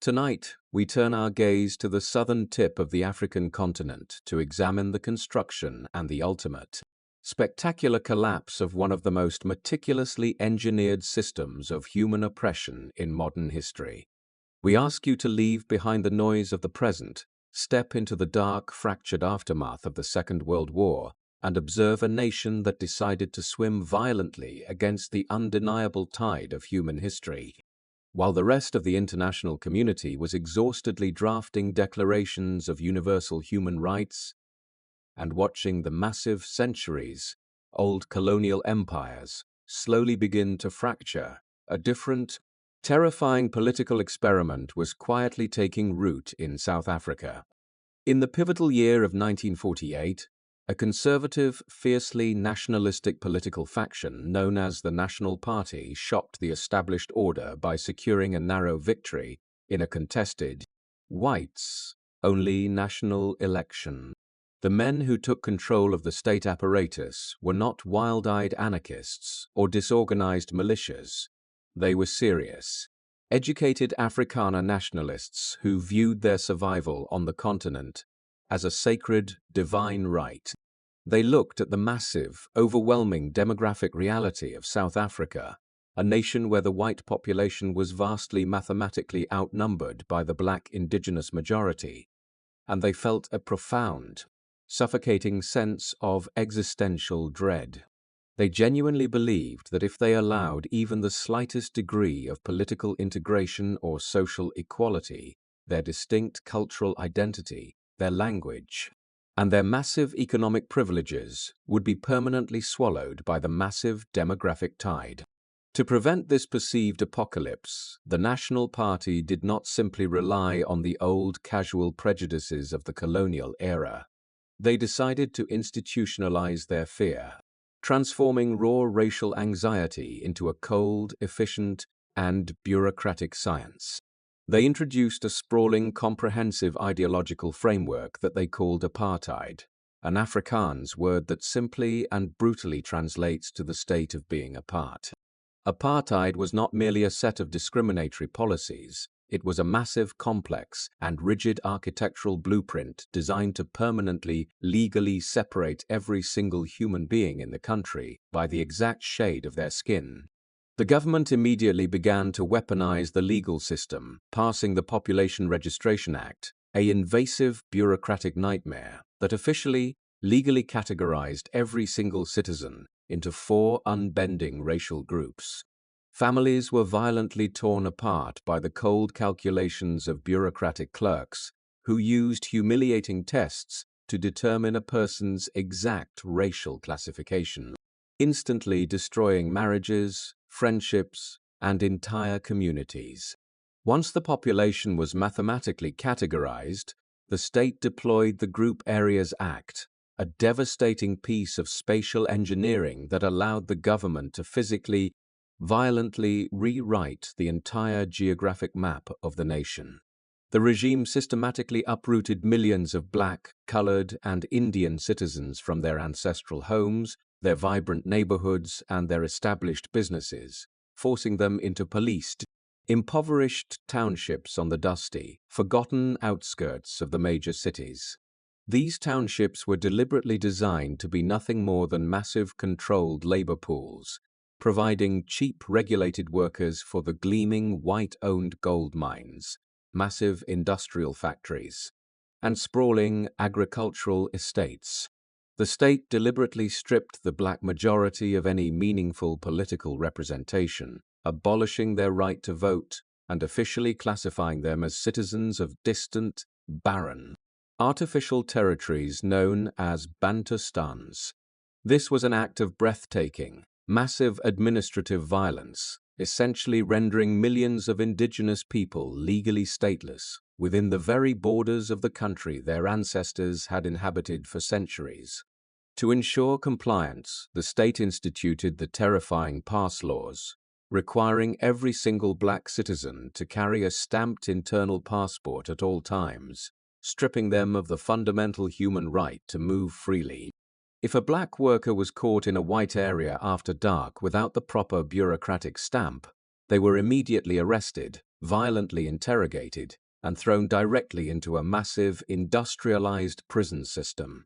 Tonight, we turn our gaze to the southern tip of the African continent to examine the construction and the ultimate, spectacular collapse of one of the most meticulously engineered systems of human oppression in modern history. We ask you to leave behind the noise of the present, step into the dark, fractured aftermath of the Second World War, and observe a nation that decided to swim violently against the undeniable tide of human history. While the rest of the international community was exhaustedly drafting declarations of universal human rights and watching the massive centuries-old colonial empires slowly begin to fracture, a different, terrifying political experiment was quietly taking root in South Africa. In the pivotal year of 1948, a conservative, fiercely nationalistic political faction known as the National Party shocked the established order by securing a narrow victory in a contested, whites-only national election. The men who took control of the state apparatus were not wild-eyed anarchists or disorganized militias. They were serious, educated Afrikaner nationalists who viewed their survival on the continent as a sacred, divine right. They looked at the massive, overwhelming demographic reality of South Africa, a nation where the white population was vastly mathematically outnumbered by the black indigenous majority, and they felt a profound, suffocating sense of existential dread. They genuinely believed that if they allowed even the slightest degree of political integration or social equality, their distinct cultural identity, their language, and their massive economic privileges would be permanently swallowed by the massive demographic tide. To prevent this perceived apocalypse, the National Party did not simply rely on the old casual prejudices of the colonial era. They decided to institutionalize their fear, transforming raw racial anxiety into a cold, efficient, and bureaucratic science. They introduced a sprawling, comprehensive ideological framework that they called apartheid, an Afrikaans word that simply and brutally translates to the state of being apart. Apartheid was not merely a set of discriminatory policies. It was a massive, complex, and rigid architectural blueprint designed to permanently, legally separate every single human being in the country by the exact shade of their skin. The government immediately began to weaponize the legal system, passing the Population Registration Act, an invasive bureaucratic nightmare that officially, legally categorized every single citizen into 4 unbending racial groups. Families were violently torn apart by the cold calculations of bureaucratic clerks who used humiliating tests to determine a person's exact racial classification, instantly destroying marriages, friendships, and entire communities. Once the population was mathematically categorized, the state deployed the Group Areas Act, a devastating piece of spatial engineering that allowed the government to physically, violently rewrite the entire geographic map of the nation. The regime systematically uprooted millions of black, colored, and Indian citizens from their ancestral homes, their vibrant neighborhoods, and their established businesses, forcing them into policed, impoverished townships on the dusty, forgotten outskirts of the major cities. These townships were deliberately designed to be nothing more than massive controlled labor pools, providing cheap regulated workers for the gleaming white-owned gold mines, massive industrial factories, and sprawling agricultural estates. The state deliberately stripped the black majority of any meaningful political representation, abolishing their right to vote and officially classifying them as citizens of distant, barren, artificial territories known as Bantustans. This was an act of breathtaking, massive administrative violence, essentially rendering millions of indigenous people legally stateless within the very borders of the country their ancestors had inhabited for centuries. To ensure compliance, the state instituted the terrifying pass laws, requiring every single black citizen to carry a stamped internal passport at all times, stripping them of the fundamental human right to move freely. If a black worker was caught in a white area after dark without the proper bureaucratic stamp, they were immediately arrested, violently interrogated, and thrown directly into a massive industrialized prison system.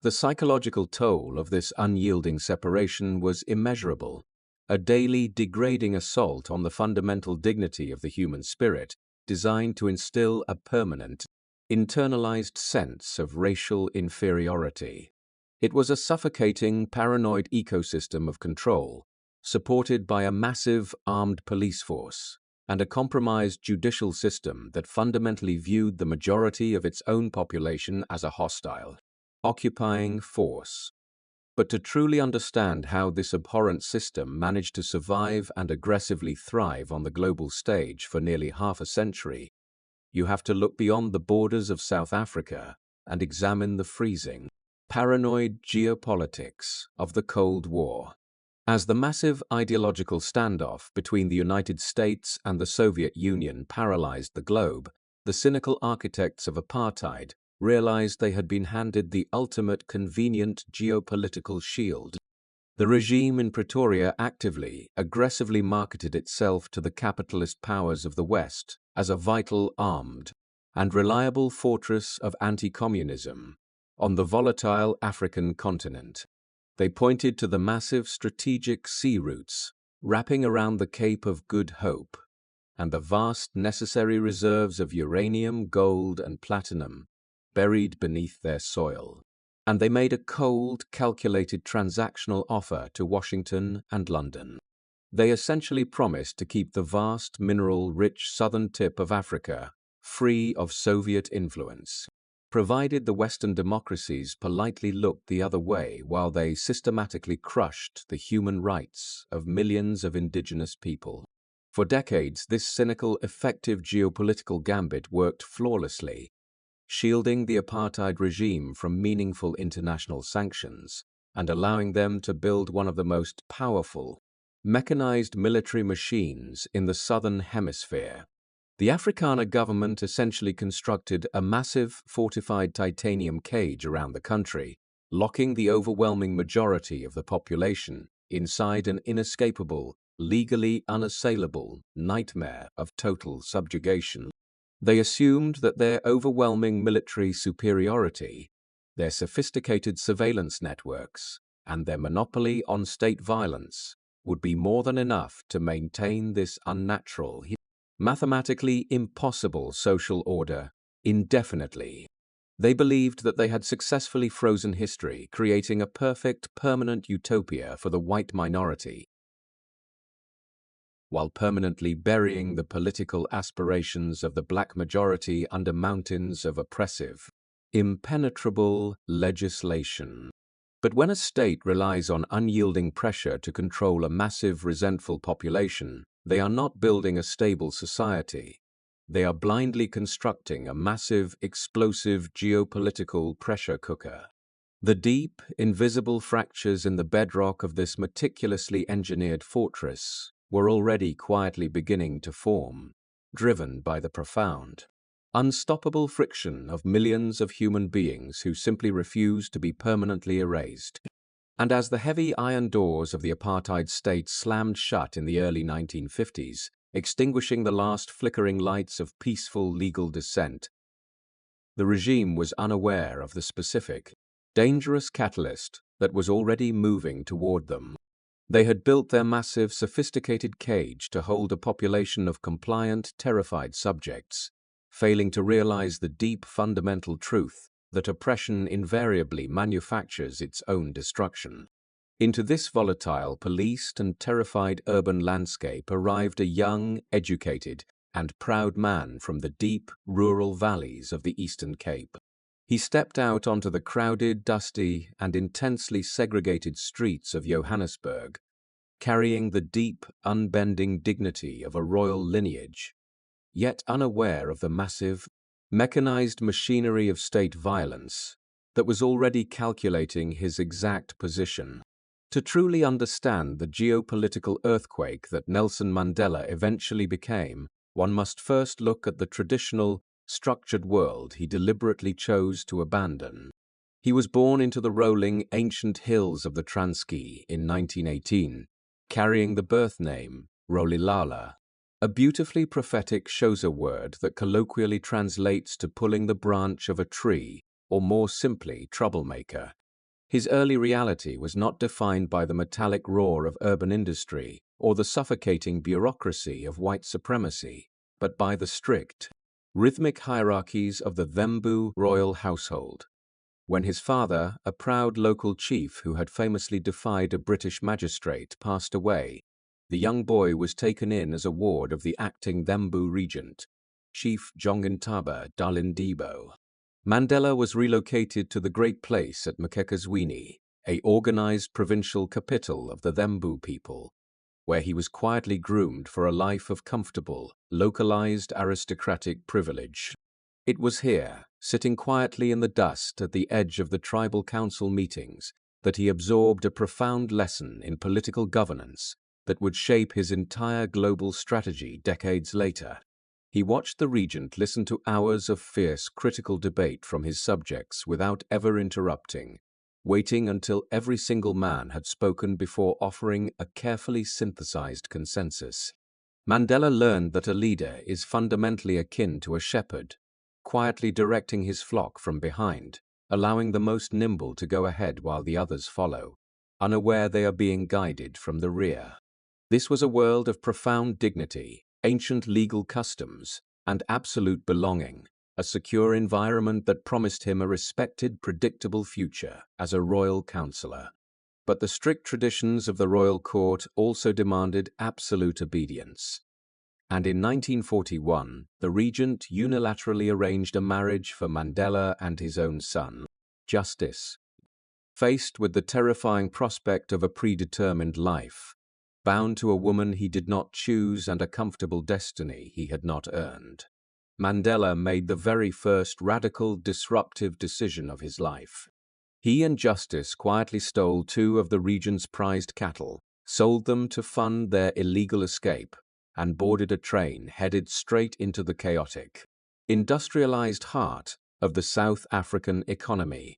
The psychological toll of this unyielding separation was immeasurable, a daily degrading assault on the fundamental dignity of the human spirit, designed to instill a permanent, internalized sense of racial inferiority. It was a suffocating, paranoid ecosystem of control, supported by a massive armed police force and a compromised judicial system that fundamentally viewed the majority of its own population as a hostile, occupying force. But to truly understand how this abhorrent system managed to survive and aggressively thrive on the global stage for nearly half a century, you have to look beyond the borders of South Africa and examine the freezing, paranoid geopolitics of the Cold War. As the massive ideological standoff between the United States and the Soviet Union paralyzed the globe, the cynical architects of apartheid realized they had been handed the ultimate convenient geopolitical shield. The regime in Pretoria actively, aggressively marketed itself to the capitalist powers of the West as a vital, armed, and reliable fortress of anti-communism on the volatile African continent. They pointed to the massive strategic sea routes wrapping around the Cape of Good Hope and the vast necessary reserves of uranium, gold, and platinum buried beneath their soil. And they made a cold, calculated transactional offer to Washington and London. They essentially promised to keep the vast, mineral-rich southern tip of Africa free of Soviet influence, provided the Western democracies politely looked the other way while they systematically crushed the human rights of millions of indigenous people. For decades, this cynical, effective geopolitical gambit worked flawlessly, shielding the apartheid regime from meaningful international sanctions and allowing them to build one of the most powerful, mechanized military machines in the Southern Hemisphere. The Afrikaner government essentially constructed a massive fortified titanium cage around the country, locking the overwhelming majority of the population inside an inescapable, legally unassailable nightmare of total subjugation. They assumed that their overwhelming military superiority, their sophisticated surveillance networks, and their monopoly on state violence would be more than enough to maintain this unnatural, mathematically impossible social order indefinitely. They believed that they had successfully frozen history, creating a perfect, permanent utopia for the white minority, while permanently burying the political aspirations of the black majority under mountains of oppressive, impenetrable legislation. But when a state relies on unyielding pressure to control a massive, resentful population, they are not building a stable society. They are blindly constructing a massive, explosive geopolitical pressure cooker. The deep, invisible fractures in the bedrock of this meticulously engineered fortress were already quietly beginning to form, driven by the profound, unstoppable friction of millions of human beings who simply refused to be permanently erased. And as the heavy iron doors of the apartheid state slammed shut in the early 1950s, extinguishing the last flickering lights of peaceful legal dissent, the regime was unaware of the specific, dangerous catalyst that was already moving toward them. They had built their massive, sophisticated cage to hold a population of compliant, terrified subjects, failing to realize the deep fundamental truth that oppression invariably manufactures its own destruction. Into this volatile, policed and terrified urban landscape arrived a young, educated, and proud man from the deep, rural valleys of the Eastern Cape. He stepped out onto the crowded, dusty, and intensely segregated streets of Johannesburg, carrying the deep, unbending dignity of a royal lineage, yet unaware of the massive, mechanized machinery of state violence that was already calculating his exact position. To truly understand the geopolitical earthquake that Nelson Mandela eventually became, one must first look at the traditional, structured world he deliberately chose to abandon. He was born into the rolling, ancient hills of the Transkei in 1918, carrying the birth name Rolihlahla, a beautifully prophetic Xhosa word that colloquially translates to pulling the branch of a tree, or more simply, troublemaker. His early reality was not defined by the metallic roar of urban industry or the suffocating bureaucracy of white supremacy, but by the strict, rhythmic hierarchies of the Thembu royal household. When his father, a proud local chief who had famously defied a British magistrate, passed away, the young boy was taken in as a ward of the acting Thembu regent, Chief Jongintaba Dalindibo. Mandela was relocated to the Great Place at Mkhekezweni, a organized provincial capital of the Thembu people, where he was quietly groomed for a life of comfortable, localized aristocratic privilege. It was here, sitting quietly in the dust at the edge of the tribal council meetings, that he absorbed a profound lesson in political governance that would shape his entire global strategy decades later. He watched the regent listen to hours of fierce, critical debate from his subjects without ever interrupting, waiting until every single man had spoken before offering a carefully synthesized consensus. Mandela learned that a leader is fundamentally akin to a shepherd, quietly directing his flock from behind, allowing the most nimble to go ahead while the others follow, unaware they are being guided from the rear. This was a world of profound dignity, ancient legal customs, and absolute belonging, a secure environment that promised him a respected, predictable future as a royal counselor. But the strict traditions of the royal court also demanded absolute obedience. And in 1941, the regent unilaterally arranged a marriage for Mandela and his own son, Justice. Faced with the terrifying prospect of a predetermined life, bound to a woman he did not choose and a comfortable destiny he had not earned, Mandela made the very first radical, disruptive decision of his life. He and Justice quietly stole two of the regent's prized cattle, sold them to fund their illegal escape, and boarded a train headed straight into the chaotic, industrialized heart of the South African economy.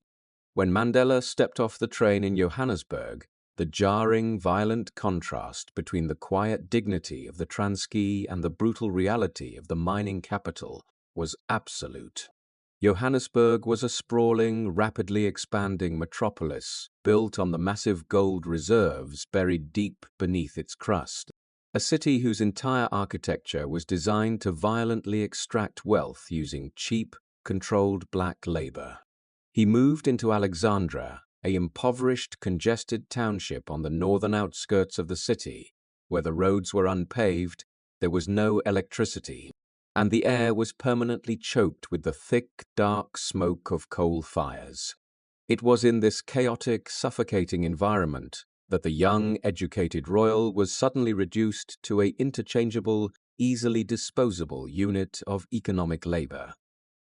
When Mandela stepped off the train in Johannesburg, the jarring, violent contrast between the quiet dignity of the Transkei and the brutal reality of the mining capital was absolute. Johannesburg was a sprawling, rapidly expanding metropolis built on the massive gold reserves buried deep beneath its crust. A city whose entire architecture was designed to violently extract wealth using cheap, controlled black labor. He moved into Alexandra, an impoverished, congested township on the northern outskirts of the city, where the roads were unpaved, there was no electricity, and the air was permanently choked with the thick, dark smoke of coal fires. It was in this chaotic, suffocating environment that the young, educated royal was suddenly reduced to an interchangeable, easily disposable unit of economic labor.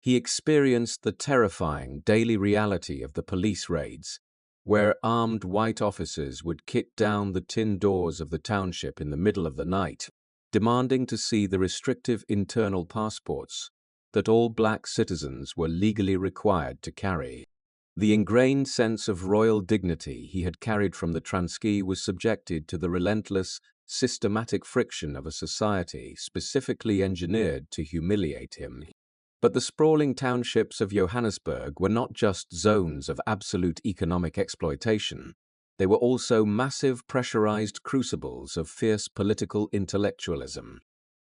He experienced the terrifying daily reality of the police raids, where armed white officers would kick down the tin doors of the township in the middle of the night, demanding to see the restrictive internal passports that all black citizens were legally required to carry. The ingrained sense of royal dignity he had carried from the Transkei was subjected to the relentless, systematic friction of a society specifically engineered to humiliate him. But the sprawling townships of Johannesburg were not just zones of absolute economic exploitation. They were also massive pressurized crucibles of fierce political intellectualism.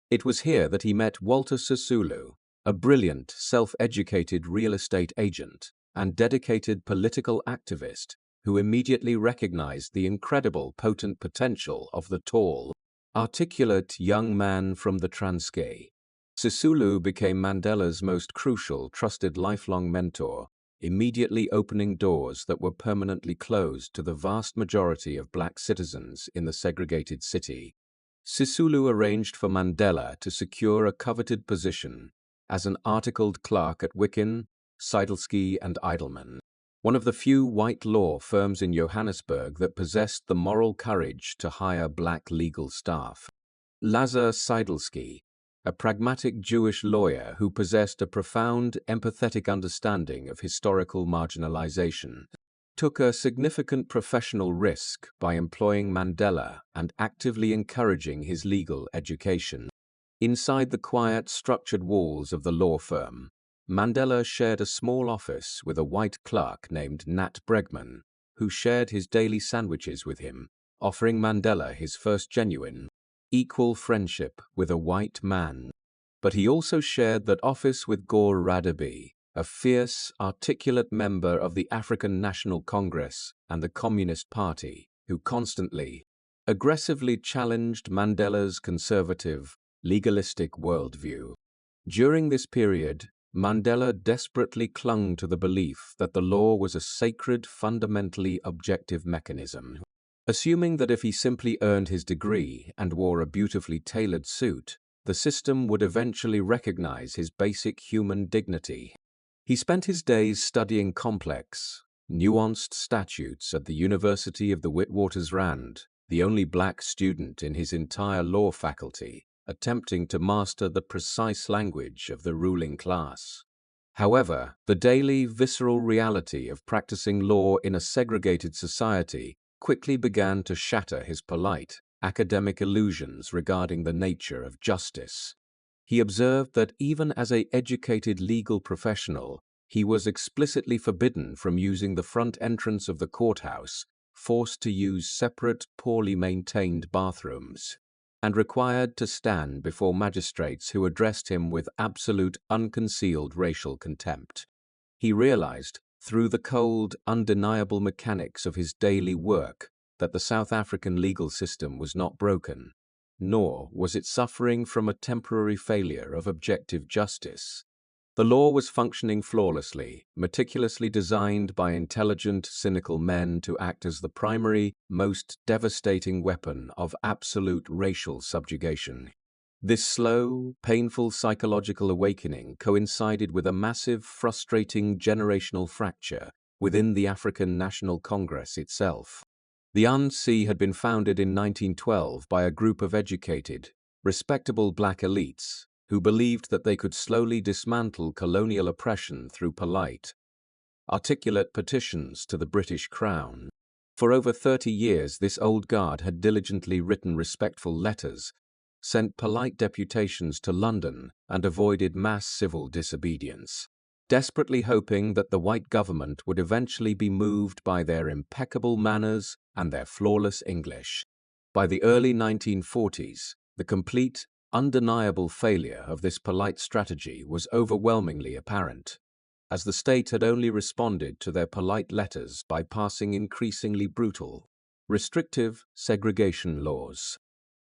It was here that he met Walter Sisulu, a brilliant, self-educated real estate agent and dedicated political activist who immediately recognized the incredible potent potential of the tall, articulate young man from the Transkei. Sisulu became Mandela's most crucial, trusted lifelong mentor, immediately opening doors that were permanently closed to the vast majority of black citizens in the segregated city. Sisulu arranged for Mandela to secure a coveted position as an articled clerk at Wicken, Sidelsky and Eidelman, one of the few white law firms in Johannesburg that possessed the moral courage to hire black legal staff. Lazar Sidelsky, a pragmatic Jewish lawyer who possessed a profound, empathetic understanding of historical marginalization, took a significant professional risk by employing Mandela and actively encouraging his legal education. Inside the quiet, structured walls of the law firm, Mandela shared a small office with a white clerk named Nat Bregman, who shared his daily sandwiches with him, offering Mandela his first genuine, equal friendship with a white man. But he also shared that office with Gore Radaby, a fierce, articulate member of the African National Congress and the Communist Party, who constantly, aggressively challenged Mandela's conservative, legalistic worldview. During this period, Mandela desperately clung to the belief that the law was a sacred, fundamentally objective mechanism. Assuming that if he simply earned his degree and wore a beautifully tailored suit, the system would eventually recognize his basic human dignity. He spent his days studying complex, nuanced statutes at the University of the Witwatersrand, the only black student in his entire law faculty, attempting to master the precise language of the ruling class. However, the daily, visceral reality of practicing law in a segregated society quickly began to shatter his polite, academic illusions regarding the nature of justice. He observed that even as an educated legal professional, he was explicitly forbidden from using the front entrance of the courthouse, forced to use separate, poorly maintained bathrooms, and required to stand before magistrates who addressed him with absolute, unconcealed racial contempt. He realized, through the cold, undeniable mechanics of his daily work, that the South African legal system was not broken, nor was it suffering from a temporary failure of objective justice. The law was functioning flawlessly, meticulously designed by intelligent, cynical men to act as the primary, most devastating weapon of absolute racial subjugation. This slow, painful psychological awakening coincided with a massive, frustrating generational fracture within the African National Congress itself. The ANC had been founded in 1912 by a group of educated, respectable black elites who believed that they could slowly dismantle colonial oppression through polite, articulate petitions to the British Crown. For over 30 years, this old guard had diligently written respectful letters, sent polite deputations to London, and avoided mass civil disobedience, desperately hoping that the white government would eventually be moved by their impeccable manners and their flawless English. By the early 1940s, the complete, undeniable failure of this polite strategy was overwhelmingly apparent, as the state had only responded to their polite letters by passing increasingly brutal, restrictive segregation laws.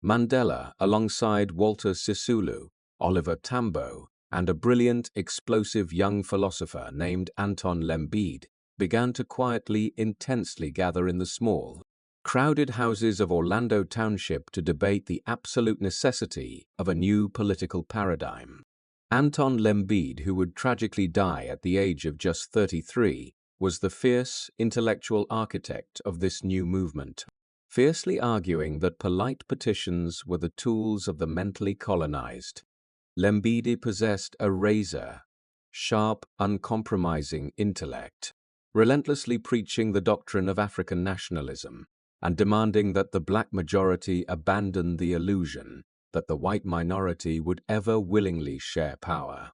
Mandela, alongside Walter Sisulu, Oliver Tambo, and a brilliant, explosive young philosopher named Anton Lembede, began to quietly, intensely gather in the small, crowded houses of Orlando Township to debate the absolute necessity of a new political paradigm. Anton Lembede, who would tragically die at the age of just 33, was the fierce, intellectual architect of this new movement, fiercely arguing that polite petitions were the tools of the mentally colonized. Lembede possessed a razor-sharp, uncompromising intellect, relentlessly preaching the doctrine of African nationalism and demanding that the black majority abandon the illusion that the white minority would ever willingly share power.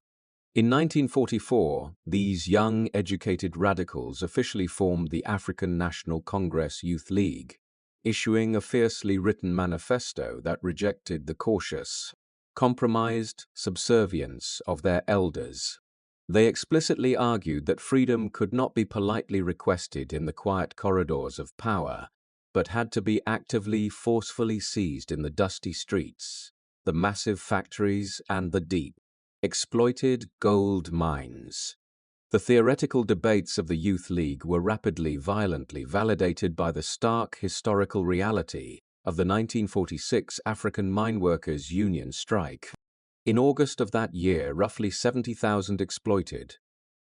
In 1944, these young, educated radicals officially formed the African National Congress Youth League, issuing a fiercely written manifesto that rejected the cautious, compromised subservience of their elders. They explicitly argued that freedom could not be politely requested in the quiet corridors of power, but had to be actively, forcefully seized in the dusty streets, the massive factories, and the deep, exploited gold mines. The theoretical debates of the Youth League were rapidly, violently validated by the stark historical reality of the 1946 African Mineworkers Union strike. In August of that year, roughly 70,000 exploited,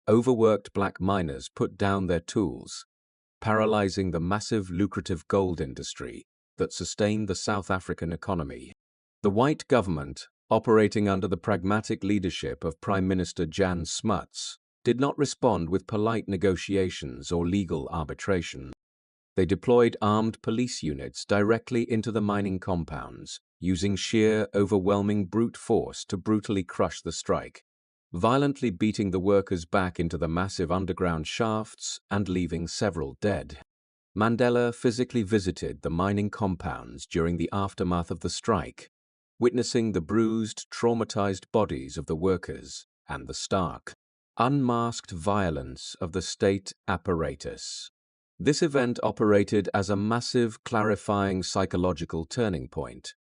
overworked black miners put down their tools, paralyzing the massive, lucrative gold industry that sustained the South African economy. The white government, operating under the pragmatic leadership of Prime Minister Jan Smuts, did not respond with polite negotiations or legal arbitration. They deployed armed police units directly into the mining compounds, using sheer, overwhelming brute force to brutally crush the strike, violently beating the workers back into the massive underground shafts and leaving several dead. Mandela physically visited the mining compounds during the aftermath of the strike, witnessing the bruised, traumatized bodies of the workers and the stark, unmasked violence of the state apparatus. This event operated as a massive, clarifying psychological turning point,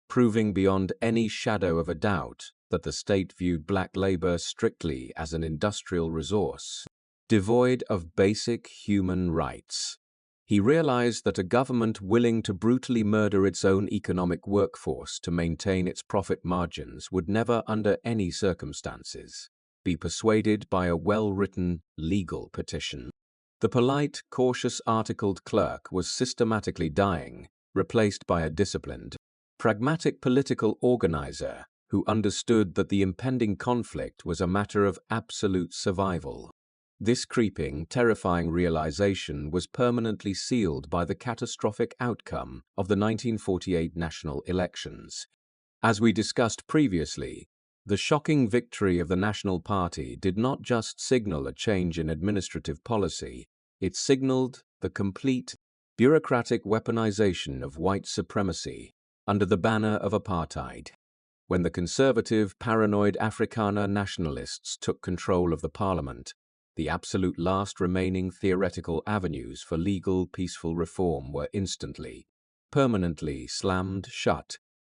proving beyond any shadow of a doubt that the state viewed black labor strictly as an industrial resource, devoid of basic human rights. He realized that a government willing to brutally murder its own economic workforce to maintain its profit margins would never, under any circumstances, be persuaded by a well-written legal petition. The polite, cautious articled clerk was systematically dying, replaced by a disciplined, pragmatic political organizer who understood that the impending conflict was a matter of absolute survival. This creeping, terrifying realization was permanently sealed by the catastrophic outcome of the 1948 national elections. As we discussed previously, the shocking victory of the National Party did not just signal a change in administrative policy, it signaled the complete, bureaucratic weaponization of white supremacy under the banner of apartheid. When the conservative, paranoid Afrikaner nationalists took control of the parliament, the absolute last remaining theoretical avenues for legal, peaceful reform were instantly, permanently slammed shut.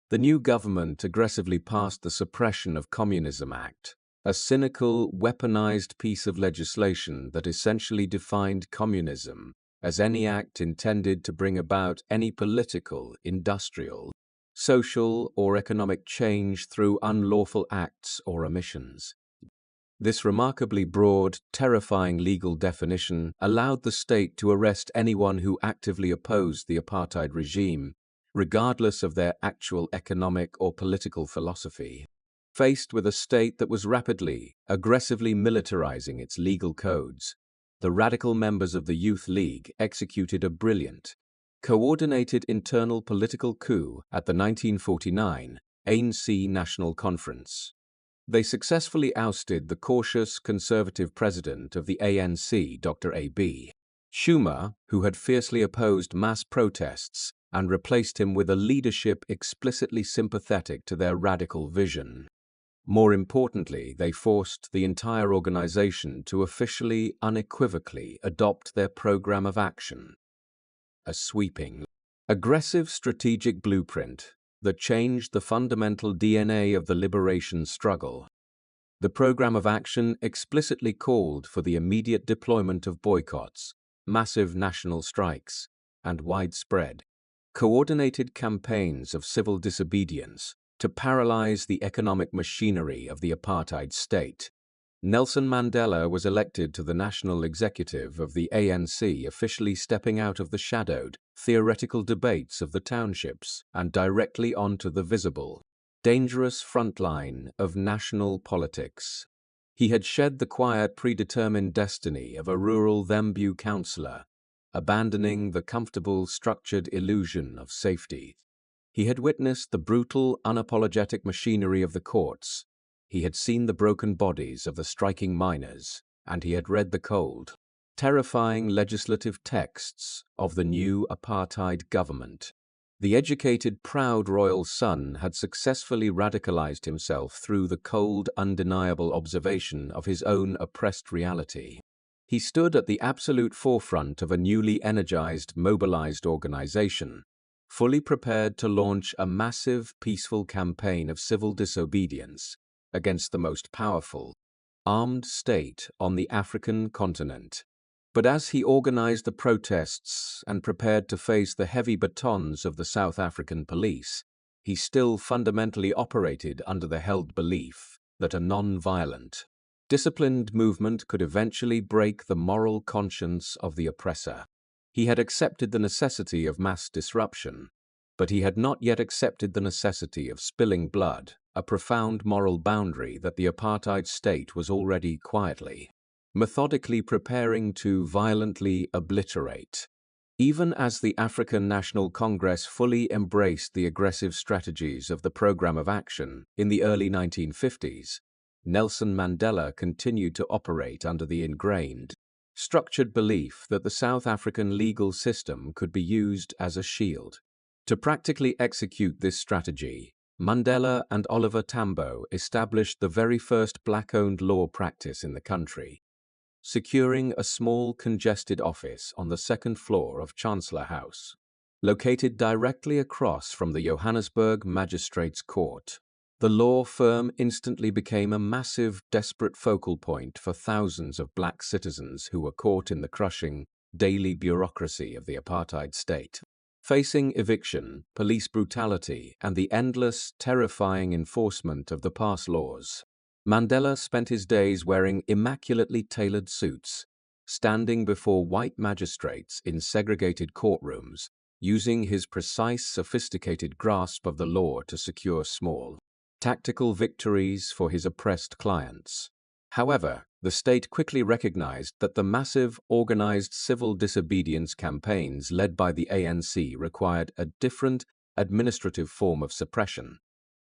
The new government aggressively passed the Suppression of Communism Act, a cynical, weaponized piece of legislation that essentially defined communism as any act intended to bring about any political, industrial, social, or economic change through unlawful acts or omissions. This remarkably broad, terrifying legal definition allowed the state to arrest anyone who actively opposed the apartheid regime, regardless of their actual economic or political philosophy. Faced with a state that was rapidly, aggressively militarizing its legal codes, the radical members of the Youth League executed a brilliant, coordinated internal political coup at the 1949 ANC National Conference. They successfully ousted the cautious, conservative president of the ANC, Dr. A.B. Schumer, who had fiercely opposed mass protests, and replaced him with a leadership explicitly sympathetic to their radical vision. More importantly, they forced the entire organization to officially, unequivocally adopt their program of action. A sweeping, aggressive strategic blueprint that changed the fundamental DNA of the liberation struggle. The program of action explicitly called for the immediate deployment of boycotts, massive national strikes, and widespread, coordinated campaigns of civil disobedience to paralyze the economic machinery of the apartheid state. Nelson Mandela was elected to the national executive of the ANC, officially stepping out of the shadowed, theoretical debates of the townships and directly onto the visible, dangerous front line of national politics. He had shed the quiet, predetermined destiny of a rural Thembu councillor, abandoning the comfortable, structured illusion of safety. He had witnessed the brutal, unapologetic machinery of the courts. He had seen the broken bodies of the striking miners, and he had read the cold, terrifying legislative texts of the new apartheid government. The educated, proud royal son had successfully radicalized himself through the cold, undeniable observation of his own oppressed reality. He stood at the absolute forefront of a newly energized, mobilized organization, fully prepared to launch a massive, peaceful campaign of civil disobedience against the most powerful, armed state on the African continent. But as he organized the protests and prepared to face the heavy batons of the South African police, he still fundamentally operated under the held belief that a non-violent, disciplined movement could eventually break the moral conscience of the oppressor. He had accepted the necessity of mass disruption, but he had not yet accepted the necessity of spilling blood, a profound moral boundary that the apartheid state was already quietly, methodically preparing to violently obliterate. Even as the African National Congress fully embraced the aggressive strategies of the Programme of Action in the early 1950s, Nelson Mandela continued to operate under the ingrained, structured belief that the South African legal system could be used as a shield. To practically execute this strategy, Mandela and Oliver Tambo established the very first black-owned law practice in the country, securing a small, congested office on the second floor of Chancellor House, located directly across from the Johannesburg Magistrates Court. The law firm instantly became a massive, desperate focal point for thousands of black citizens who were caught in the crushing, daily bureaucracy of the apartheid state. Facing eviction, police brutality, and the endless, terrifying enforcement of the pass laws, Mandela spent his days wearing immaculately tailored suits, standing before white magistrates in segregated courtrooms, using his precise, sophisticated grasp of the law to secure small, tactical victories for his oppressed clients. However, the state quickly recognized that the massive, organized civil disobedience campaigns led by the ANC required a different, administrative form of suppression,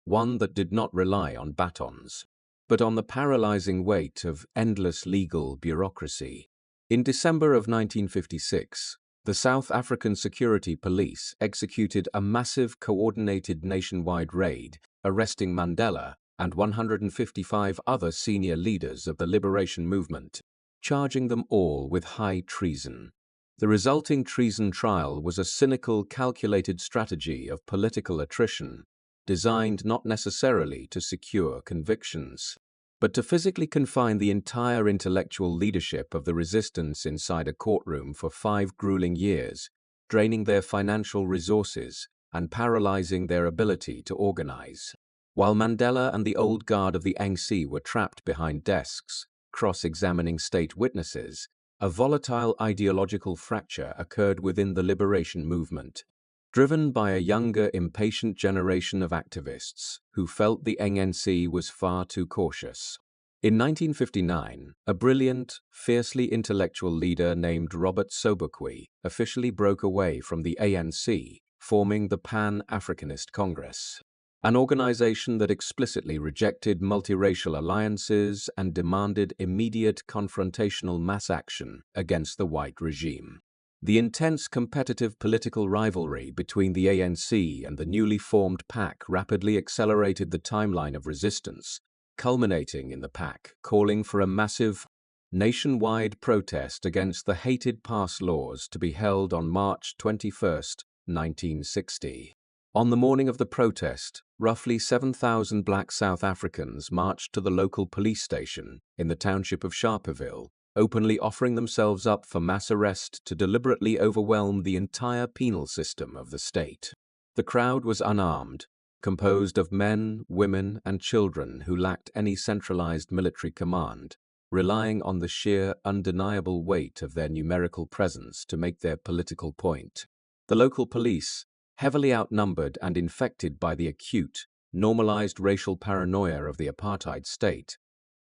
one that did not rely on batons, but on the paralyzing weight of endless legal bureaucracy. In December of 1956, the South African Security Police executed a massive coordinated nationwide raid, arresting Mandela and 155 other senior leaders of the liberation movement, charging them all with high treason. The resulting treason trial was a cynical, calculated strategy of political attrition, designed not necessarily to secure convictions, but to physically confine the entire intellectual leadership of the resistance inside a courtroom for 5 grueling years, draining their financial resources and paralyzing their ability to organize. While Mandela and the old guard of the ANC were trapped behind desks, cross-examining state witnesses, a volatile ideological fracture occurred within the liberation movement, driven by a younger, impatient generation of activists who felt the ANC was far too cautious. In 1959, a brilliant, fiercely intellectual leader named Robert Sobukwe officially broke away from the ANC, forming the Pan-Africanist Congress, an organization that explicitly rejected multiracial alliances and demanded immediate confrontational mass action against the white regime. The intense competitive political rivalry between the ANC and the newly formed PAC rapidly accelerated the timeline of resistance, culminating in the PAC calling for a massive, nationwide protest against the hated pass laws to be held on March 21, 1960. On the morning of the protest, roughly 7,000 black South Africans marched to the local police station in the township of Sharpeville, openly offering themselves up for mass arrest to deliberately overwhelm the entire penal system of the state. The crowd was unarmed, composed of men, women, and children who lacked any centralized military command, relying on the sheer, undeniable weight of their numerical presence to make their political point. The local police, heavily outnumbered and infected by the acute, normalized racial paranoia of the apartheid state,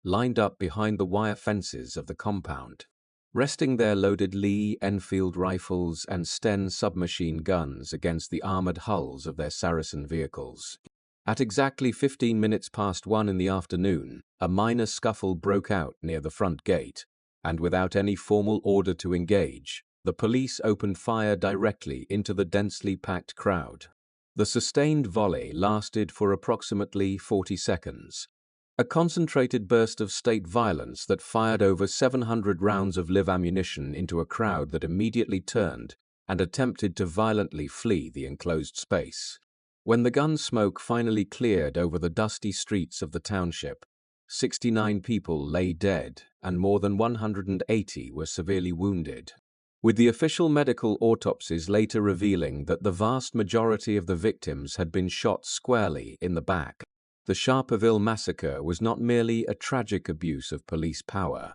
lined up behind the wire fences of the compound, resting their loaded Lee Enfield rifles and Sten submachine guns against the armored hulls of their Saracen vehicles. At exactly 15 minutes past 1 in the afternoon, a minor scuffle broke out near the front gate, and without any formal order to engage, the police opened fire directly into the densely packed crowd. The sustained volley lasted for approximately 40 seconds, a concentrated burst of state violence that fired over 700 rounds of live ammunition into a crowd that immediately turned and attempted to violently flee the enclosed space. When the gun smoke finally cleared over the dusty streets of the township, 69 people lay dead and more than 180 were severely wounded, with the official medical autopsies later revealing that the vast majority of the victims had been shot squarely in the back. The Sharpeville Massacre was not merely a tragic abuse of police power.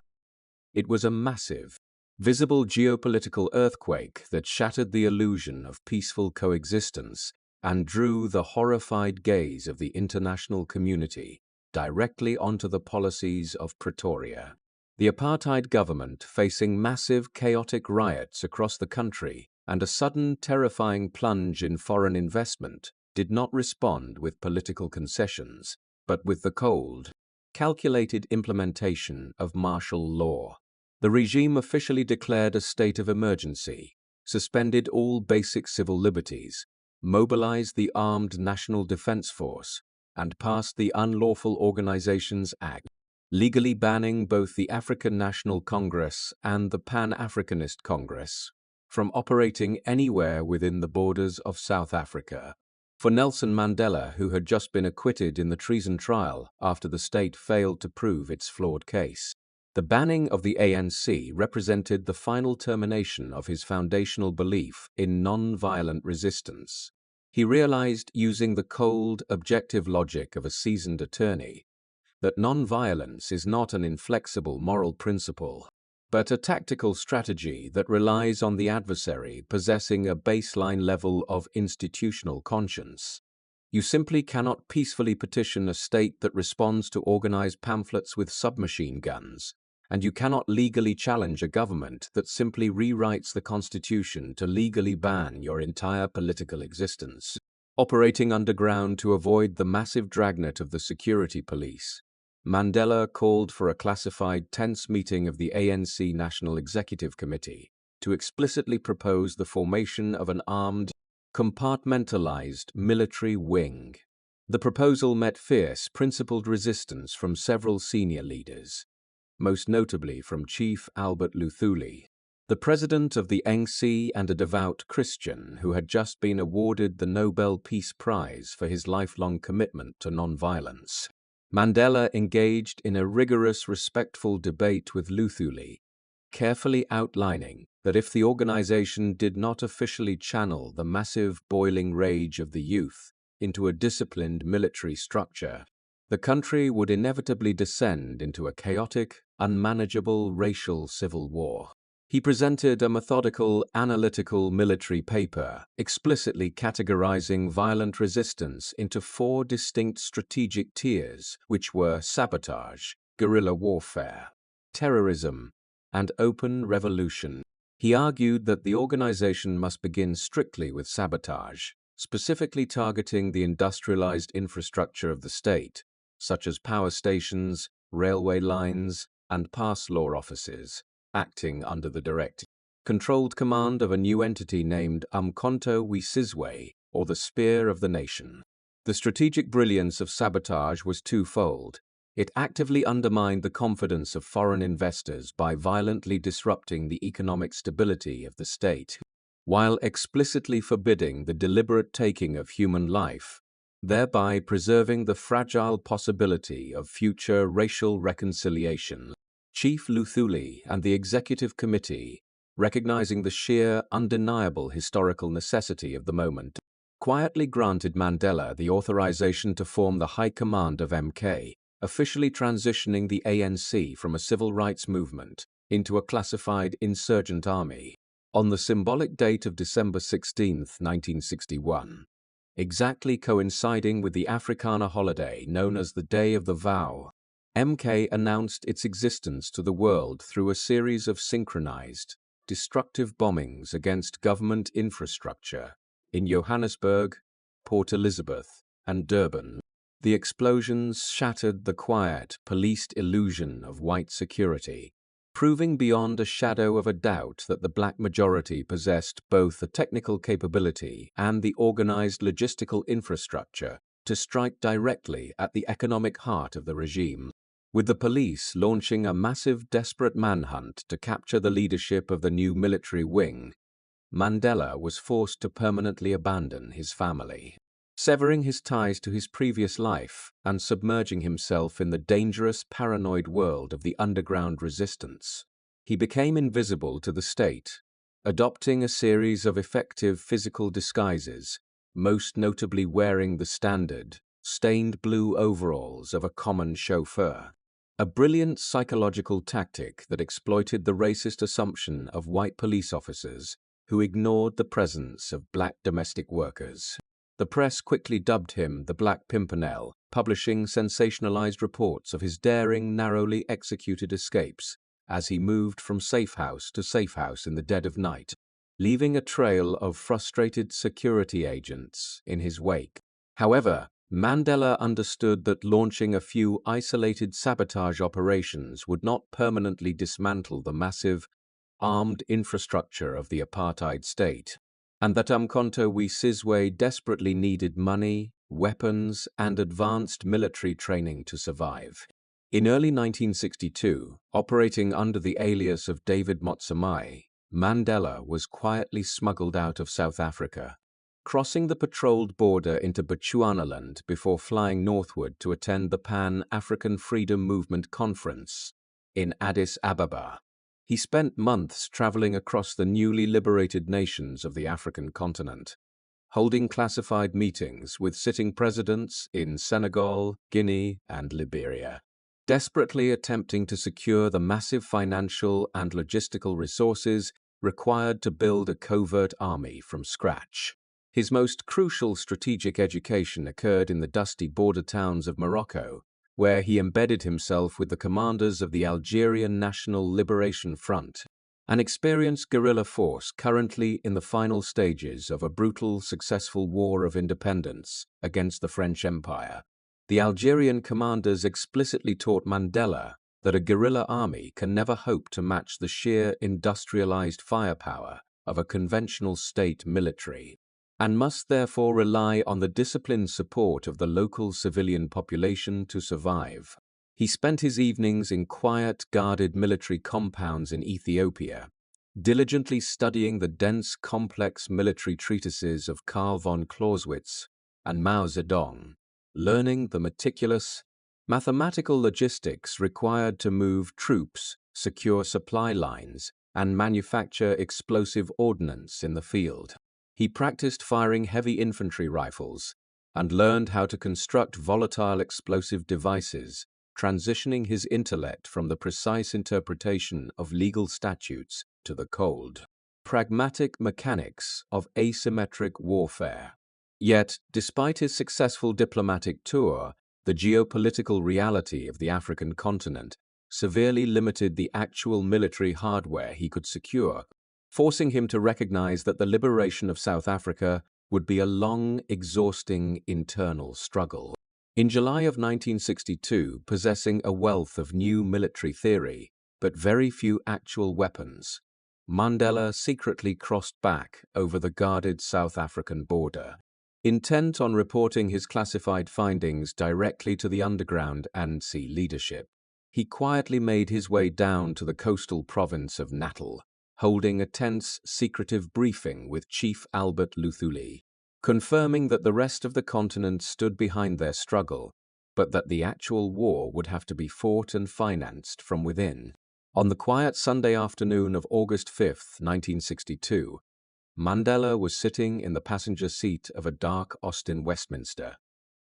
It was a massive, visible geopolitical earthquake that shattered the illusion of peaceful coexistence and drew the horrified gaze of the international community directly onto the policies of Pretoria. The apartheid government, facing massive, chaotic riots across the country, and a sudden, terrifying plunge in foreign investment did not respond with political concessions, but with the cold, calculated implementation of martial law. The regime officially declared a state of emergency, suspended all basic civil liberties, mobilized the Armed National Defense Force, and passed the Unlawful Organizations Act, legally banning both the African National Congress and the Pan-Africanist Congress from operating anywhere within the borders of South Africa. For Nelson Mandela, who had just been acquitted in the treason trial after the state failed to prove its flawed case, the banning of the ANC represented the final termination of his foundational belief in non-violent resistance. He realized, using the cold, objective logic of a seasoned attorney, that non-violence is not an inflexible moral principle, but a tactical strategy that relies on the adversary possessing a baseline level of institutional conscience. You simply cannot peacefully petition a state that responds to organized pamphlets with submachine guns, and you cannot legally challenge a government that simply rewrites the constitution to legally ban your entire political existence. Operating underground to avoid the massive dragnet of the security police, Mandela called for a classified tense meeting of the ANC National Executive Committee to explicitly propose the formation of an armed, compartmentalized military wing. The proposal met fierce, principled resistance from several senior leaders, most notably from Chief Albert Luthuli, the president of the ANC and a devout Christian who had just been awarded the Nobel Peace Prize for his lifelong commitment to nonviolence. Mandela engaged in a rigorous, respectful debate with Luthuli, carefully outlining that if the organization did not officially channel the massive boiling rage of the youth into a disciplined military structure, the country would inevitably descend into a chaotic, unmanageable racial civil war. He presented a methodical, analytical military paper, explicitly categorizing violent resistance into 4 distinct strategic tiers, which were sabotage, guerrilla warfare, terrorism, and open revolution. He argued that the organization must begin strictly with sabotage, specifically targeting the industrialized infrastructure of the state, such as power stations, railway lines, and pass law offices, acting under the direct, controlled command of a new entity named Umkhonto Sizwe, or the Spear of the Nation. The strategic brilliance of sabotage was twofold. It actively undermined the confidence of foreign investors by violently disrupting the economic stability of the state, while explicitly forbidding the deliberate taking of human life, thereby preserving the fragile possibility of future racial reconciliation. Chief Luthuli and the Executive Committee, recognizing the sheer, undeniable historical necessity of the moment, quietly granted Mandela the authorization to form the High Command of MK, officially transitioning the ANC from a civil rights movement into a classified insurgent army. On the symbolic date of December 16, 1961, exactly coinciding with the Afrikaner holiday known as the Day of the Vow, MK announced its existence to the world through a series of synchronized, destructive bombings against government infrastructure in Johannesburg, Port Elizabeth, and Durban. The explosions shattered the quiet, policed illusion of white security, proving beyond a shadow of a doubt that the black majority possessed both the technical capability and the organized logistical infrastructure to strike directly at the economic heart of the regime. With the police launching a massive, desperate manhunt to capture the leadership of the new military wing, Mandela was forced to permanently abandon his family, severing his ties to his previous life and submerging himself in the dangerous, paranoid world of the underground resistance. He became invisible to the state, adopting a series of effective physical disguises, most notably wearing the standard, stained blue overalls of a common chauffeur. A brilliant psychological tactic that exploited the racist assumption of white police officers who ignored the presence of black domestic workers. The press quickly dubbed him the Black Pimpernel, publishing sensationalized reports of his daring, narrowly executed escapes as he moved from safe house to safe house in the dead of night, leaving a trail of frustrated security agents in his wake. However, Mandela understood that launching a few isolated sabotage operations would not permanently dismantle the massive, armed infrastructure of the apartheid state, and that Umkhonto Sizwe desperately needed money, weapons, and advanced military training to survive. In early 1962, operating under the alias of David Motsamai, Mandela was quietly smuggled out of South Africa, crossing the patrolled border into Bechuanaland before flying northward to attend the Pan-African Freedom Movement Conference in Addis Ababa. He spent months traveling across the newly liberated nations of the African continent, holding classified meetings with sitting presidents in Senegal, Guinea, and Liberia, desperately attempting to secure the massive financial and logistical resources required to build a covert army from scratch. His most crucial strategic education occurred in the dusty border towns of Morocco, where he embedded himself with the commanders of the Algerian National Liberation Front, an experienced guerrilla force currently in the final stages of a brutal, successful war of independence against the French Empire. The Algerian commanders explicitly taught Mandela that a guerrilla army can never hope to match the sheer industrialized firepower of a conventional state military, and must therefore rely on the disciplined support of the local civilian population to survive. He spent his evenings in quiet, guarded military compounds in Ethiopia, diligently studying the dense, complex military treatises of Karl von Clausewitz and Mao Zedong, learning the meticulous, mathematical logistics required to move troops, secure supply lines, and manufacture explosive ordnance in the field. He practiced firing heavy infantry rifles and learned how to construct volatile explosive devices, transitioning his intellect from the precise interpretation of legal statutes to the cold, pragmatic mechanics of asymmetric warfare. Yet, despite his successful diplomatic tour, the geopolitical reality of the African continent severely limited the actual military hardware he could secure, forcing him to recognize that the liberation of South Africa would be a long, exhausting internal struggle. In July of 1962, possessing a wealth of new military theory, but very few actual weapons, Mandela secretly crossed back over the guarded South African border. Intent on reporting his classified findings directly to the underground ANC leadership, he quietly made his way down to the coastal province of Natal, holding a tense, secretive briefing with Chief Albert Luthuli, confirming that the rest of the continent stood behind their struggle, but that the actual war would have to be fought and financed from within. On the quiet Sunday afternoon of August 5, 1962, Mandela was sitting in the passenger seat of a dark Austin Westminster,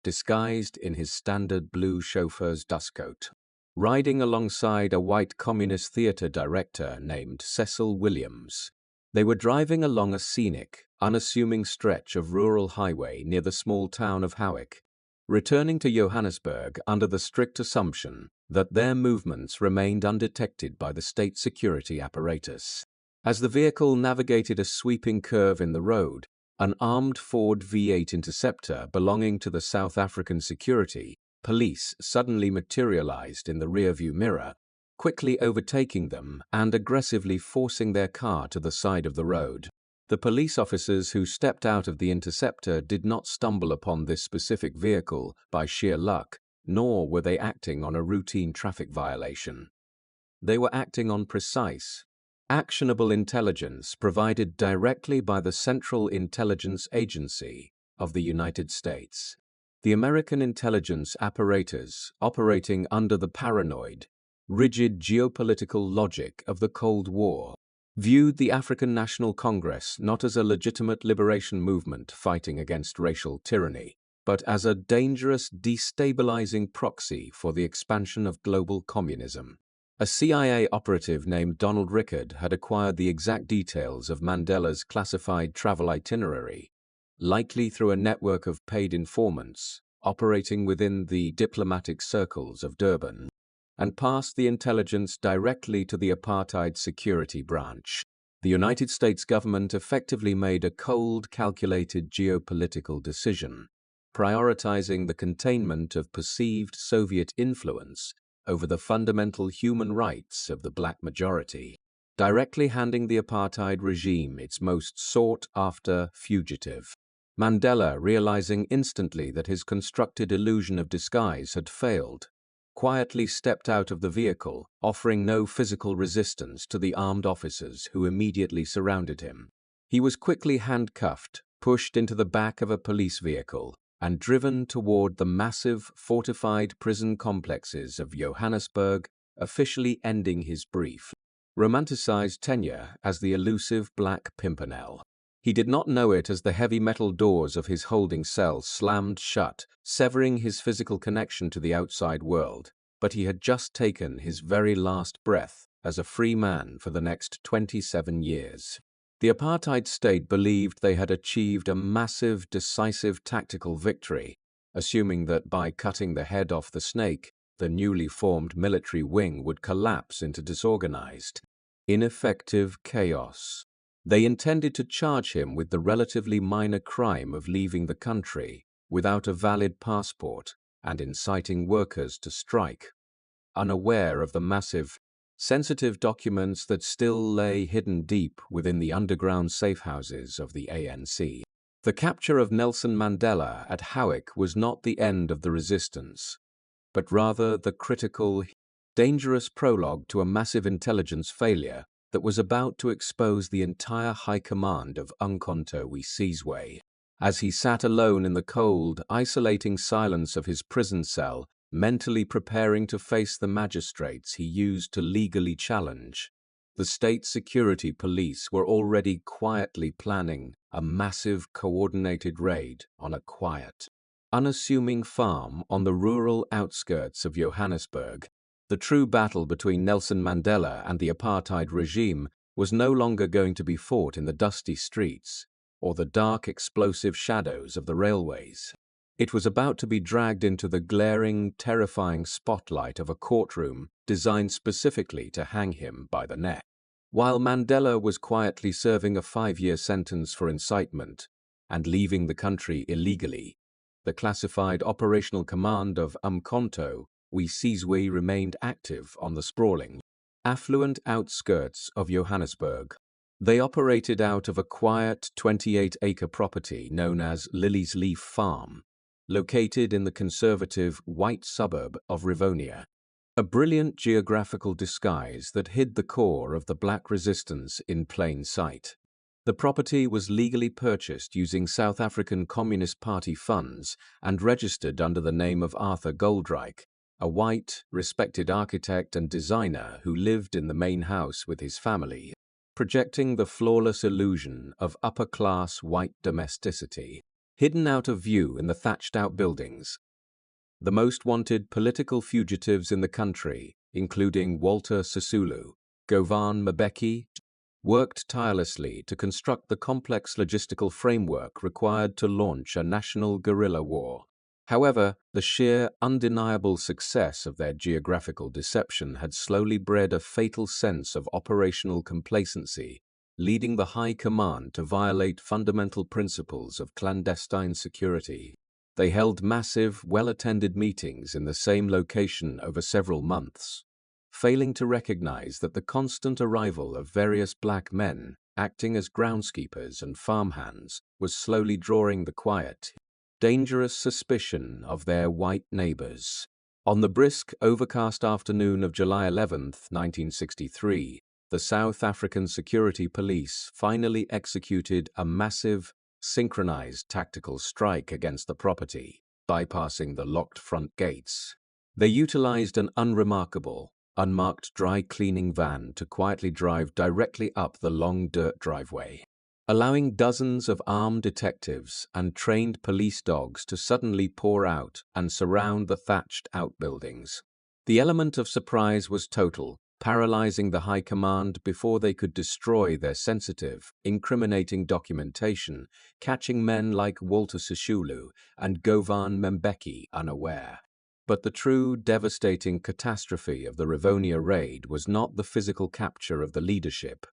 disguised in his standard blue chauffeur's dustcoat, riding alongside a white communist theater director named Cecil Williams. They were driving along a scenic, unassuming stretch of rural highway near the small town of Howick, returning to Johannesburg under the strict assumption that their movements remained undetected by the state security apparatus. As the vehicle navigated a sweeping curve in the road, an armed Ford V8 Interceptor belonging to the South African security police suddenly materialized in the rearview mirror, quickly overtaking them and aggressively forcing their car to the side of the road. The police officers who stepped out of the Interceptor did not stumble upon this specific vehicle by sheer luck, nor were they acting on a routine traffic violation. They were acting on precise, actionable intelligence provided directly by the Central Intelligence Agency of the United States. The American intelligence apparatus, operating under the paranoid, rigid geopolitical logic of the Cold War, viewed the African National Congress not as a legitimate liberation movement fighting against racial tyranny, but as a dangerous, destabilizing proxy for the expansion of global communism. A CIA operative named Donald Rickard had acquired the exact details of Mandela's classified travel itinerary, likely through a network of paid informants operating within the diplomatic circles of Durban, and passed the intelligence directly to the apartheid security branch. The United States government effectively made a cold, calculated geopolitical decision, prioritizing the containment of perceived Soviet influence over the fundamental human rights of the black majority, directly handing the apartheid regime its most sought-after fugitive. Mandela, realizing instantly that his constructed illusion of disguise had failed, quietly stepped out of the vehicle, offering no physical resistance to the armed officers who immediately surrounded him. He was quickly handcuffed, pushed into the back of a police vehicle, and driven toward the massive, fortified prison complexes of Johannesburg, officially ending his brief, romanticized tenure as the elusive Black Pimpernel. He did not know it as the heavy metal doors of his holding cell slammed shut, severing his physical connection to the outside world, but he had just taken his very last breath as a free man for the next 27 years. The apartheid state believed they had achieved a massive, decisive tactical victory, assuming that by cutting the head off the snake, the newly formed military wing would collapse into disorganized, ineffective chaos. They intended to charge him with the relatively minor crime of leaving the country without a valid passport and inciting workers to strike, unaware of the massive, sensitive documents that still lay hidden deep within the underground safehouses of the ANC. The capture of Nelson Mandela at Howick was not the end of the resistance, but rather the critical, dangerous prologue to a massive intelligence failure that was about to expose the entire high command of Umkhonto Sizwe. As he sat alone in the cold, isolating silence of his prison cell, mentally preparing to face the magistrates he used to legally challenge, the state security police were already quietly planning a massive coordinated raid on a quiet, unassuming farm on the rural outskirts of Johannesburg. The true battle between Nelson Mandela and the apartheid regime was no longer going to be fought in the dusty streets or the dark, explosive shadows of the railways. It was about to be dragged into the glaring, terrifying spotlight of a courtroom designed specifically to hang him by the neck. While Mandela was quietly serving a 5-year sentence for incitement and leaving the country illegally, the classified operational command of Umkhonto Sizwe remained active on the sprawling, affluent outskirts of Johannesburg. They operated out of a quiet 28-acre property known as Lily's Leaf Farm, located in the conservative white suburb of Rivonia, a brilliant geographical disguise that hid the core of the black resistance in plain sight. The property was legally purchased using South African Communist Party funds and registered under the name of Arthur Goldreich, a white, respected architect and designer who lived in the main house with his family, projecting the flawless illusion of upper-class white domesticity. Hidden out of view in the thatched-out buildings, the most wanted political fugitives in the country, including Walter Sisulu, Govan Mbeki, worked tirelessly to construct the complex logistical framework required to launch a national guerrilla war. However, the sheer, undeniable success of their geographical deception had slowly bred a fatal sense of operational complacency, leading the High Command to violate fundamental principles of clandestine security. They held massive, well-attended meetings in the same location over several months, failing to recognize that the constant arrival of various black men, acting as groundskeepers and farmhands, was slowly drawing the quiet, dangerous suspicion of their white neighbors. On the brisk, overcast afternoon of July 11, 1963, the South African Security Police finally executed a massive, synchronized tactical strike against the property, bypassing the locked front gates. They utilized an unremarkable, unmarked dry cleaning van to quietly drive directly up the long dirt driveway, allowing dozens of armed detectives and trained police dogs to suddenly pour out and surround the thatched outbuildings. The element of surprise was total, paralyzing the High Command before they could destroy their sensitive, incriminating documentation, catching men like Walter Sisulu and Govan Mbeki unaware. But the true devastating catastrophe of the Rivonia raid was not the physical capture of the leadership.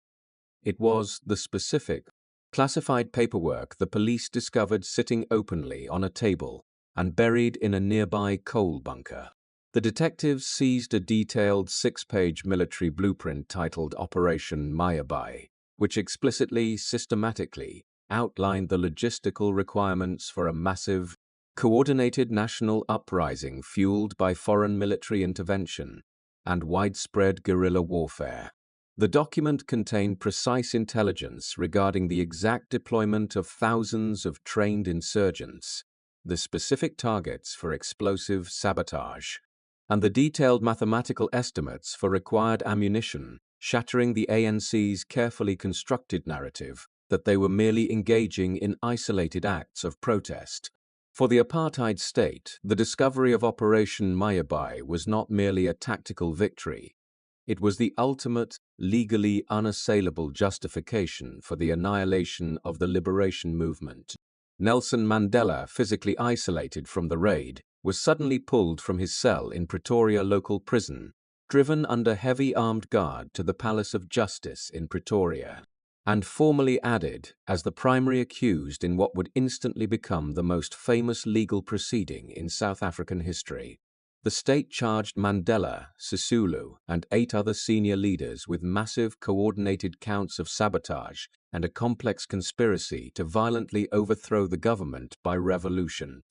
It was the specific, classified paperwork the police discovered sitting openly on a table and buried in a nearby coal bunker. The detectives seized a detailed 6-page military blueprint titled Operation Mayabai, which explicitly, systematically outlined the logistical requirements for a massive, coordinated national uprising fueled by foreign military intervention and widespread guerrilla warfare. The document contained precise intelligence regarding the exact deployment of thousands of trained insurgents, the specific targets for explosive sabotage, and the detailed mathematical estimates for required ammunition, shattering the ANC's carefully constructed narrative that they were merely engaging in isolated acts of protest. For the apartheid state, the discovery of Operation Mayabai was not merely a tactical victory. It was the ultimate, legally unassailable justification for the annihilation of the liberation movement. Nelson Mandela, physically isolated from the raid, was suddenly pulled from his cell in Pretoria local prison, driven under heavy armed guard to the Palace of Justice in Pretoria, and formally added as the primary accused in what would instantly become the most famous legal proceeding in South African history. The state charged Mandela, Sisulu, and 8 other senior leaders with massive coordinated counts of sabotage and a complex conspiracy to violently overthrow the government by revolution,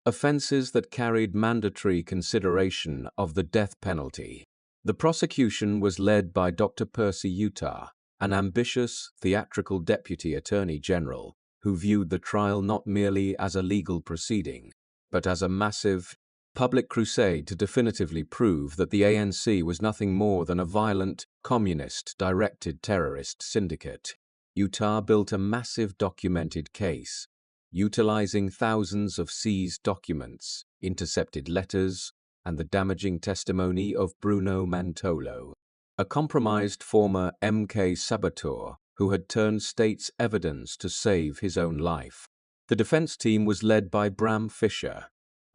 offenses that carried mandatory consideration of the death penalty. The prosecution was led by Dr. Percy Utah, an ambitious, theatrical deputy attorney general who viewed the trial not merely as a legal proceeding, but as a massive, public crusade to definitively prove that the ANC was nothing more than a violent, communist-directed terrorist syndicate. Utah built a massive documented case, utilizing thousands of seized documents, intercepted letters, and the damaging testimony of Bruno Mantolo, a compromised former MK saboteur who had turned state's evidence to save his own life. The defense team was led by Bram Fischer,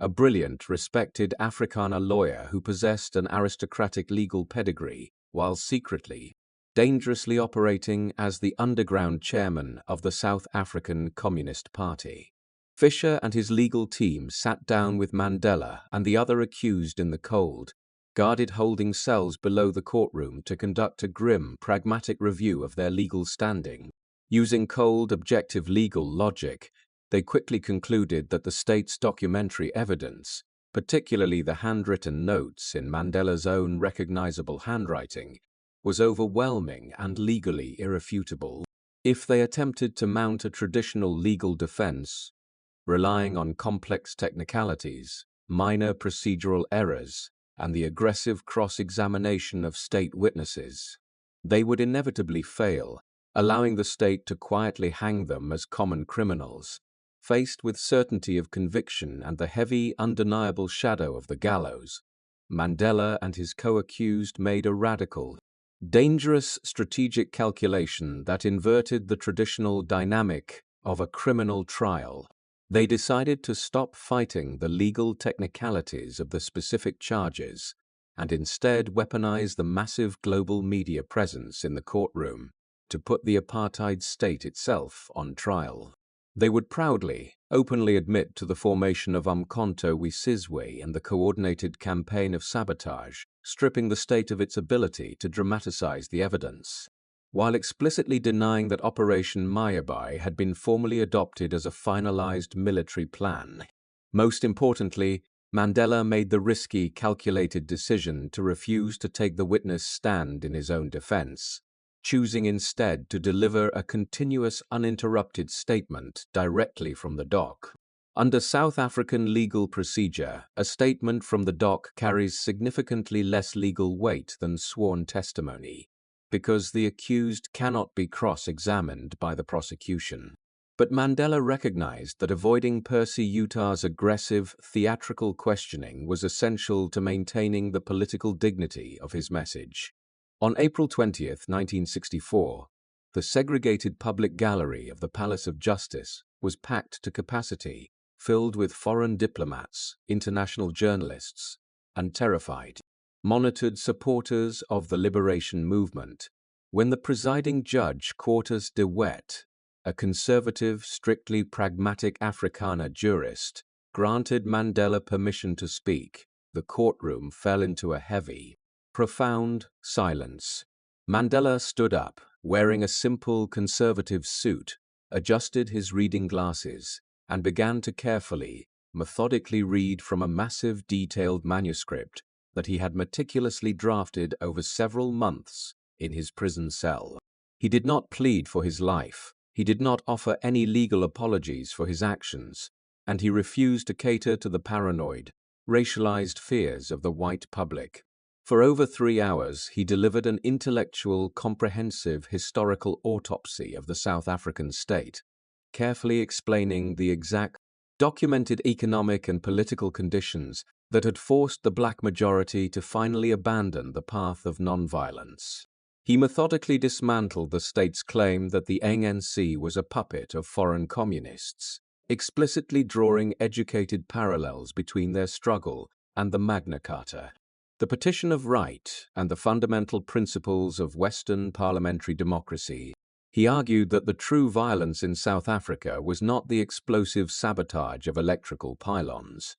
a brilliant, respected Afrikaner lawyer who possessed an aristocratic legal pedigree while secretly, dangerously operating as the underground chairman of the South African Communist Party. Fischer and his legal team sat down with Mandela and the other accused in the cold, guarded holding cells below the courtroom to conduct a grim, pragmatic review of their legal standing. Using cold, objective legal logic, they quickly concluded that the state's documentary evidence, particularly the handwritten notes in Mandela's own recognizable handwriting, was overwhelming and legally irrefutable. If they attempted to mount a traditional legal defense, relying on complex technicalities, minor procedural errors, and the aggressive cross-examination of state witnesses, they would inevitably fail, allowing the state to quietly hang them as common criminals. Faced with certainty of conviction and the heavy, undeniable shadow of the gallows, Mandela and his co-accused made a radical, dangerous strategic calculation that inverted the traditional dynamic of a criminal trial. They decided to stop fighting the legal technicalities of the specific charges and instead weaponize the massive global media presence in the courtroom to put the apartheid state itself on trial. They would proudly, openly admit to the formation of Umkhonto Sizwe and the coordinated campaign of sabotage, stripping the state of its ability to dramatize the evidence, while explicitly denying that Operation Mayabai had been formally adopted as a finalized military plan. Most importantly, Mandela made the risky, calculated decision to refuse to take the witness stand in his own defense, choosing instead to deliver a continuous, uninterrupted statement directly from the dock. Under South African legal procedure, a statement from the dock carries significantly less legal weight than sworn testimony, because the accused cannot be cross-examined by the prosecution. But Mandela recognized that avoiding Percy Utah's aggressive, theatrical questioning was essential to maintaining the political dignity of his message. On April 20, 1964, the segregated public gallery of the Palace of Justice was packed to capacity, filled with foreign diplomats, international journalists, and terrified, monitored supporters of the liberation movement. When the presiding judge Quartus de Wet, a conservative, strictly pragmatic Afrikaner jurist, granted Mandela permission to speak, the courtroom fell into a heavy, profound silence. Mandela stood up, wearing a simple conservative suit, adjusted his reading glasses, and began to carefully, methodically read from a massive, detailed manuscript that he had meticulously drafted over several months in his prison cell. He did not plead for his life, he did not offer any legal apologies for his actions, and he refused to cater to the paranoid, racialized fears of the white public. For over 3 hours, he delivered an intellectual, comprehensive historical autopsy of the South African state, carefully explaining the exact, documented economic and political conditions that had forced the black majority to finally abandon the path of nonviolence. He methodically dismantled the state's claim that the ANC was a puppet of foreign communists, explicitly drawing educated parallels between their struggle and the Magna Carta, the Petition of Right, and the fundamental principles of Western parliamentary democracy. He argued that the true violence in South Africa was not the explosive sabotage of electrical pylons,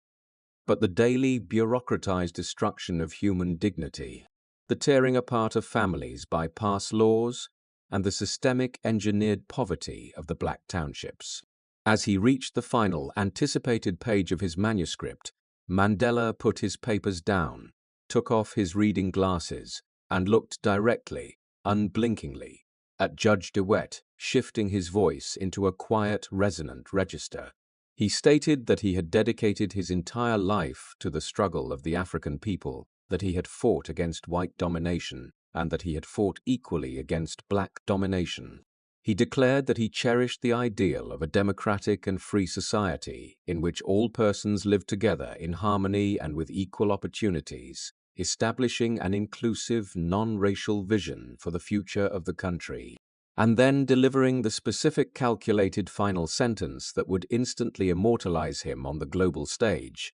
but the daily bureaucratized destruction of human dignity, the tearing apart of families by past laws, and the systemic engineered poverty of the black townships. As he reached the final, anticipated page of his manuscript, Mandela put his papers down, took off his reading glasses, and looked directly, unblinkingly, at Judge de Wet, shifting his voice into a quiet, resonant register. He stated that he had dedicated his entire life to the struggle of the African people, that he had fought against white domination, and that he had fought equally against black domination. He declared that he cherished the ideal of a democratic and free society in which all persons lived together in harmony and with equal opportunities, establishing an inclusive, non-racial vision for the future of the country, and then delivering the specific calculated final sentence that would instantly immortalize him on the global stage.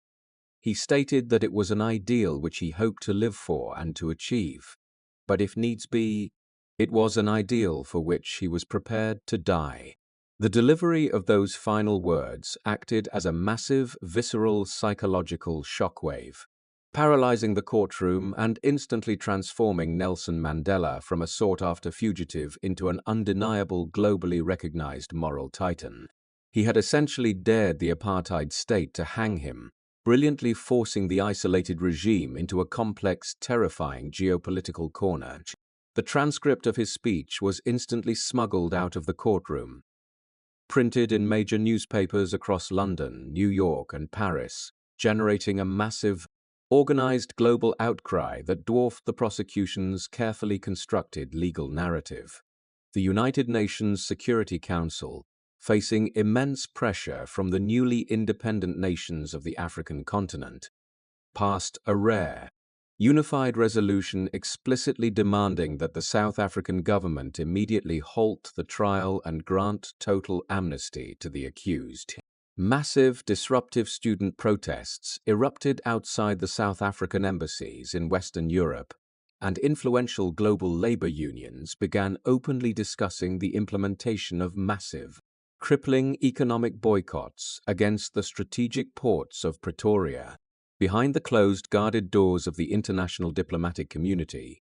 He stated that it was an ideal which he hoped to live for and to achieve, but if needs be, it was an ideal for which he was prepared to die. The delivery of those final words acted as a massive, visceral, psychological shockwave, paralyzing the courtroom and instantly transforming Nelson Mandela from a sought-after fugitive into an undeniable, globally recognized moral titan. He had essentially dared the apartheid state to hang him, brilliantly forcing the isolated regime into a complex, terrifying geopolitical corner. The transcript of his speech was instantly smuggled out of the courtroom, printed in major newspapers across London, New York, and Paris, generating a massive, organized global outcry that dwarfed the prosecution's carefully constructed legal narrative. The United Nations Security Council, facing immense pressure from the newly independent nations of the African continent, passed a rare, unified resolution explicitly demanding that the South African government immediately halt the trial and grant total amnesty to the accused. Massive, disruptive student protests erupted outside the South African embassies in Western Europe, and influential global labor unions began openly discussing the implementation of massive, crippling economic boycotts against the strategic ports of Pretoria. Behind the closed, guarded doors of the international diplomatic community,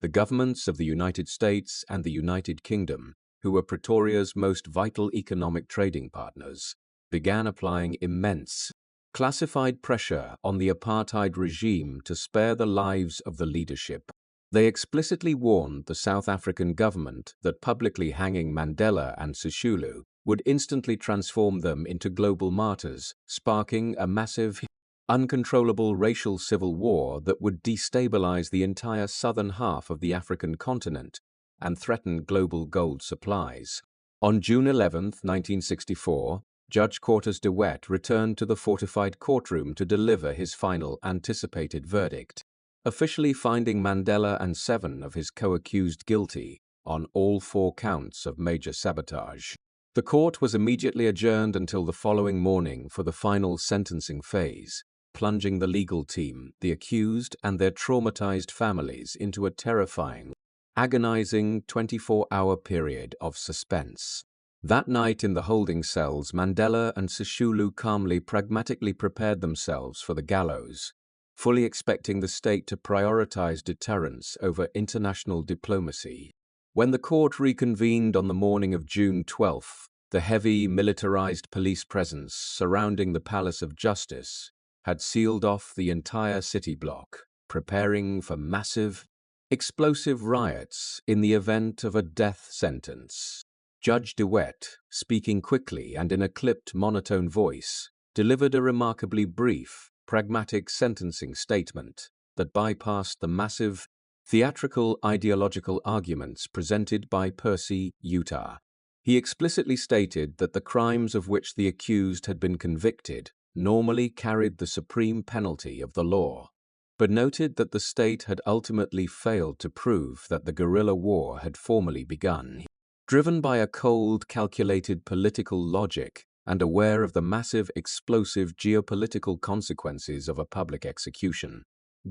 the governments of the United States and the United Kingdom, who were Pretoria's most vital economic trading partners, began applying immense, classified pressure on the apartheid regime to spare the lives of the leadership. They explicitly warned the South African government that publicly hanging Mandela and Sisulu would instantly transform them into global martyrs, sparking a massive, uncontrollable racial civil war that would destabilize the entire southern half of the African continent and threaten global gold supplies. On June 11, 1964, Judge Quartus de Wet returned to the fortified courtroom to deliver his final anticipated verdict, officially finding Mandela and 7 of his co-accused guilty on all 4 counts of major sabotage. The court was immediately adjourned until the following morning for the final sentencing phase, plunging the legal team, the accused, and their traumatized families into a terrifying, agonizing 24-hour period of suspense. That night in the holding cells, Mandela and Sisulu calmly, pragmatically prepared themselves for the gallows, fully expecting the state to prioritize deterrence over international diplomacy. When the court reconvened on the morning of June 12th, the heavy militarized police presence surrounding the Palace of Justice had sealed off the entire city block, preparing for massive, explosive riots in the event of a death sentence. Judge DeWitt, speaking quickly and in a clipped, monotone voice, delivered a remarkably brief, pragmatic sentencing statement that bypassed the massive, theatrical ideological arguments presented by Percy Utah. He explicitly stated that the crimes of which the accused had been convicted normally carried the supreme penalty of the law, but noted that the state had ultimately failed to prove that the guerrilla war had formally begun. Driven by a cold, calculated political logic and aware of the massive, explosive geopolitical consequences of a public execution,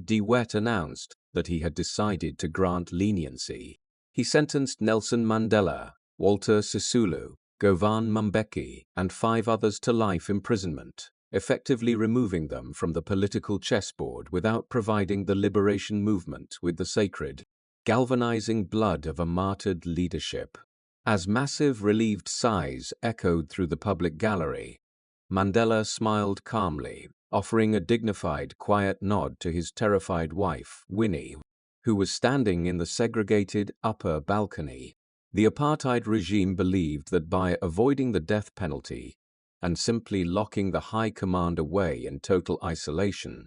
DeWitt announced that he had decided to grant leniency. He sentenced Nelson Mandela, Walter Sisulu, Govan Mbeki, and 5 others to life imprisonment, effectively removing them from the political chessboard without providing the liberation movement with the sacred, galvanizing blood of a martyred leadership. As massive, relieved sighs echoed through the public gallery, Mandela smiled calmly, offering a dignified, quiet nod to his terrified wife, Winnie, who was standing in the segregated upper balcony. The apartheid regime believed that by avoiding the death penalty and simply locking the high command away in total isolation,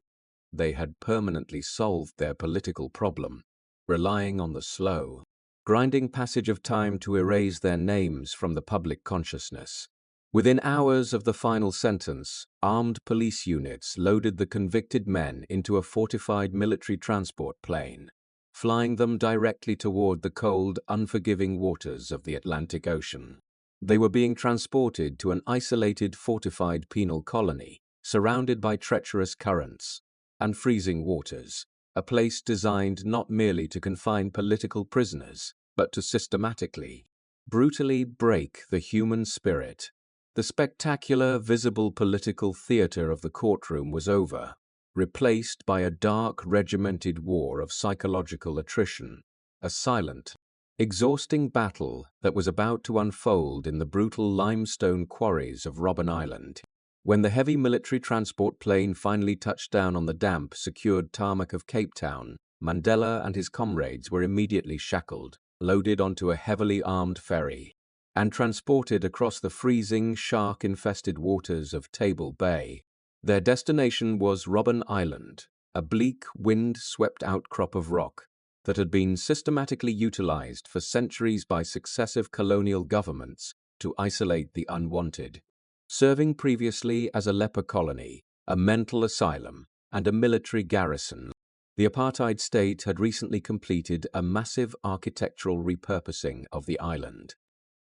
they had permanently solved their political problem, relying on the slow, grinding passage of time to erase their names from the public consciousness. Within hours of the final sentence, armed police units loaded the convicted men into a fortified military transport plane, flying them directly toward the cold, unforgiving waters of the Atlantic Ocean. They were being transported to an isolated, fortified penal colony, surrounded by treacherous currents and freezing waters, a place designed not merely to confine political prisoners, but to systematically, brutally break the human spirit. The spectacular, visible political theater of the courtroom was over, replaced by a dark, regimented war of psychological attrition, a silent, exhausting battle that was about to unfold in the brutal limestone quarries of Robben Island. When the heavy military transport plane finally touched down on the damp, secured tarmac of Cape Town, Mandela and his comrades were immediately shackled, loaded onto a heavily armed ferry, and transported across the freezing, shark-infested waters of Table Bay. Their destination was Robben Island, a bleak, wind-swept outcrop of rock that had been systematically utilized for centuries by successive colonial governments to isolate the unwanted. Serving previously as a leper colony, a mental asylum, and a military garrison, the apartheid state had recently completed a massive architectural repurposing of the island,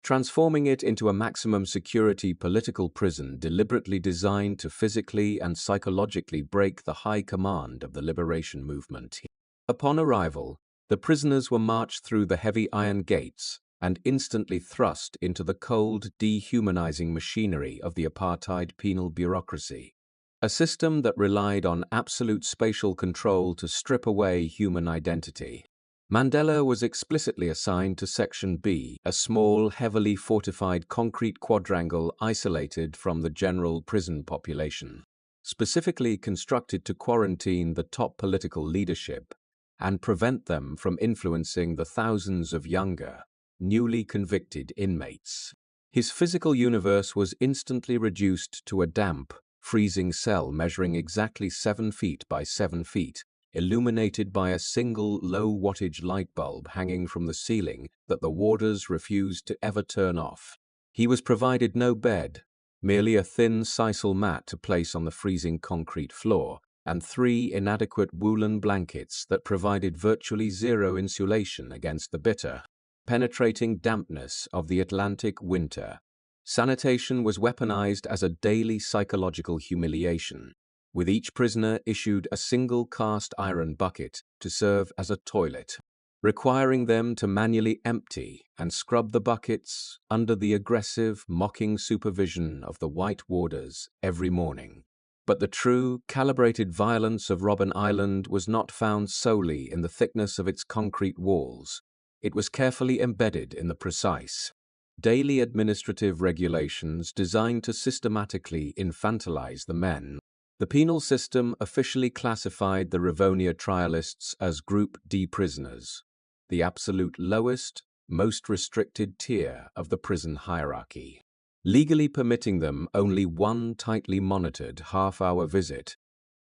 transforming it into a maximum security political prison deliberately designed to physically and psychologically break the high command of the liberation movement. Upon arrival, the prisoners were marched through the heavy iron gates and instantly thrust into the cold, dehumanizing machinery of the apartheid penal bureaucracy, a system that relied on absolute spatial control to strip away human identity. Mandela was explicitly assigned to Section B, a small, heavily fortified concrete quadrangle isolated from the general prison population, specifically constructed to quarantine the top political leadership and prevent them from influencing the thousands of younger, newly convicted inmates. His physical universe was instantly reduced to a damp, freezing cell measuring exactly 7 feet by 7 feet, illuminated by a single low-wattage light bulb hanging from the ceiling that the warders refused to ever turn off. He was provided no bed, merely a thin sisal mat to place on the freezing concrete floor, and 3 inadequate woolen blankets that provided virtually zero insulation against the bitter, penetrating dampness of the Atlantic winter. Sanitation was weaponized as a daily psychological humiliation, with each prisoner issued a single cast iron bucket to serve as a toilet. requiring them to manually empty and scrub the buckets under the aggressive, mocking supervision of the white warders every morning. But the true, calibrated violence of Robben Island was not found solely in the thickness of its concrete walls. It was carefully embedded in the precise, daily administrative regulations designed to systematically infantilize the men. The penal system officially classified the Rivonia Trialists as Group D prisoners, the absolute lowest, most restricted tier of the prison hierarchy, legally permitting them only one tightly monitored half-hour visit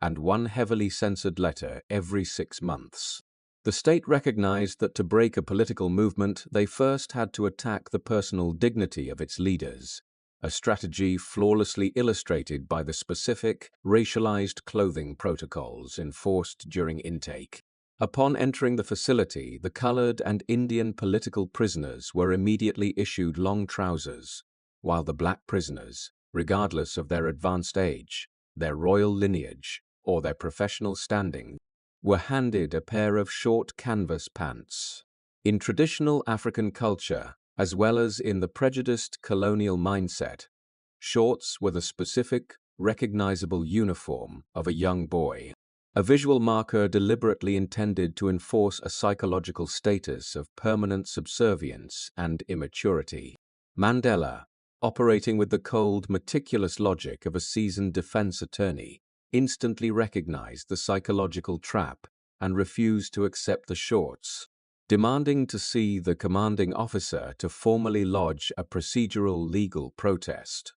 and one heavily censored letter every 6 months. The state recognized that to break a political movement, they first had to attack the personal dignity of its leaders, a strategy flawlessly illustrated by the specific, racialized clothing protocols enforced during intake. Upon entering the facility, the colored and Indian political prisoners were immediately issued long trousers, while the black prisoners, regardless of their advanced age, their royal lineage, or their professional standing, were handed a pair of short canvas pants. In traditional African culture, as well as in the prejudiced colonial mindset, shorts were the specific, recognizable uniform of a young boy, a visual marker deliberately intended to enforce a psychological status of permanent subservience and immaturity. Mandela, operating with the cold, meticulous logic of a seasoned defense attorney, instantly recognized the psychological trap and refused to accept the shorts, demanding to see the commanding officer to formally lodge a procedural legal protest.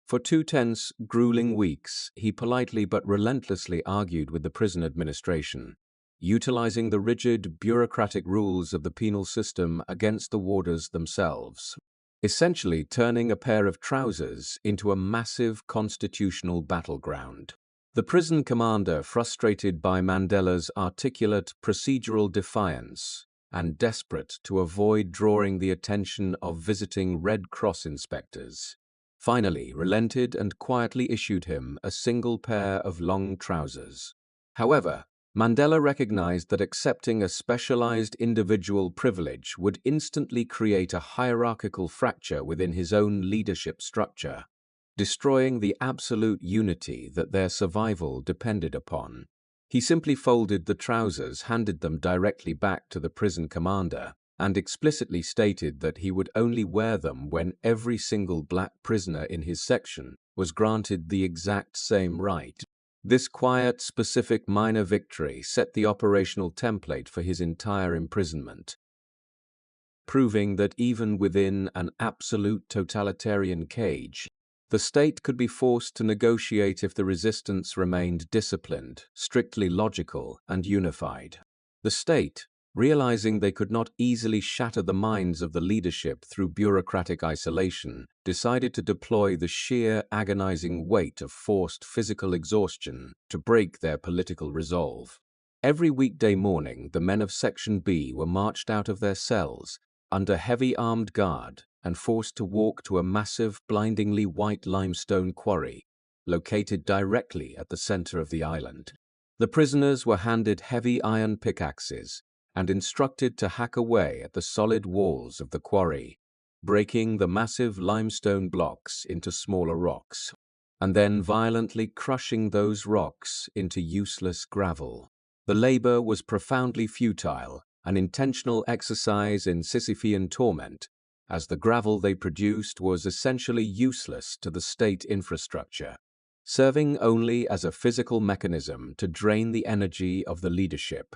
For 2 tense, grueling weeks, he politely but relentlessly argued with the prison administration, utilizing the rigid, bureaucratic rules of the penal system against the warders themselves, essentially turning a pair of trousers into a massive constitutional battleground. The prison commander, frustrated by Mandela's articulate procedural defiance and desperate to avoid drawing the attention of visiting Red Cross inspectors, finally relented and quietly issued him a single pair of long trousers. However, Mandela recognized that accepting a specialized individual privilege would instantly create a hierarchical fracture within his own leadership structure, destroying the absolute unity that their survival depended upon. He simply folded the trousers, handed them directly back to the prison commander, and explicitly stated that he would only wear them when every single black prisoner in his section was granted the exact same right. This quiet, specific minor victory set the operational template for his entire imprisonment, proving that even within an absolute totalitarian cage, the state could be forced to negotiate if the resistance remained disciplined, strictly logical, and unified. The state, realizing they could not easily shatter the minds of the leadership through bureaucratic isolation, decided to deploy the sheer, agonizing weight of forced physical exhaustion to break their political resolve. Every weekday morning, the men of Section B were marched out of their cells under heavy armed guard and forced to walk to a massive, blindingly white limestone quarry located directly at the center of the island. The prisoners were handed heavy iron pickaxes and instructed to hack away at the solid walls of the quarry, breaking the massive limestone blocks into smaller rocks, and then violently crushing those rocks into useless gravel. The labor was profoundly futile, an intentional exercise in Sisyphean torment, as the gravel they produced was essentially useless to the state infrastructure, serving only as a physical mechanism to drain the energy of the leadership.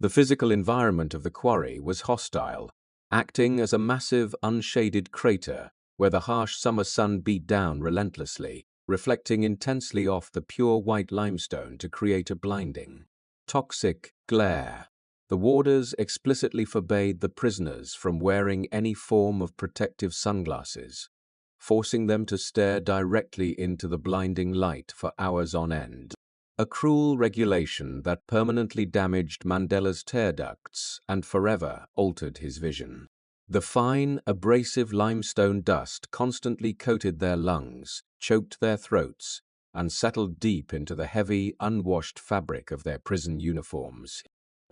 The physical environment of the quarry was hostile, acting as a massive, unshaded crater where the harsh summer sun beat down relentlessly, reflecting intensely off the pure white limestone to create a blinding, toxic glare. The warders explicitly forbade the prisoners from wearing any form of protective sunglasses, forcing them to stare directly into the blinding light for hours on end. A cruel regulation that permanently damaged Mandela's tear ducts and forever altered his vision. The fine, abrasive limestone dust constantly coated their lungs, choked their throats, and settled deep into the heavy, unwashed fabric of their prison uniforms.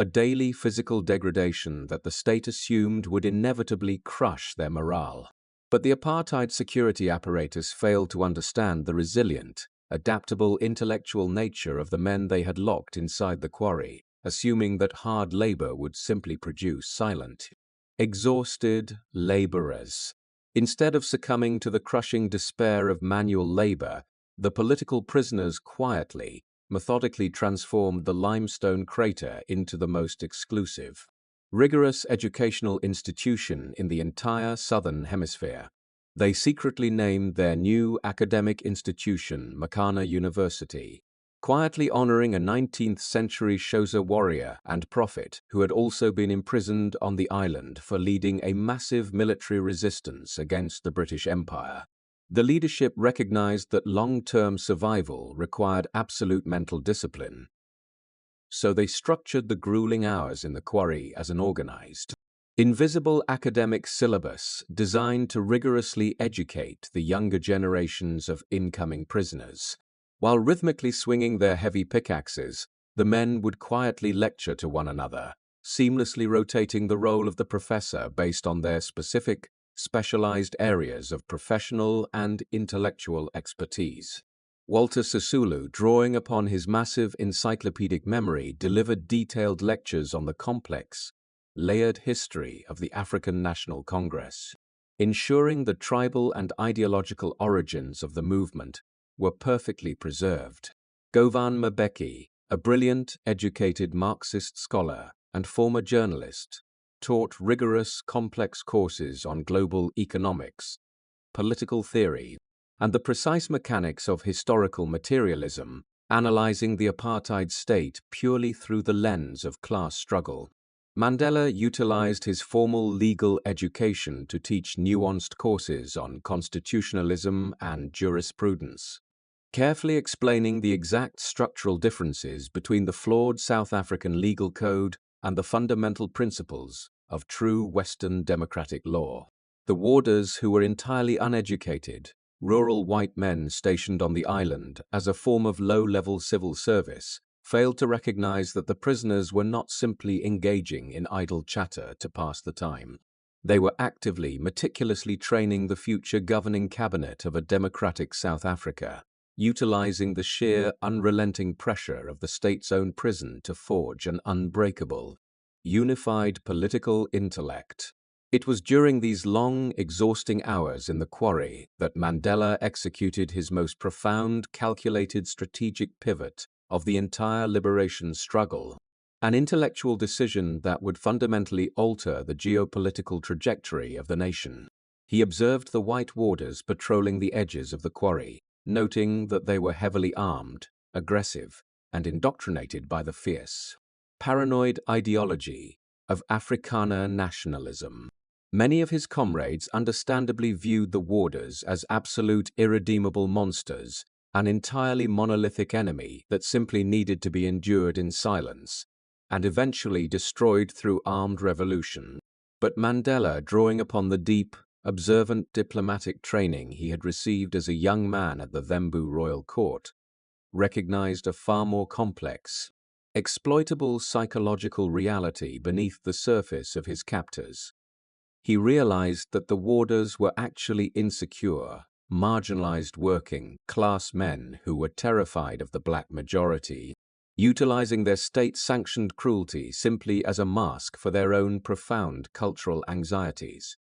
a daily physical degradation that the state assumed would inevitably crush their morale. But the apartheid security apparatus failed to understand the resilient, adaptable intellectual nature of the men they had locked inside the quarry, assuming that hard labor would simply produce silent, exhausted laborers. Instead of succumbing to the crushing despair of manual labor, the political prisoners quietly, methodically transformed the limestone crater into the most exclusive, rigorous educational institution in the entire Southern Hemisphere. They secretly named their new academic institution Makana University, quietly honoring a 19th-century Xhosa warrior and prophet who had also been imprisoned on the island for leading a massive military resistance against the British Empire. The leadership recognized that long-term survival required absolute mental discipline, so they structured the grueling hours in the quarry as an organized, invisible academic syllabus designed to rigorously educate the younger generations of incoming prisoners. While rhythmically swinging their heavy pickaxes, the men would quietly lecture to one another, seamlessly rotating the role of the professor based on their specific, specialized areas of professional and intellectual expertise. Walter Sisulu, drawing upon his massive encyclopedic memory, delivered detailed lectures on the complex, layered history of the African National Congress, ensuring the tribal and ideological origins of the movement were perfectly preserved. Govan Mbeki, a brilliant, educated Marxist scholar and former journalist, taught rigorous, complex courses on global economics, political theory, and the precise mechanics of historical materialism, analyzing the apartheid state purely through the lens of class struggle. Mandela utilized his formal legal education to teach nuanced courses on constitutionalism and jurisprudence, carefully explaining the exact structural differences between the flawed South African legal code and the fundamental principles of true Western democratic law. The warders, who were entirely uneducated, rural white men stationed on the island as a form of low-level civil service, failed to recognize that the prisoners were not simply engaging in idle chatter to pass the time. They were actively, meticulously training the future governing cabinet of a democratic South Africa, utilizing the sheer, unrelenting pressure of the state's own prison to forge an unbreakable, unified political intellect. It was during these long, exhausting hours in the quarry that Mandela executed his most profound, calculated strategic pivot of the entire liberation struggle, an intellectual decision that would fundamentally alter the geopolitical trajectory of the nation. He observed the white warders patrolling the edges of the quarry, noting that they were heavily armed, aggressive, and indoctrinated by the fierce, paranoid ideology of Afrikaner nationalism. Many of his comrades understandably viewed the warders as absolute irredeemable monsters, an entirely monolithic enemy that simply needed to be endured in silence, and eventually destroyed through armed revolution. But Mandela, drawing upon the deep, observant diplomatic training he had received as a young man at the Thembu royal court, recognized a far more complex, exploitable psychological reality beneath the surface of his captors. He realized that the warders were actually insecure, marginalized working-class men who were terrified of the black majority, utilizing their state-sanctioned cruelty simply as a mask for their own profound cultural anxieties.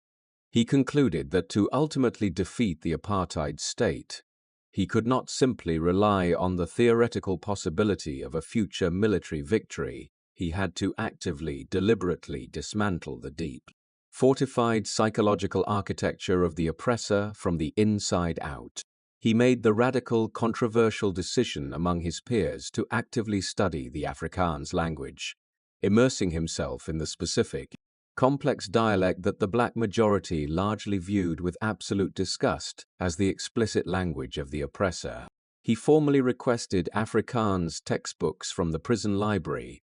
He concluded that to ultimately defeat the apartheid state, he could not simply rely on the theoretical possibility of a future military victory. He had to actively, deliberately dismantle the deep, fortified psychological architecture of the oppressor from the inside out. He made the radical, controversial decision among his peers to actively study the Afrikaans language, immersing himself in the specific, complex dialect that the black majority largely viewed with absolute disgust as the explicit language of the oppressor. He formally requested Afrikaans textbooks from the prison library,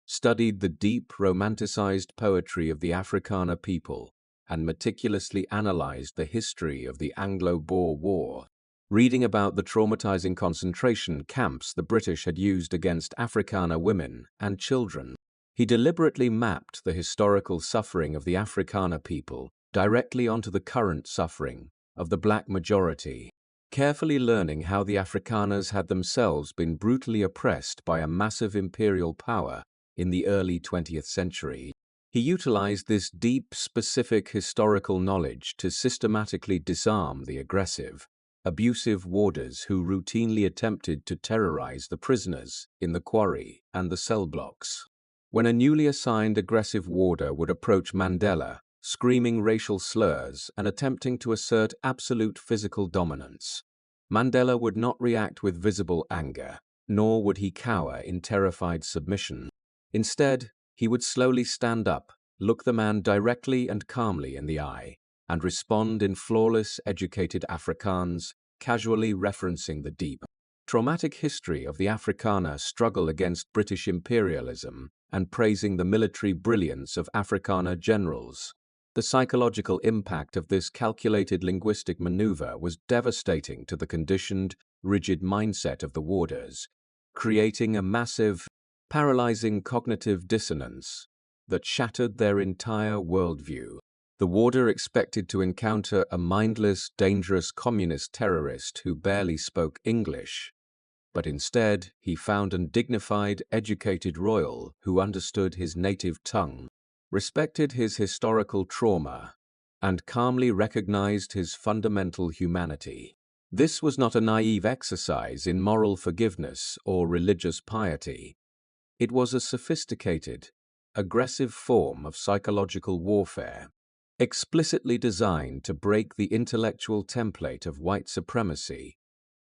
studied the deep, romanticized poetry of the Afrikaner people, and meticulously analyzed the history of the Anglo-Boer War, reading about the traumatizing concentration camps the British had used against Afrikaner women and children. He deliberately mapped the historical suffering of the Afrikaner people directly onto the current suffering of the black majority, carefully learning how the Afrikaners had themselves been brutally oppressed by a massive imperial power in the early 20th century. He utilized this deep, specific historical knowledge to systematically disarm the aggressive, abusive warders who routinely attempted to terrorize the prisoners in the quarry and the cell blocks. When a newly assigned aggressive warder would approach Mandela, screaming racial slurs and attempting to assert absolute physical dominance, Mandela would not react with visible anger, nor would he cower in terrified submission. Instead, he would slowly stand up, look the man directly and calmly in the eye, and respond in flawless, educated Afrikaans, casually referencing the deep, traumatic history of the Afrikaner struggle against British imperialism and praising the military brilliance of Afrikaner generals. The psychological impact of this calculated linguistic maneuver was devastating to the conditioned, rigid mindset of the warders, creating a massive, paralyzing cognitive dissonance that shattered their entire worldview. The warder expected to encounter a mindless, dangerous communist terrorist who barely spoke English, but instead he found a dignified, educated royal who understood his native tongue, respected his historical trauma, and calmly recognized his fundamental humanity. This was not a naive exercise in moral forgiveness or religious piety. It was a sophisticated, aggressive form of psychological warfare, explicitly designed to break the intellectual template of white supremacy,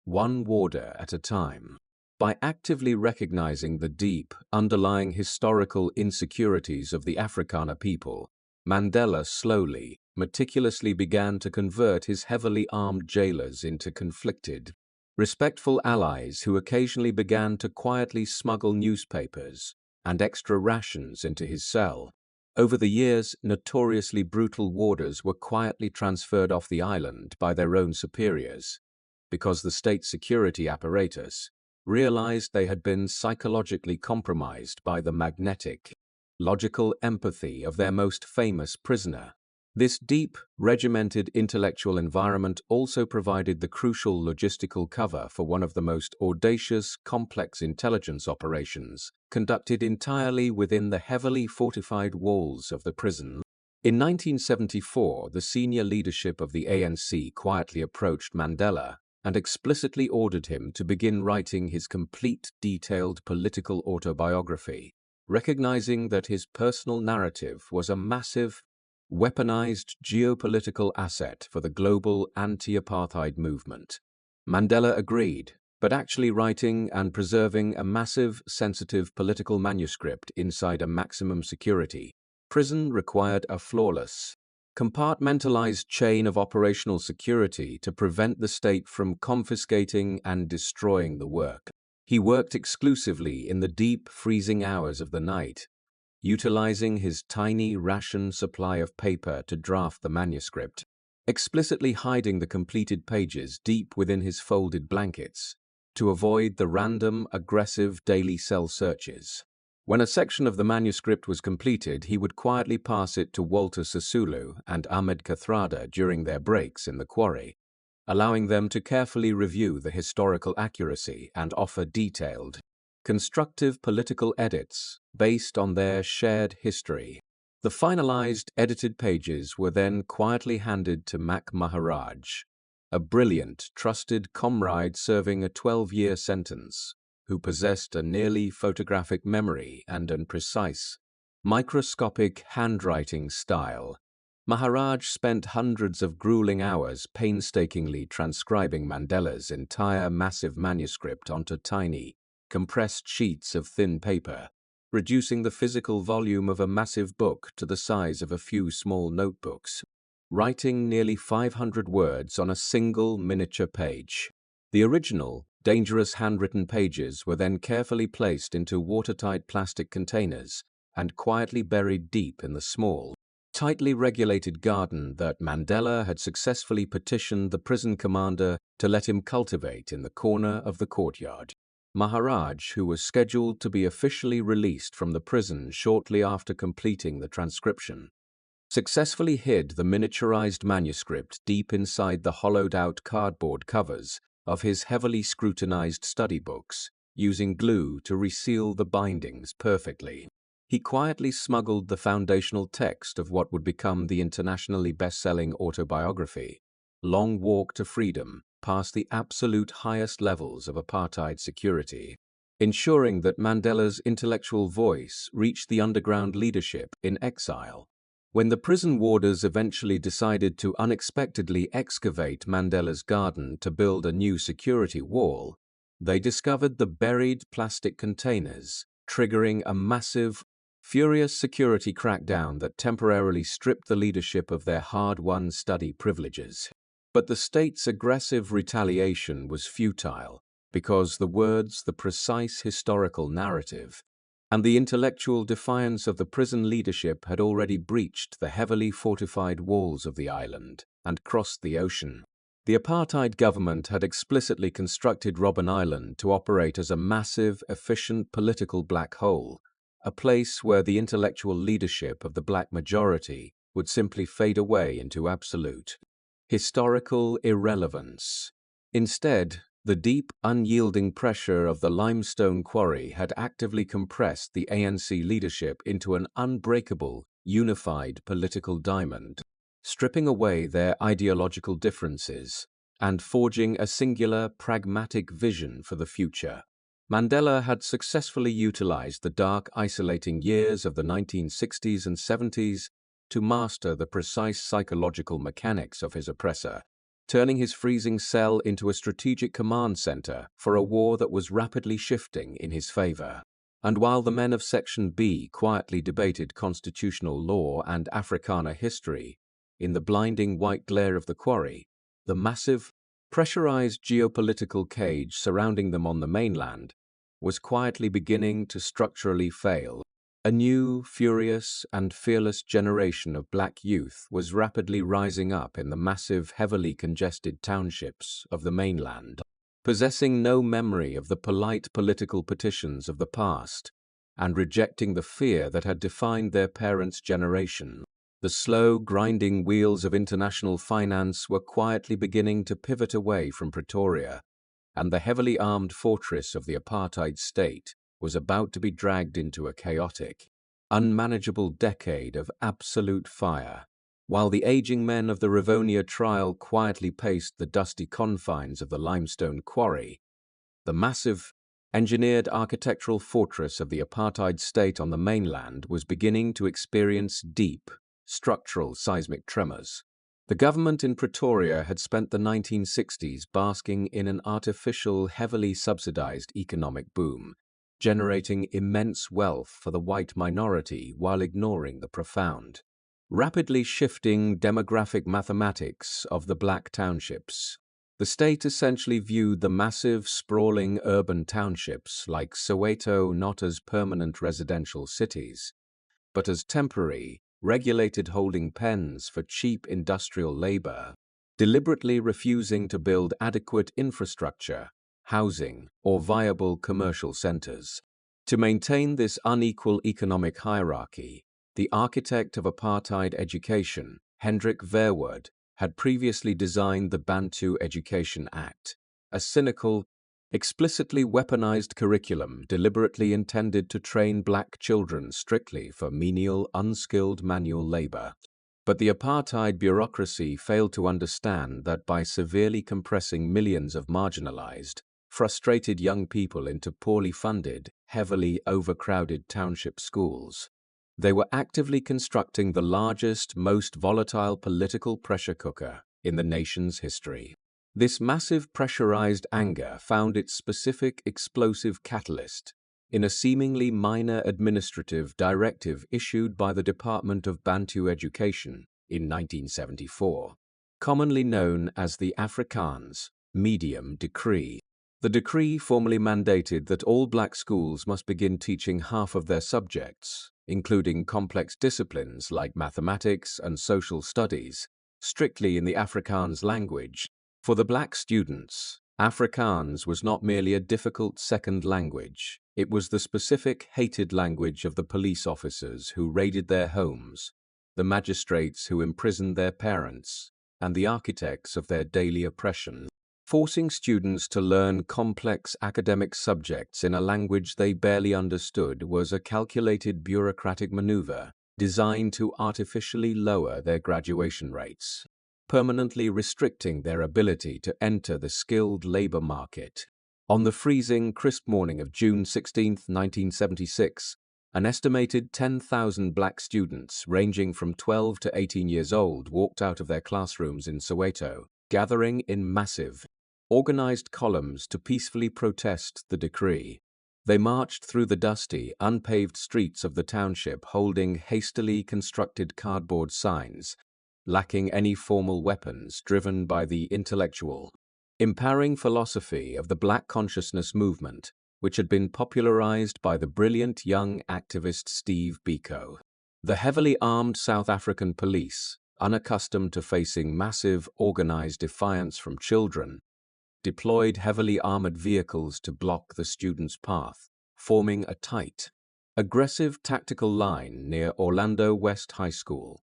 one warder at a time. By actively recognizing the deep, underlying historical insecurities of the Afrikaner people, Mandela slowly, meticulously began to convert his heavily armed jailers into conflicted, respectful allies who occasionally began to quietly smuggle newspapers and extra rations into his cell. Over the years, notoriously brutal warders were quietly transferred off the island by their own superiors, because the state security apparatus realized they had been psychologically compromised by the magnetic, logical empathy of their most famous prisoner. This deep, regimented intellectual environment also provided the crucial logistical cover for one of the most audacious, complex intelligence operations, conducted entirely within the heavily fortified walls of the prison. In 1974, the senior leadership of the ANC quietly approached Mandela and explicitly ordered him to begin writing his complete, detailed political autobiography, recognizing that his personal narrative was a massive, weaponized geopolitical asset for the global anti-apartheid movement. Mandela agreed, but actually writing and preserving a massive, sensitive political manuscript inside a maximum security prison required a flawless, compartmentalized chain of operational security to prevent the state from confiscating and destroying the work. He worked exclusively in the deep, freezing hours of the night, utilizing his tiny ration supply of paper to draft the manuscript, explicitly hiding the completed pages deep within his folded blankets to avoid the random, aggressive daily cell searches. When a section of the manuscript was completed, he would quietly pass it to Walter Sisulu and Ahmed Kathrada during their breaks in the quarry, allowing them to carefully review the historical accuracy and offer detailed, constructive political edits based on their shared history. The finalized, edited pages were then quietly handed to Mac Maharaj, a brilliant, trusted comrade serving a 12-year sentence, who possessed a nearly photographic memory and an precise, microscopic handwriting style. Maharaj spent hundreds of grueling hours painstakingly transcribing Mandela's entire massive manuscript onto tiny, compressed sheets of thin paper, reducing the physical volume of a massive book to the size of a few small notebooks, writing nearly 500 words on a single miniature page. The original, dangerous handwritten pages were then carefully placed into watertight plastic containers and quietly buried deep in the small, tightly regulated garden that Mandela had successfully petitioned the prison commander to let him cultivate in the corner of the courtyard. Maharaj, who was scheduled to be officially released from the prison shortly after completing the transcription, successfully hid the miniaturized manuscript deep inside the hollowed-out cardboard covers of his heavily scrutinized study books, using glue to reseal the bindings perfectly. He quietly smuggled the foundational text of what would become the internationally best-selling autobiography, Long Walk to Freedom, past the absolute highest levels of apartheid security, ensuring that Mandela's intellectual voice reached the underground leadership in exile. When the prison warders eventually decided to unexpectedly excavate Mandela's garden to build a new security wall, they discovered the buried plastic containers, triggering a massive, furious security crackdown that temporarily stripped the leadership of their hard-won study privileges. But the state's aggressive retaliation was futile, because the words, the precise historical narrative, and the intellectual defiance of the prison leadership had already breached the heavily fortified walls of the island and crossed the ocean. The apartheid government had explicitly constructed Robben Island to operate as a massive, efficient political black hole, a place where the intellectual leadership of the black majority would simply fade away into absolute historical irrelevance. Instead, the deep, unyielding pressure of the limestone quarry had actively compressed the ANC leadership into an unbreakable, unified political diamond, stripping away their ideological differences and forging a singular, pragmatic vision for the future. Mandela had successfully utilized the dark, isolating years of the 1960s and 70s to master the precise psychological mechanics of his oppressor, turning his freezing cell into a strategic command center for a war that was rapidly shifting in his favor. And while the men of Section B quietly debated constitutional law and Afrikaner history, in the blinding white glare of the quarry, the massive, pressurized geopolitical cage surrounding them on the mainland was quietly beginning to structurally fail. A new, furious, and fearless generation of black youth was rapidly rising up in the massive, heavily congested townships of the mainland, possessing no memory of the polite political petitions of the past and rejecting the fear that had defined their parents' generation. The slow, grinding wheels of international finance were quietly beginning to pivot away from Pretoria, and the heavily armed fortress of the apartheid state was about to be dragged into a chaotic, unmanageable decade of absolute fire. While the aging men of the Rivonia Trial quietly paced the dusty confines of the limestone quarry, the massive, engineered architectural fortress of the apartheid state on the mainland was beginning to experience deep, structural seismic tremors. The government in Pretoria had spent the 1960s basking in an artificial, heavily subsidized economic boom, generating immense wealth for the white minority while ignoring the profound, rapidly shifting demographic mathematics of the black townships. The state essentially viewed the massive, sprawling urban townships like Soweto not as permanent residential cities, but as temporary, regulated holding pens for cheap industrial labor, deliberately refusing to build adequate infrastructure, housing, or viable commercial centers. To maintain this unequal economic hierarchy, the architect of apartheid education, Hendrik Verwoerd, had previously designed the Bantu Education Act, a cynical, explicitly weaponized curriculum deliberately intended to train black children strictly for menial, unskilled manual labor. But the apartheid bureaucracy failed to understand that by severely compressing millions of marginalized, frustrated young people into poorly funded, heavily overcrowded township schools, they were actively constructing the largest, most volatile political pressure cooker in the nation's history. This massive pressurized anger found its specific explosive catalyst in a seemingly minor administrative directive issued by the Department of Bantu Education in 1974, commonly known as the Afrikaans Medium Decree. The decree formally mandated that all black schools must begin teaching half of their subjects, including complex disciplines like mathematics and social studies, strictly in the Afrikaans language, for the black students, Afrikaans was not merely a difficult second language, it was the specific hated language of the police officers who raided their homes, the magistrates who imprisoned their parents, and the architects of their daily oppression. Forcing students to learn complex academic subjects in a language they barely understood was a calculated bureaucratic maneuver designed to artificially lower their graduation rates, permanently restricting their ability to enter the skilled labor market. On the freezing, crisp morning of June 16, 1976, an estimated 10,000 black students ranging from 12 to 18 years old walked out of their classrooms in Soweto, gathering in massive, organized columns to peacefully protest the decree. They marched through the dusty, unpaved streets of the township holding hastily constructed cardboard signs, lacking any formal weapons, driven by the intellectual, empowering philosophy of the Black consciousness movement, which had been popularized by the brilliant young activist Steve Biko. The heavily armed South African police, unaccustomed to facing massive, organized defiance from children, deployed heavily armored vehicles to block the students' path, forming a tight, aggressive tactical line near Orlando West High School.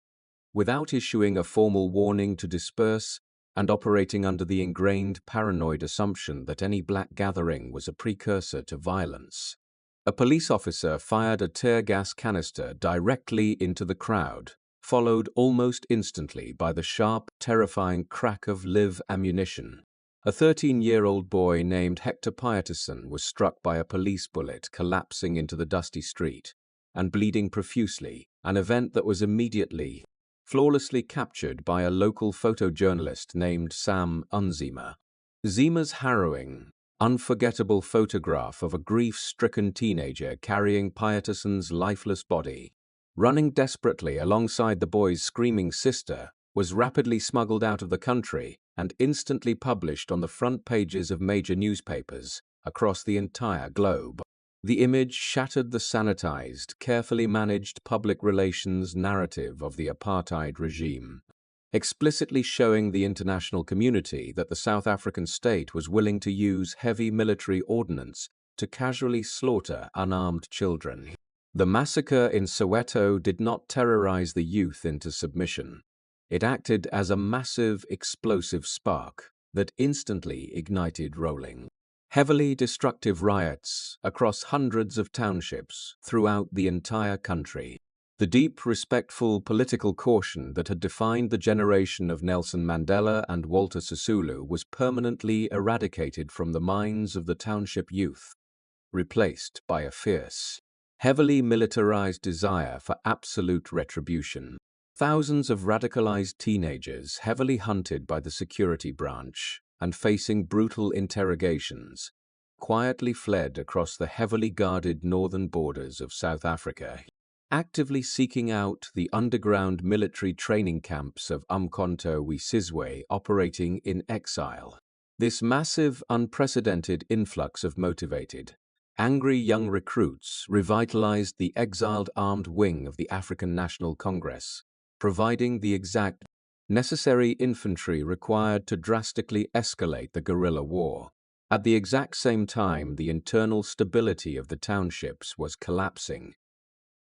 Without issuing a formal warning to disperse, and operating under the ingrained paranoid assumption that any black gathering was a precursor to violence, a police officer fired a tear gas canister directly into the crowd, followed almost instantly by the sharp, terrifying crack of live ammunition. A 13-year-old boy named Hector Pietersen was struck by a police bullet collapsing into the dusty street and bleeding profusely, an event that was immediately, flawlessly captured by a local photojournalist named Sam Unzima. Zima's harrowing, unforgettable photograph of a grief-stricken teenager carrying Pietersen's lifeless body, running desperately alongside the boy's screaming sister, was rapidly smuggled out of the country and instantly published on the front pages of major newspapers across the entire globe. The image shattered the sanitized, carefully managed public relations narrative of the apartheid regime, explicitly showing the international community that the South African state was willing to use heavy military ordnance to casually slaughter unarmed children. The massacre in Soweto did not terrorize the youth into submission. It acted as a massive, explosive spark that instantly ignited rolling, heavily destructive riots across hundreds of townships throughout the entire country. The deep, respectful political caution that had defined the generation of Nelson Mandela and Walter Sisulu was permanently eradicated from the minds of the township youth, replaced by a fierce, heavily militarized desire for absolute retribution. Thousands of radicalized teenagers, heavily hunted by the security branch and facing brutal interrogations, quietly fled across the heavily guarded northern borders of South Africa, actively seeking out the underground military training camps of Umkhonto and Sizwe operating in exile. This massive, unprecedented influx of motivated, angry young recruits revitalized the exiled armed wing of the African National Congress, providing the exact, necessary infantry required to drastically escalate the guerrilla war. At the exact same time, the internal stability of the townships was collapsing.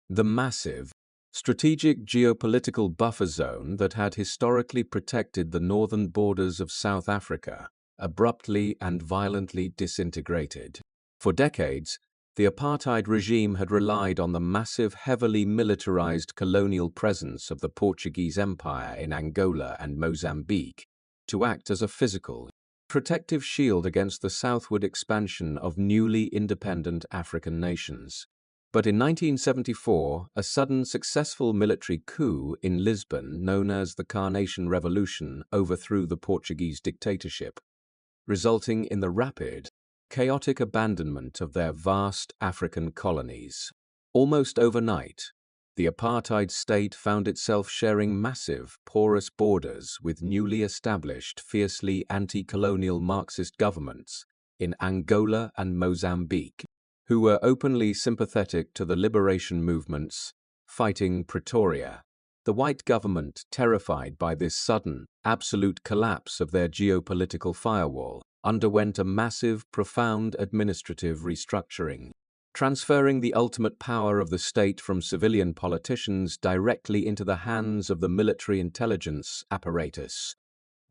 The massive, strategic geopolitical buffer zone that had historically protected the northern borders of South Africa abruptly and violently disintegrated. For decades, the apartheid regime had relied on the massive, heavily militarized colonial presence of the Portuguese Empire in Angola and Mozambique to act as a physical, protective shield against the southward expansion of newly independent African nations. But in 1974, a sudden successful military coup in Lisbon known as the Carnation Revolution overthrew the Portuguese dictatorship, resulting in the rapid, chaotic abandonment of their vast African colonies. Almost overnight, the apartheid state found itself sharing massive, porous borders with newly established, fiercely anti-colonial Marxist governments in Angola and Mozambique, who were openly sympathetic to the liberation movements fighting Pretoria. The white government, terrified by this sudden, absolute collapse of their geopolitical firewall, underwent a massive, profound administrative restructuring, transferring the ultimate power of the state from civilian politicians directly into the hands of the military intelligence apparatus.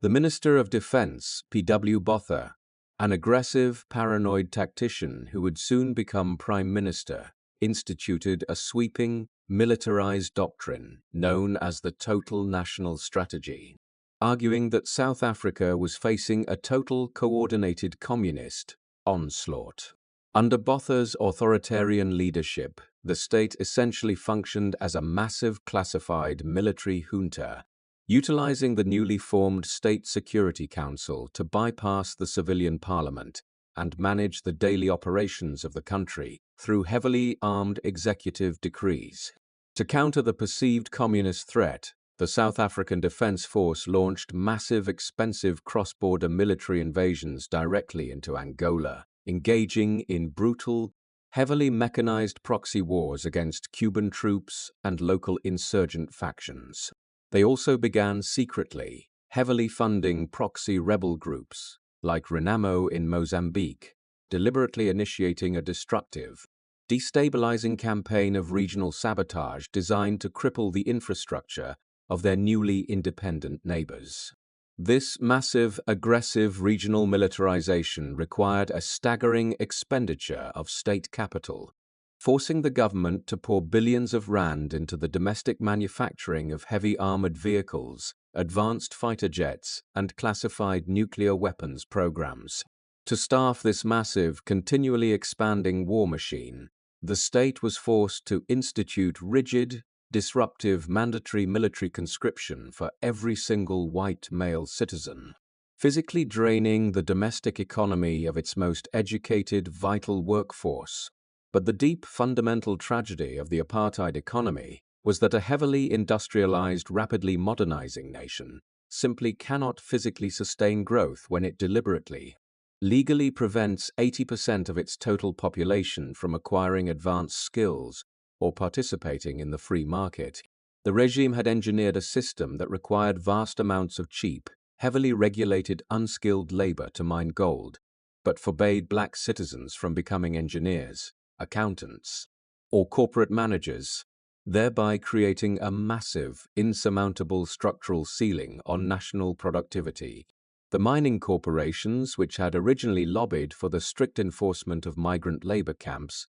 The Minister of Defense, P.W. Botha, an aggressive, paranoid tactician who would soon become Prime Minister, instituted a sweeping, militarized doctrine known as the Total National Strategy, arguing that South Africa was facing a total coordinated communist onslaught. Under Botha's authoritarian leadership, the state essentially functioned as a massive classified military junta, utilizing the newly formed State Security Council to bypass the civilian parliament and manage the daily operations of the country through heavily armed executive decrees. To counter the perceived communist threat, the South African Defence Force launched massive, expensive cross-border military invasions directly into Angola, engaging in brutal, heavily mechanized proxy wars against Cuban troops and local insurgent factions. They also began secretly, heavily funding proxy rebel groups, like Renamo in Mozambique, deliberately initiating a destructive, destabilizing campaign of regional sabotage designed to cripple the infrastructure of their newly independent neighbors. This massive, aggressive regional militarization required a staggering expenditure of state capital, forcing the government to pour billions of rand into the domestic manufacturing of heavy armored vehicles, advanced fighter jets, and classified nuclear weapons programs. To staff this massive, continually expanding war machine, the state was forced to institute rigid, disruptive mandatory military conscription for every single white male citizen, physically draining the domestic economy of its most educated, vital workforce. But the deep fundamental tragedy of the apartheid economy was that a heavily industrialized, rapidly modernizing nation simply cannot physically sustain growth when it deliberately, legally prevents 80% of its total population from acquiring advanced skills or participating in the free market. The regime had engineered a system that required vast amounts of cheap, heavily regulated, unskilled labor to mine gold, but forbade black citizens from becoming engineers, accountants, or corporate managers, thereby creating a massive, insurmountable structural ceiling on national productivity. The mining corporations, which had originally lobbied for the strict enforcement of migrant labor camps,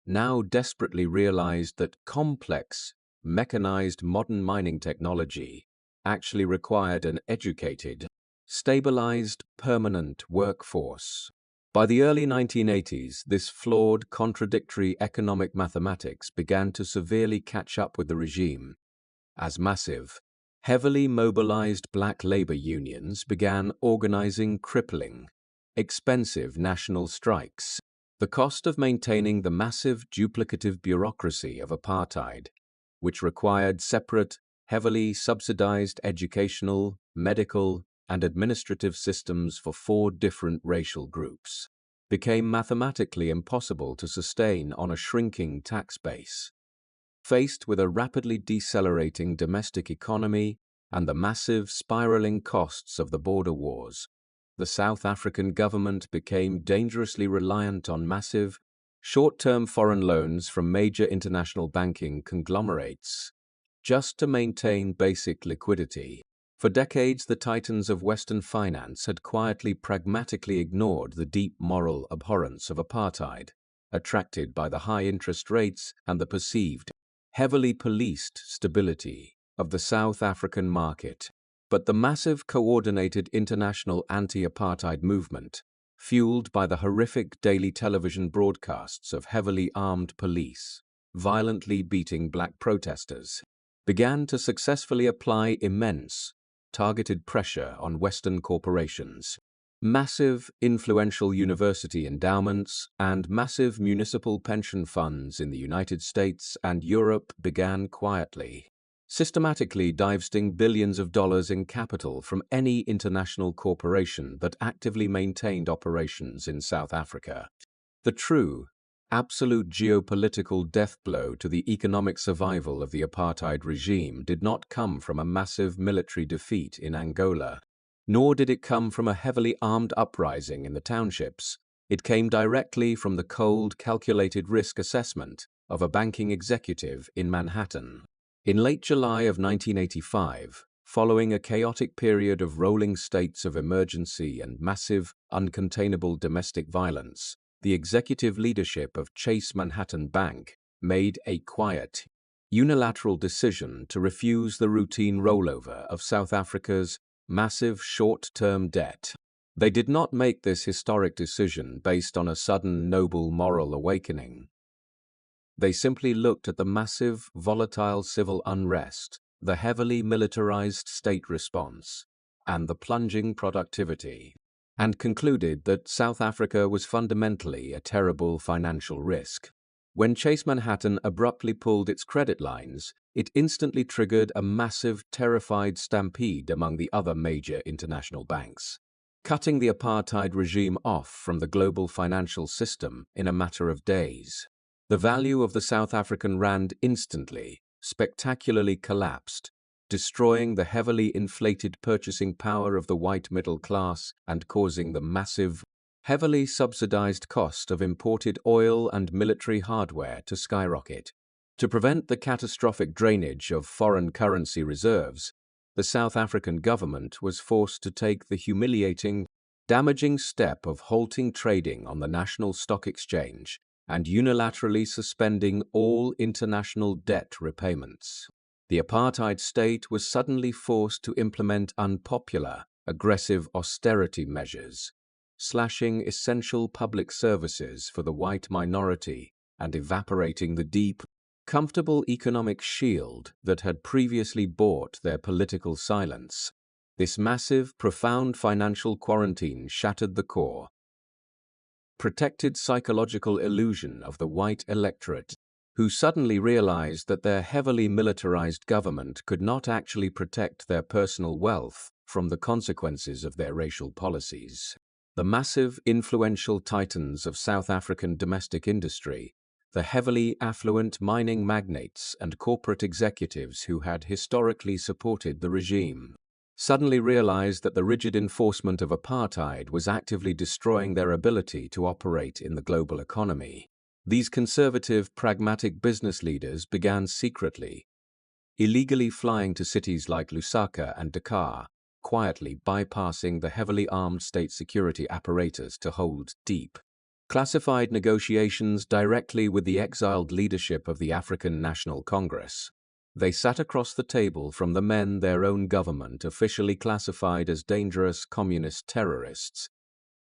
now desperately realized that complex, mechanized modern mining technology actually required an educated, stabilized, permanent workforce. By the early 1980s, this flawed, contradictory economic mathematics began to severely catch up with the regime, as massive, heavily mobilized black labor unions began organizing crippling, expensive national strikes. The cost of maintaining the massive duplicative bureaucracy of apartheid, which required separate, heavily subsidized educational, medical, and administrative systems for 4 different racial groups, became mathematically impossible to sustain on a shrinking tax base. Faced with a rapidly decelerating domestic economy and the massive spiraling costs of the border wars, the South African government became dangerously reliant on massive, short-term foreign loans from major international banking conglomerates just to maintain basic liquidity. For decades, the titans of Western finance had quietly, pragmatically ignored the deep moral abhorrence of apartheid, attracted by the high interest rates and the perceived, heavily policed stability of the South African market. But the massive coordinated international anti-apartheid movement, fueled by the horrific daily television broadcasts of heavily armed police, violently beating black protesters, began to successfully apply immense, targeted pressure on Western corporations. Massive, influential university endowments and massive municipal pension funds in the United States and Europe began quietly, systematically divesting billions of dollars in capital from any international corporation that actively maintained operations in South Africa. The true, absolute geopolitical death blow to the economic survival of the apartheid regime did not come from a massive military defeat in Angola. Nor did it come from a heavily armed uprising in the townships. It came directly from the cold, calculated risk assessment of a banking executive in Manhattan. In late July of 1985, following a chaotic period of rolling states of emergency and massive, uncontainable domestic violence, the executive leadership of Chase Manhattan Bank made a quiet, unilateral decision to refuse the routine rollover of South Africa's massive short-term debt. They did not make this historic decision based on a sudden noble moral awakening. They simply looked at the massive, volatile civil unrest, the heavily militarized state response, and the plunging productivity, and concluded that South Africa was fundamentally a terrible financial risk. When Chase Manhattan abruptly pulled its credit lines, it instantly triggered a massive, terrified stampede among the other major international banks, cutting the apartheid regime off from the global financial system in a matter of days. The value of the South African rand instantly, spectacularly collapsed, destroying the heavily inflated purchasing power of the white middle class and causing the massive, heavily subsidized cost of imported oil and military hardware to skyrocket. To prevent the catastrophic drainage of foreign currency reserves, the South African government was forced to take the humiliating, damaging step of halting trading on the National Stock Exchange and unilaterally suspending all international debt repayments. The apartheid state was suddenly forced to implement unpopular, aggressive austerity measures, slashing essential public services for the white minority and evaporating the deep, comfortable economic shield that had previously bought their political silence. This massive, profound financial quarantine shattered the core, protected psychological illusion of the white electorate, who suddenly realized that their heavily militarized government could not actually protect their personal wealth from the consequences of their racial policies. The massive, influential titans of South African domestic industry, the heavily affluent mining magnates and corporate executives who had historically supported the regime, suddenly realized that the rigid enforcement of apartheid was actively destroying their ability to operate in the global economy. These conservative, pragmatic business leaders began secretly, illegally flying to cities like Lusaka and Dakar, quietly bypassing the heavily armed state security apparatus to hold deep, classified negotiations directly with the exiled leadership of the African National Congress. They sat across the table from the men their own government officially classified as dangerous communist terrorists,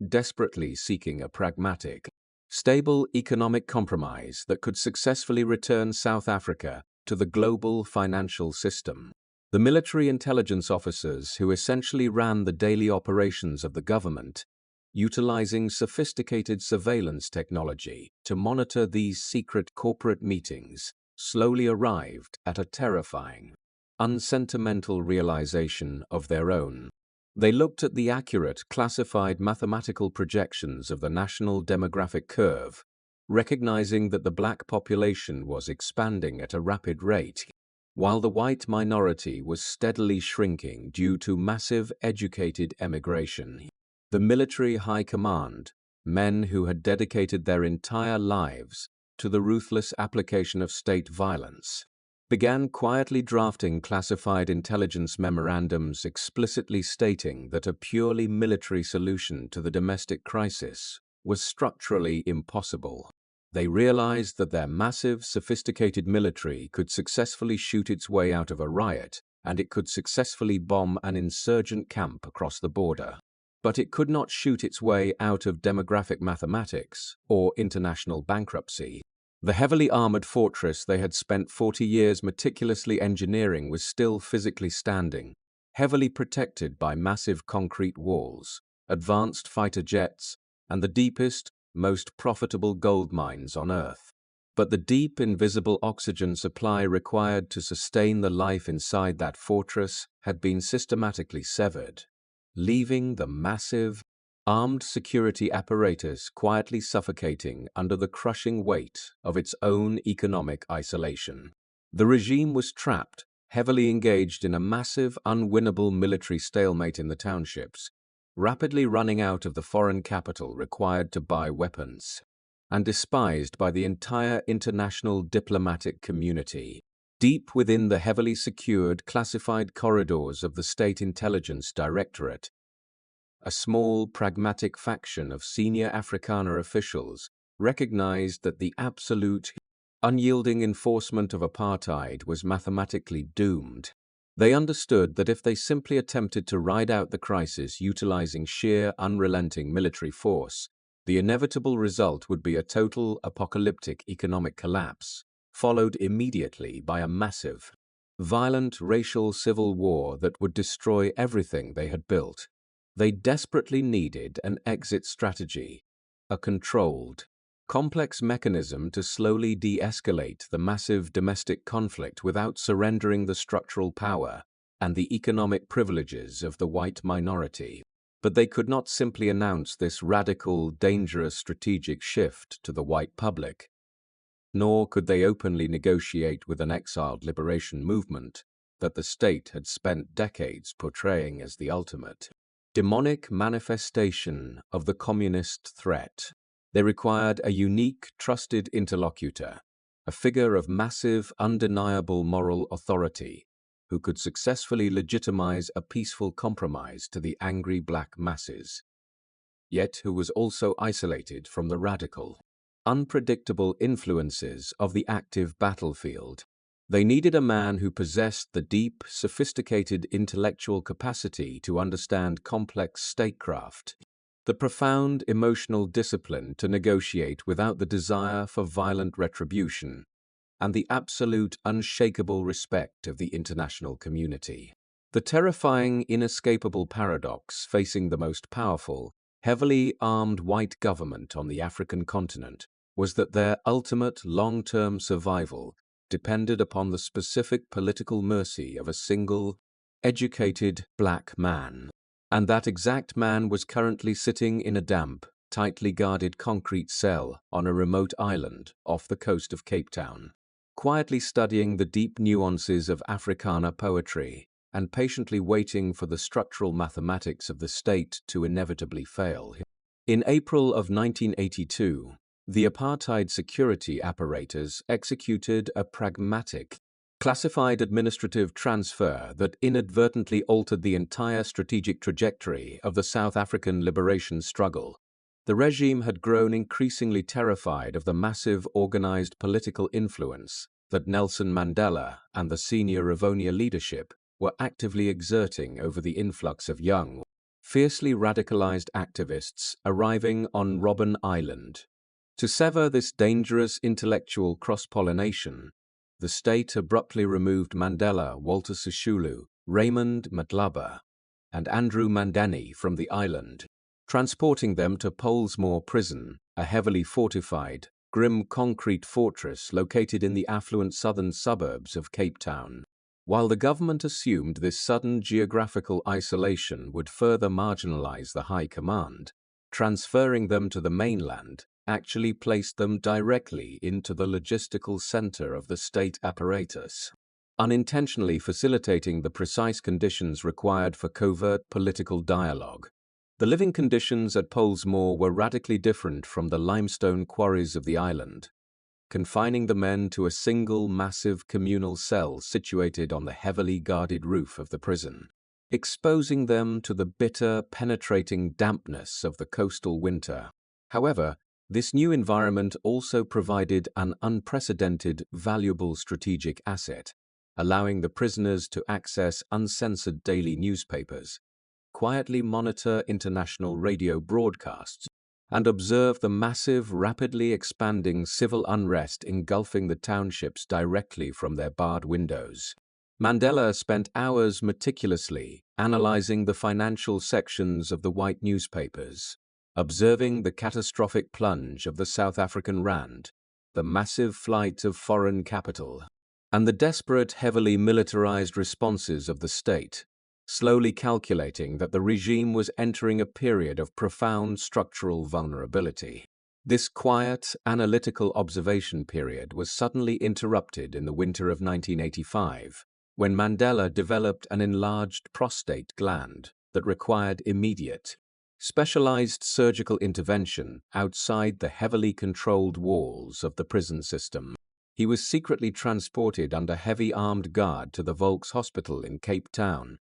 desperately seeking a pragmatic, stable economic compromise that could successfully return South Africa to the global financial system. The military intelligence officers who essentially ran the daily operations of the government, utilizing sophisticated surveillance technology to monitor these secret corporate meetings, slowly arrived at a terrifying, unsentimental realization of their own. They looked at the accurate, classified mathematical projections of the national demographic curve, recognizing that the black population was expanding at a rapid rate, while the white minority was steadily shrinking due to massive educated emigration. The military high command, men who had dedicated their entire lives to the ruthless application of state violence, began quietly drafting classified intelligence memorandums explicitly stating that a purely military solution to the domestic crisis was structurally impossible. They realized that their massive, sophisticated military could successfully shoot its way out of a riot, and it could successfully bomb an insurgent camp across the border. But it could not shoot its way out of demographic mathematics or international bankruptcy. The heavily armored fortress they had spent 40 years meticulously engineering was still physically standing, heavily protected by massive concrete walls, advanced fighter jets, and the deepest, most profitable gold mines on Earth. But the deep, invisible oxygen supply required to sustain the life inside that fortress had been systematically severed, leaving the massive, armed security apparatus quietly suffocating under the crushing weight of its own economic isolation. The regime was trapped, heavily engaged in a massive, unwinnable military stalemate in the townships, rapidly running out of the foreign capital required to buy weapons, and despised by the entire international diplomatic community. Deep within the heavily secured, classified corridors of the State Intelligence Directorate, a small, pragmatic faction of senior Afrikaner officials recognized that the absolute, unyielding enforcement of apartheid was mathematically doomed. They understood that if they simply attempted to ride out the crisis utilizing sheer, unrelenting military force, the inevitable result would be a total, apocalyptic economic collapse, followed immediately by a massive, violent racial civil war that would destroy everything they had built. They desperately needed an exit strategy, a controlled, complex mechanism to slowly de-escalate the massive domestic conflict without surrendering the structural power and the economic privileges of the white minority. But they could not simply announce this radical, dangerous strategic shift to the white public, nor could they openly negotiate with an exiled liberation movement that the state had spent decades portraying as the ultimate, demonic manifestation of the communist threat. They required a unique, trusted interlocutor, a figure of massive, undeniable moral authority, who could successfully legitimize a peaceful compromise to the angry black masses, yet who was also isolated from the radical, unpredictable influences of the active battlefield. They needed a man who possessed the deep, sophisticated intellectual capacity to understand complex statecraft, the profound emotional discipline to negotiate without the desire for violent retribution, and the absolute, unshakable respect of the international community. The terrifying, inescapable paradox facing the most powerful, heavily armed white government on the African continent was that their ultimate long-term survival depended upon the specific political mercy of a single, educated black man. And that exact man was currently sitting in a damp, tightly guarded concrete cell on a remote island off the coast of Cape Town, quietly studying the deep nuances of Afrikaner poetry and patiently waiting for the structural mathematics of the state to inevitably fail. In April of 1982, the apartheid security apparatus executed a pragmatic, classified administrative transfer that inadvertently altered the entire strategic trajectory of the South African liberation struggle. The regime had grown increasingly terrified of the massive organized political influence that Nelson Mandela and the senior Rivonia leadership were actively exerting over the influx of young, fiercely radicalized activists arriving on Robben Island. To sever this dangerous intellectual cross-pollination, the state abruptly removed Mandela, Walter Sisulu, Raymond Matlaba, and Andrew Mandani from the island, transporting them to Pollsmoor Prison, a heavily fortified, grim concrete fortress located in the affluent southern suburbs of Cape Town. While the government assumed this sudden geographical isolation would further marginalize the high command, transferring them to the mainland actually placed them directly into the logistical center of the state apparatus, unintentionally facilitating the precise conditions required for covert political dialogue. The living conditions at Pollsmoor were radically different from the limestone quarries of the island, confining the men to a single massive communal cell situated on the heavily guarded roof of the prison, exposing them to the bitter, penetrating dampness of the coastal winter. However, this new environment also provided an unprecedented, valuable strategic asset, allowing the prisoners to access uncensored daily newspapers, quietly monitor international radio broadcasts, and observe the massive, rapidly expanding civil unrest engulfing the townships directly from their barred windows. Mandela spent hours meticulously analyzing the financial sections of the white newspapers, observing the catastrophic plunge of the South African rand, the massive flight of foreign capital, and the desperate, heavily militarized responses of the state, slowly calculating that the regime was entering a period of profound structural vulnerability. This quiet, analytical observation period was suddenly interrupted in the winter of 1985, when Mandela developed an enlarged prostate gland that required immediate, specialized surgical intervention outside the heavily controlled walls of the prison system. He was secretly transported under heavy armed guard to the Volks Hospital in Cape Town,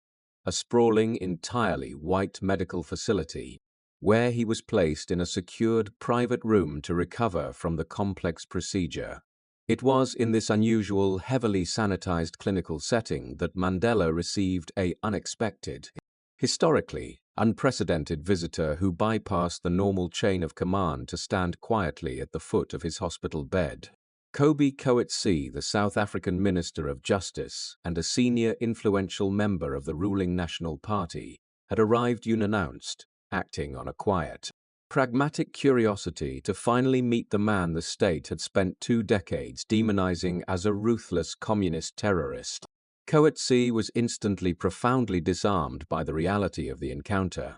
a sprawling, entirely white medical facility, where he was placed in a secured private room to recover from the complex procedure. It was in this unusual, heavily sanitized clinical setting that Mandela received an unexpected, historically unprecedented visitor who bypassed the normal chain of command to stand quietly at the foot of his hospital bed. Kobe Coetzee, the South African Minister of Justice and a senior influential member of the ruling National Party, had arrived unannounced, acting on a quiet, pragmatic curiosity to finally meet the man the state had spent 2 decades demonizing as a ruthless communist terrorist. Coetzee was instantly profoundly disarmed by the reality of the encounter,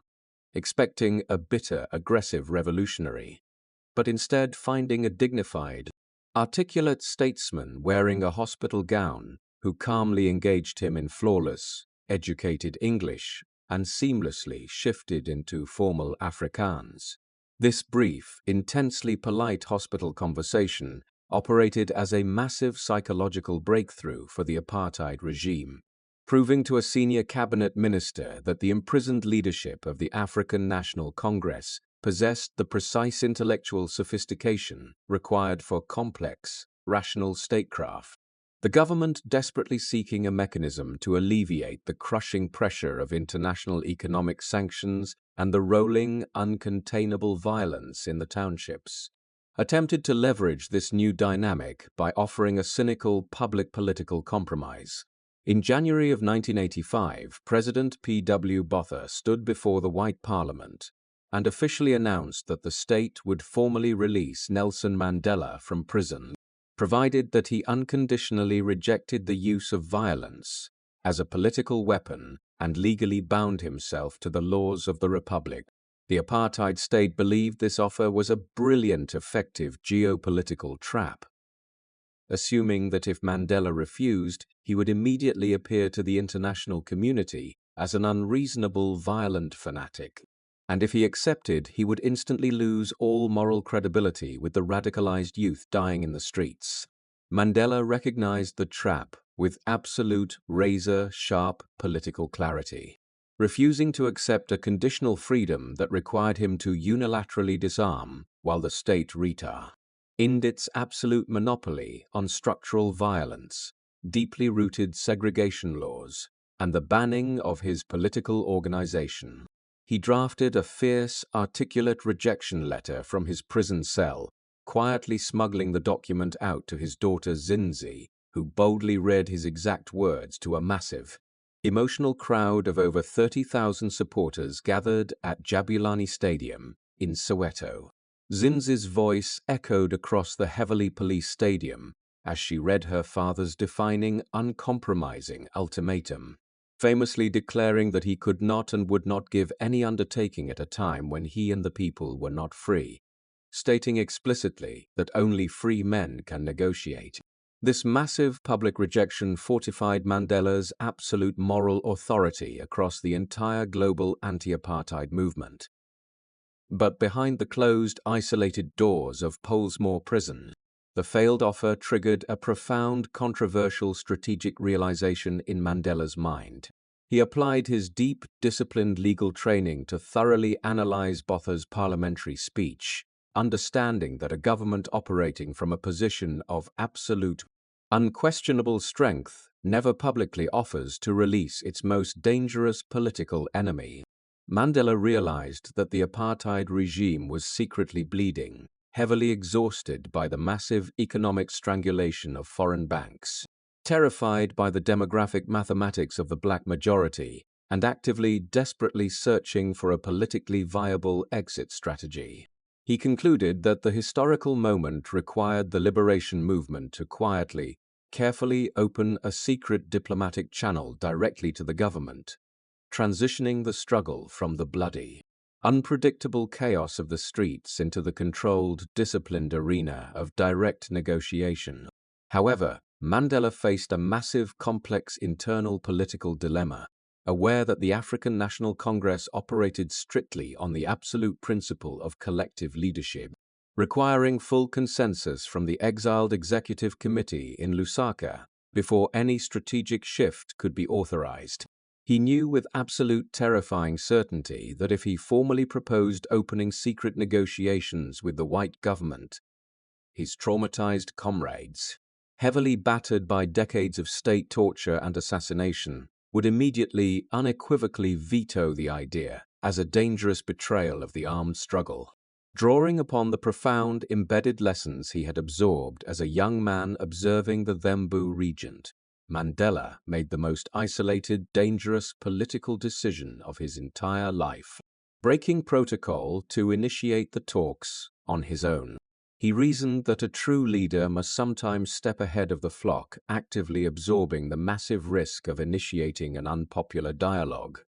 expecting a bitter, aggressive revolutionary, but instead finding a dignified, articulate statesman wearing a hospital gown who calmly engaged him in flawless, educated English and seamlessly shifted into formal Afrikaans. This brief, intensely polite hospital conversation operated as a massive psychological breakthrough for the apartheid regime, proving to a senior cabinet minister that the imprisoned leadership of the African National Congress possessed the precise intellectual sophistication required for complex, rational statecraft. The government desperately seeking a mechanism to alleviate the crushing pressure of international economic sanctions and the rolling, uncontainable violence in the townships, attempted to leverage this new dynamic by offering a cynical public political compromise. In January of 1985, President P.W. Botha stood before the White Parliament and officially announced that the state would formally release Nelson Mandela from prison, provided that he unconditionally rejected the use of violence as a political weapon and legally bound himself to the laws of the Republic. The apartheid state believed this offer was a brilliant, effective geopolitical trap, assuming that if Mandela refused, he would immediately appear to the international community as an unreasonable, violent fanatic. And if he accepted, he would instantly lose all moral credibility with the radicalized youth dying in the streets. Mandela recognized the trap with absolute, razor-sharp political clarity, refusing to accept a conditional freedom that required him to unilaterally disarm while the state retained its absolute monopoly on structural violence, deeply rooted segregation laws, and the banning of his political organization. He drafted a fierce, articulate rejection letter from his prison cell, quietly smuggling the document out to his daughter Zinzi, who boldly read his exact words to a massive, emotional crowd of over 30,000 supporters gathered at Jabulani Stadium in Soweto. Zinzi's voice echoed across the heavily policed stadium as she read her father's defining, uncompromising ultimatum, famously declaring that he could not and would not give any undertaking at a time when he and the people were not free, stating explicitly that only free men can negotiate. This massive public rejection fortified Mandela's absolute moral authority across the entire global anti-apartheid movement. But behind the closed, isolated doors of Pollsmoor Prison, the failed offer triggered a profound, controversial strategic realization in Mandela's mind. He applied his deep, disciplined legal training to thoroughly analyze Botha's parliamentary speech, understanding that a government operating from a position of absolute, unquestionable strength never publicly offers to release its most dangerous political enemy. Mandela realized that the apartheid regime was secretly bleeding, heavily exhausted by the massive economic strangulation of foreign banks, terrified by the demographic mathematics of the black majority, and actively, desperately searching for a politically viable exit strategy. He concluded that the historical moment required the liberation movement to quietly, carefully open a secret diplomatic channel directly to the government, transitioning the struggle from the bloody, unpredictable chaos of the streets into the controlled, disciplined arena of direct negotiation. However, Mandela faced a massive, complex internal political dilemma, aware that the African National Congress operated strictly on the absolute principle of collective leadership, requiring full consensus from the exiled executive committee in Lusaka before any strategic shift could be authorized. He knew with absolute terrifying certainty that if he formally proposed opening secret negotiations with the white government, his traumatized comrades, heavily battered by decades of state torture and assassination, would immediately, unequivocally veto the idea as a dangerous betrayal of the armed struggle. Drawing upon the profound, embedded lessons he had absorbed as a young man observing the Thembu region, Mandela made the most isolated, dangerous political decision of his entire life, breaking protocol to initiate the talks on his own. He reasoned that a true leader must sometimes step ahead of the flock, actively absorbing the massive risk of initiating an unpopular dialogue,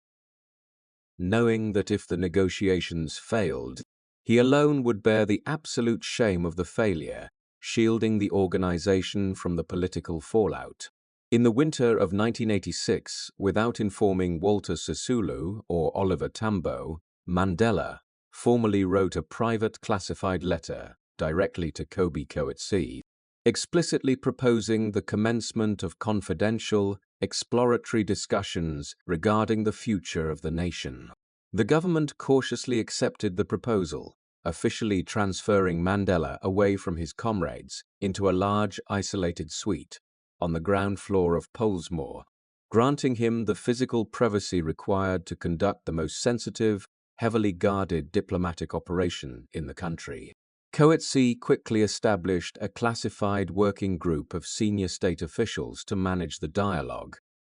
knowing that if the negotiations failed, he alone would bear the absolute shame of the failure, shielding the organization from the political fallout. In the winter of 1986, without informing Walter Sisulu or Oliver Tambo, Mandela formally wrote a private classified letter directly to Kobe Coetzee, explicitly proposing the commencement of confidential, exploratory discussions regarding the future of the nation. The government cautiously accepted the proposal, officially transferring Mandela away from his comrades into a large, isolated suite on the ground floor of Pollsmoor, granting him the physical privacy required to conduct the most sensitive, heavily guarded diplomatic operation in the country. Coetzee quickly established a classified working group of senior state officials to manage the dialogue,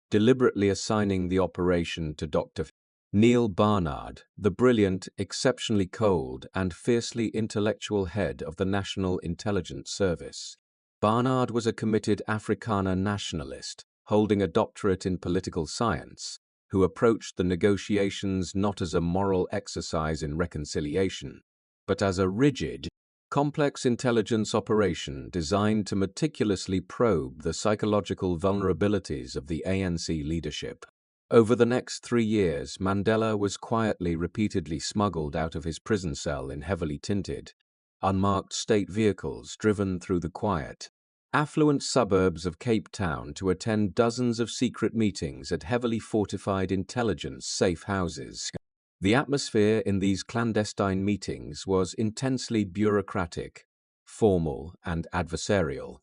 deliberately assigning the operation to Dr. Neil Barnard, the brilliant, exceptionally cold, and fiercely intellectual head of the National Intelligence Service. Barnard was a committed Afrikaner nationalist, holding a doctorate in political science, who approached the negotiations not as a moral exercise in reconciliation, but as a rigid, complex intelligence operation designed to meticulously probe the psychological vulnerabilities of the ANC leadership. Over the next 3 years, Mandela was quietly, repeatedly smuggled out of his prison cell in heavily tinted, unmarked state vehicles driven through the quiet, affluent suburbs of Cape Town to attend dozens of secret meetings at heavily fortified intelligence safe houses. The atmosphere in these clandestine meetings was intensely bureaucratic, formal, and adversarial,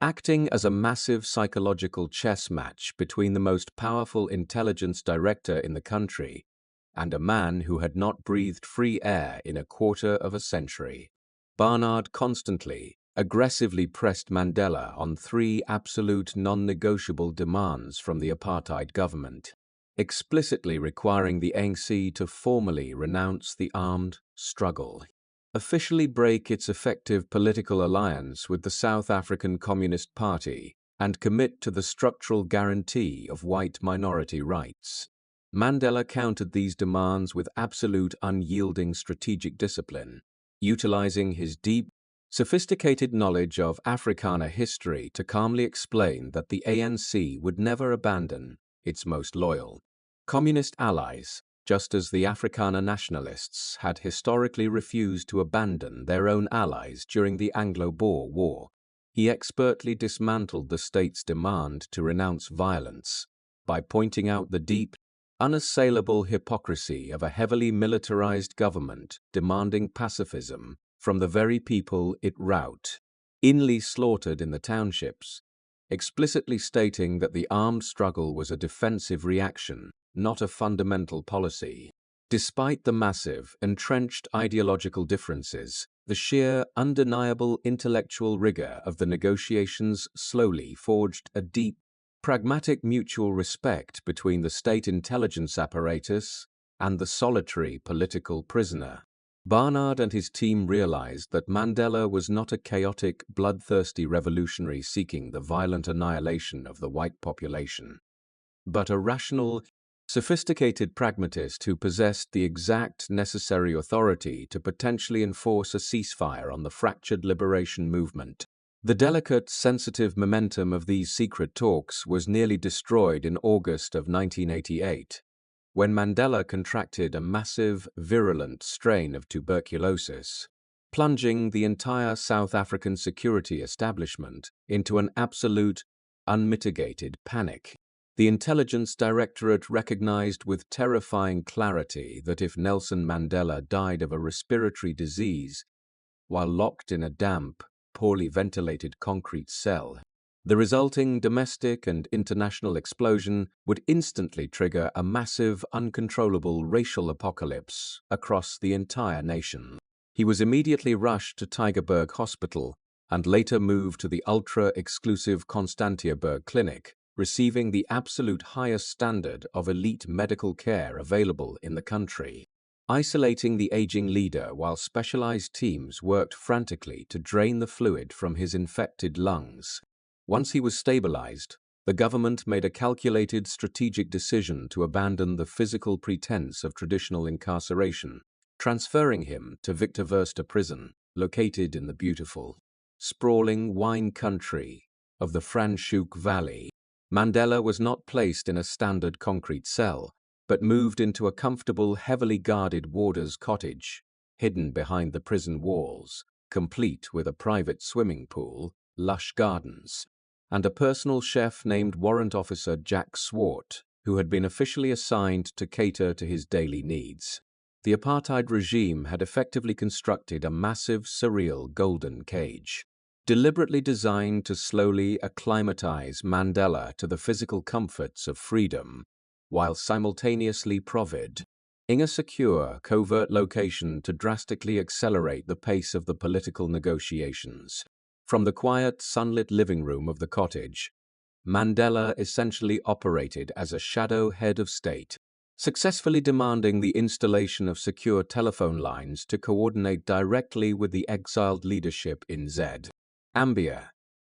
acting as a massive psychological chess match between the most powerful intelligence director in the country and a man who had not breathed free air in a quarter of a century. Barnard constantly, aggressively pressed Mandela on 3 absolute non-negotiable demands from the apartheid government, explicitly requiring the ANC to formally renounce the armed struggle, officially break its effective political alliance with the South African Communist Party, and commit to the structural guarantee of white minority rights. Mandela countered these demands with absolute unyielding strategic discipline, utilizing his deep, sophisticated knowledge of Afrikaner history to calmly explain that the ANC would never abandon its most loyal communist allies, just as the Afrikaner nationalists had historically refused to abandon their own allies during the Anglo-Boer War. He expertly dismantled the state's demand to renounce violence by pointing out the deep, unassailable hypocrisy of a heavily militarized government demanding pacifism from the very people it routinely slaughtered in the townships, explicitly stating that the armed struggle was a defensive reaction, not a fundamental policy. Despite the massive, entrenched ideological differences, the sheer, undeniable intellectual rigor of the negotiations slowly forged a deep, pragmatic mutual respect between the state intelligence apparatus and the solitary political prisoner. Barnard and his team realized that Mandela was not a chaotic, bloodthirsty revolutionary seeking the violent annihilation of the white population, but a rational, sophisticated pragmatist who possessed the exact necessary authority to potentially enforce a ceasefire on the fractured liberation movement. The delicate, sensitive momentum of these secret talks was nearly destroyed in August of 1988, when Mandela contracted a massive, virulent strain of tuberculosis, plunging the entire South African security establishment into an absolute, unmitigated panic. The Intelligence Directorate recognized with terrifying clarity that if Nelson Mandela died of a respiratory disease while locked in a damp, poorly ventilated concrete cell, the resulting domestic and international explosion would instantly trigger a massive, uncontrollable racial apocalypse across the entire nation. He was immediately rushed to Tygerberg Hospital and later moved to the ultra-exclusive Constantiaberg Clinic, receiving the absolute highest standard of elite medical care available in the country. Isolating the aging leader while specialized teams worked frantically to drain the fluid from his infected lungs. Once he was stabilized, the government made a calculated strategic decision to abandon the physical pretense of traditional incarceration, transferring him to Victor Verster Prison, located in the beautiful, sprawling wine country of the Franschhoek Valley. Mandela was not placed in a standard concrete cell, but moved into a comfortable, heavily guarded warder's cottage, hidden behind the prison walls, complete with a private swimming pool, lush gardens, and a personal chef named Warrant Officer Jack Swart, who had been officially assigned to cater to his daily needs. The apartheid regime had effectively constructed a massive, surreal golden cage, deliberately designed to slowly acclimatize Mandela to the physical comforts of freedom, while simultaneously providing a secure, covert location to drastically accelerate the pace of the political negotiations. From the quiet, sunlit living room of the cottage, Mandela essentially operated as a shadow head of state, successfully demanding the installation of secure telephone lines to coordinate directly with the exiled leadership in Zambia,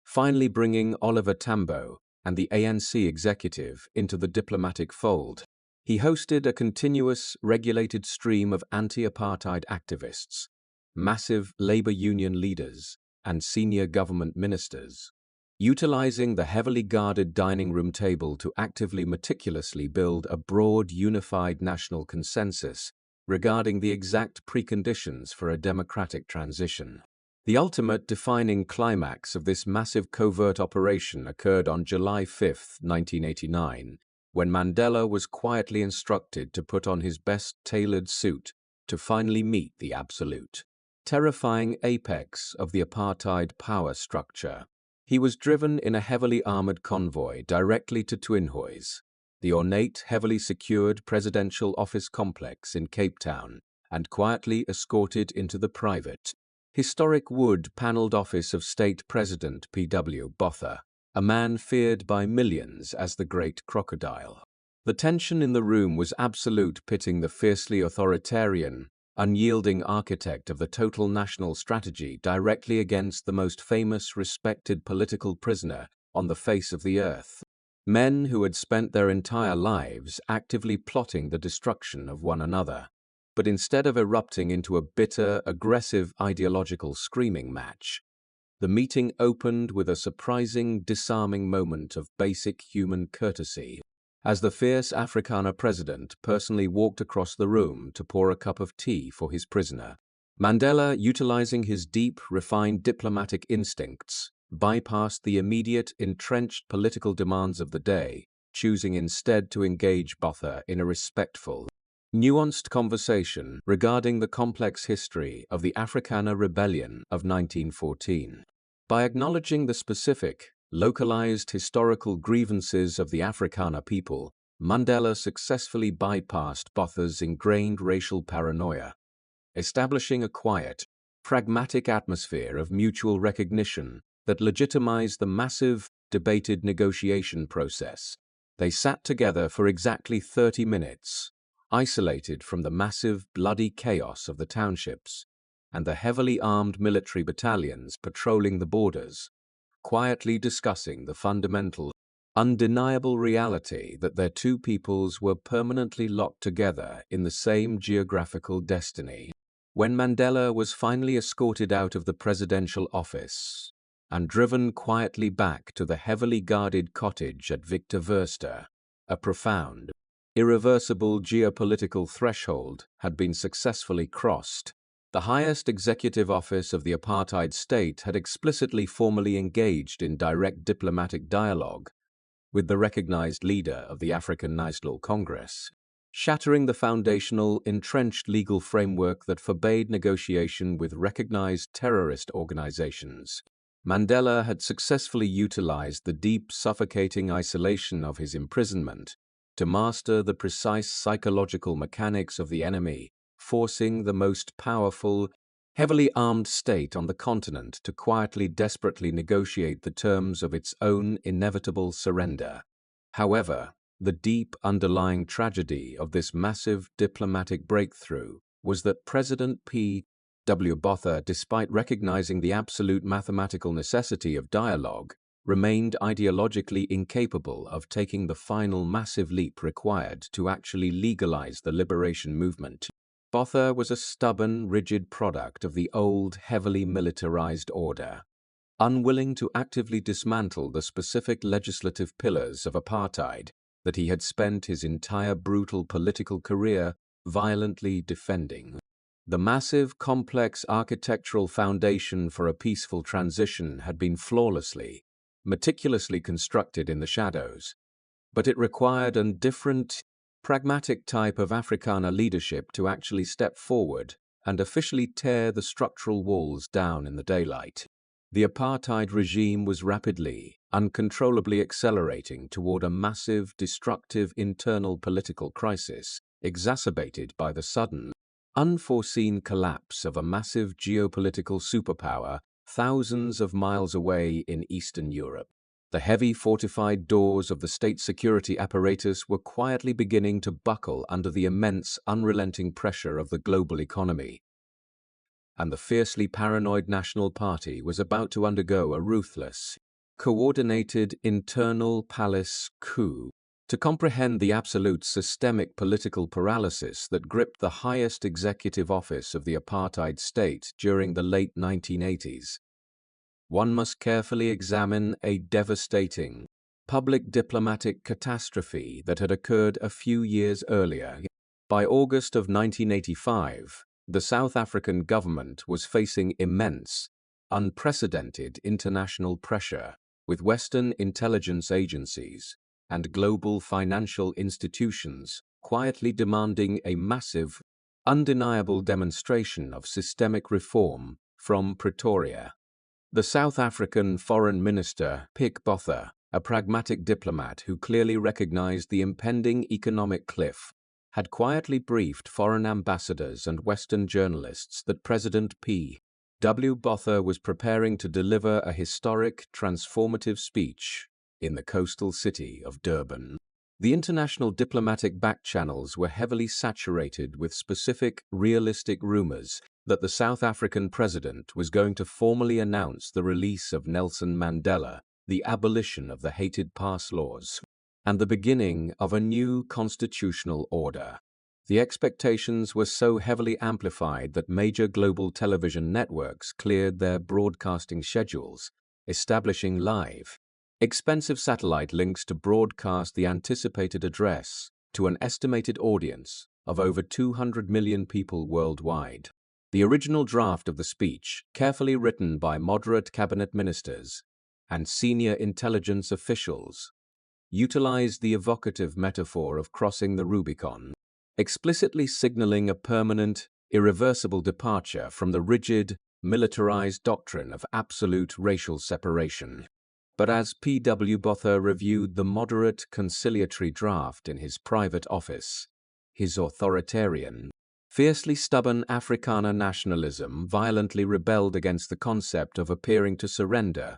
finally bringing Oliver Tambo and the ANC executive into the diplomatic fold. He hosted a continuous, regulated stream of anti-apartheid activists, massive labor union leaders, and senior government ministers, utilizing the heavily guarded dining room table to actively meticulously build a broad, unified national consensus regarding the exact preconditions for a democratic transition. The ultimate defining climax of this massive covert operation occurred on July 5, 1989, when Mandela was quietly instructed to put on his best tailored suit to finally meet the absolute, terrifying apex of the apartheid power structure. He was driven in a heavily armored convoy directly to Twinhoys, the ornate, heavily secured presidential office complex in Cape Town, and quietly escorted into the private, historic wood-paneled office of State President P.W. Botha, a man feared by millions as the Great Crocodile. The tension in the room was absolute, pitting the fiercely authoritarian, unyielding architect of the total national strategy directly against the most famous, respected political prisoner on the face of the earth. Men who had spent their entire lives actively plotting the destruction of one another. But instead of erupting into a bitter, aggressive ideological screaming match, the meeting opened with a surprising, disarming moment of basic human courtesy, as the fierce Afrikaner president personally walked across the room to pour a cup of tea for his prisoner. Mandela, utilizing his deep, refined diplomatic instincts, bypassed the immediate, entrenched political demands of the day, choosing instead to engage Botha in a respectful, nuanced conversation regarding the complex history of the Afrikaner Rebellion of 1914. By acknowledging the specific, localized historical grievances of the Afrikaner people, Mandela successfully bypassed Botha's ingrained racial paranoia, establishing a quiet, pragmatic atmosphere of mutual recognition that legitimized the massive, debated negotiation process. They sat together for exactly 30 minutes, isolated from the massive, bloody chaos of the townships and the heavily armed military battalions patrolling the borders, quietly discussing the fundamental, undeniable reality that their two peoples were permanently locked together in the same geographical destiny. When Mandela was finally escorted out of the presidential office, and driven quietly back to the heavily guarded cottage at Victor Verster. A profound, irreversible geopolitical threshold had been successfully crossed. The highest executive office of the apartheid state had explicitly formally engaged in direct diplomatic dialogue with the recognized leader of the African National Congress, shattering the foundational, entrenched legal framework that forbade negotiation with recognized terrorist organizations. Mandela had successfully utilized the deep, suffocating isolation of his imprisonment to master the precise psychological mechanics of the enemy, forcing the most powerful, heavily armed state on the continent to quietly, desperately negotiate the terms of its own inevitable surrender. However, the deep underlying tragedy of this massive diplomatic breakthrough was that President P.W. Botha, despite recognizing the absolute mathematical necessity of dialogue, remained ideologically incapable of taking the final massive leap required to actually legalize the liberation movement. Botha was a stubborn, rigid product of the old, heavily militarized order, unwilling to actively dismantle the specific legislative pillars of apartheid that he had spent his entire brutal political career violently defending. The massive, complex architectural foundation for a peaceful transition had been flawlessly, meticulously constructed in the shadows, but it required a different, pragmatic type of Afrikaner leadership to actually step forward and officially tear the structural walls down in the daylight. The apartheid regime was rapidly, uncontrollably accelerating toward a massive, destructive internal political crisis, exacerbated by the sudden, unforeseen collapse of a massive geopolitical superpower thousands of miles away in Eastern Europe. The heavy fortified doors of the state security apparatus were quietly beginning to buckle under the immense, unrelenting pressure of the global economy, and the fiercely paranoid National Party was about to undergo a ruthless, coordinated internal palace coup to comprehend the absolute systemic political paralysis that gripped the highest executive office of the apartheid state during the late 1980s. One must carefully examine a devastating, public diplomatic catastrophe that had occurred a few years earlier. By August of 1985, the South African government was facing immense, unprecedented international pressure, with Western intelligence agencies and global financial institutions quietly demanding a massive, undeniable demonstration of systemic reform from Pretoria. The South African Foreign Minister, Pik Botha, a pragmatic diplomat who clearly recognized the impending economic cliff, had quietly briefed foreign ambassadors and Western journalists that President P.W. Botha was preparing to deliver a historic, transformative speech in the coastal city of Durban. The international diplomatic backchannels were heavily saturated with specific, realistic rumors that the South African president was going to formally announce the release of Nelson Mandela, the abolition of the hated pass laws, and the beginning of a new constitutional order. The expectations were so heavily amplified that major global television networks cleared their broadcasting schedules, establishing live, expensive satellite links to broadcast the anticipated address to an estimated audience of over 200 million people worldwide. The original draft of the speech, carefully written by moderate cabinet ministers and senior intelligence officials, utilized the evocative metaphor of crossing the Rubicon, explicitly signaling a permanent, irreversible departure from the rigid, militarized doctrine of absolute racial separation. But as P.W. Botha reviewed the moderate, conciliatory draft in his private office, his authoritarian, fiercely stubborn Afrikaner nationalism violently rebelled against the concept of appearing to surrender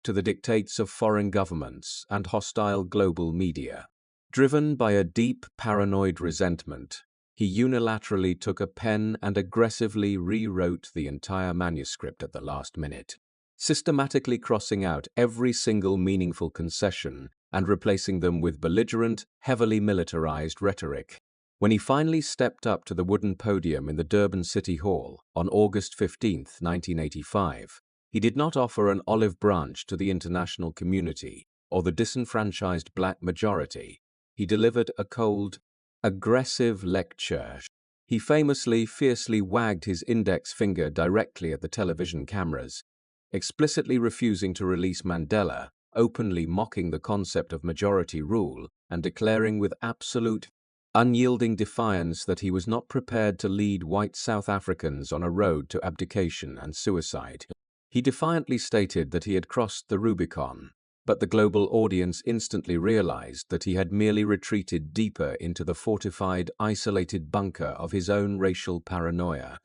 to the dictates of foreign governments and hostile global media. Driven by a deep paranoid resentment, he unilaterally took a pen and aggressively rewrote the entire manuscript at the last minute, systematically crossing out every single meaningful concession and replacing them with belligerent, heavily militarized rhetoric. When he finally stepped up to the wooden podium in the Durban City Hall on August 15, 1985, He did not offer an olive branch to the international community or the disenfranchised black majority. He delivered a cold, aggressive lecture. He famously, fiercely wagged his index finger directly at the television cameras, explicitly refusing to release Mandela, openly mocking the concept of majority rule, and declaring with absolute, unyielding defiance that he was not prepared to lead white South Africans on a road to abdication and suicide. He defiantly stated that he had crossed the Rubicon, but the global audience instantly realized that he had merely retreated deeper into the fortified, isolated bunker of his own racial paranoia.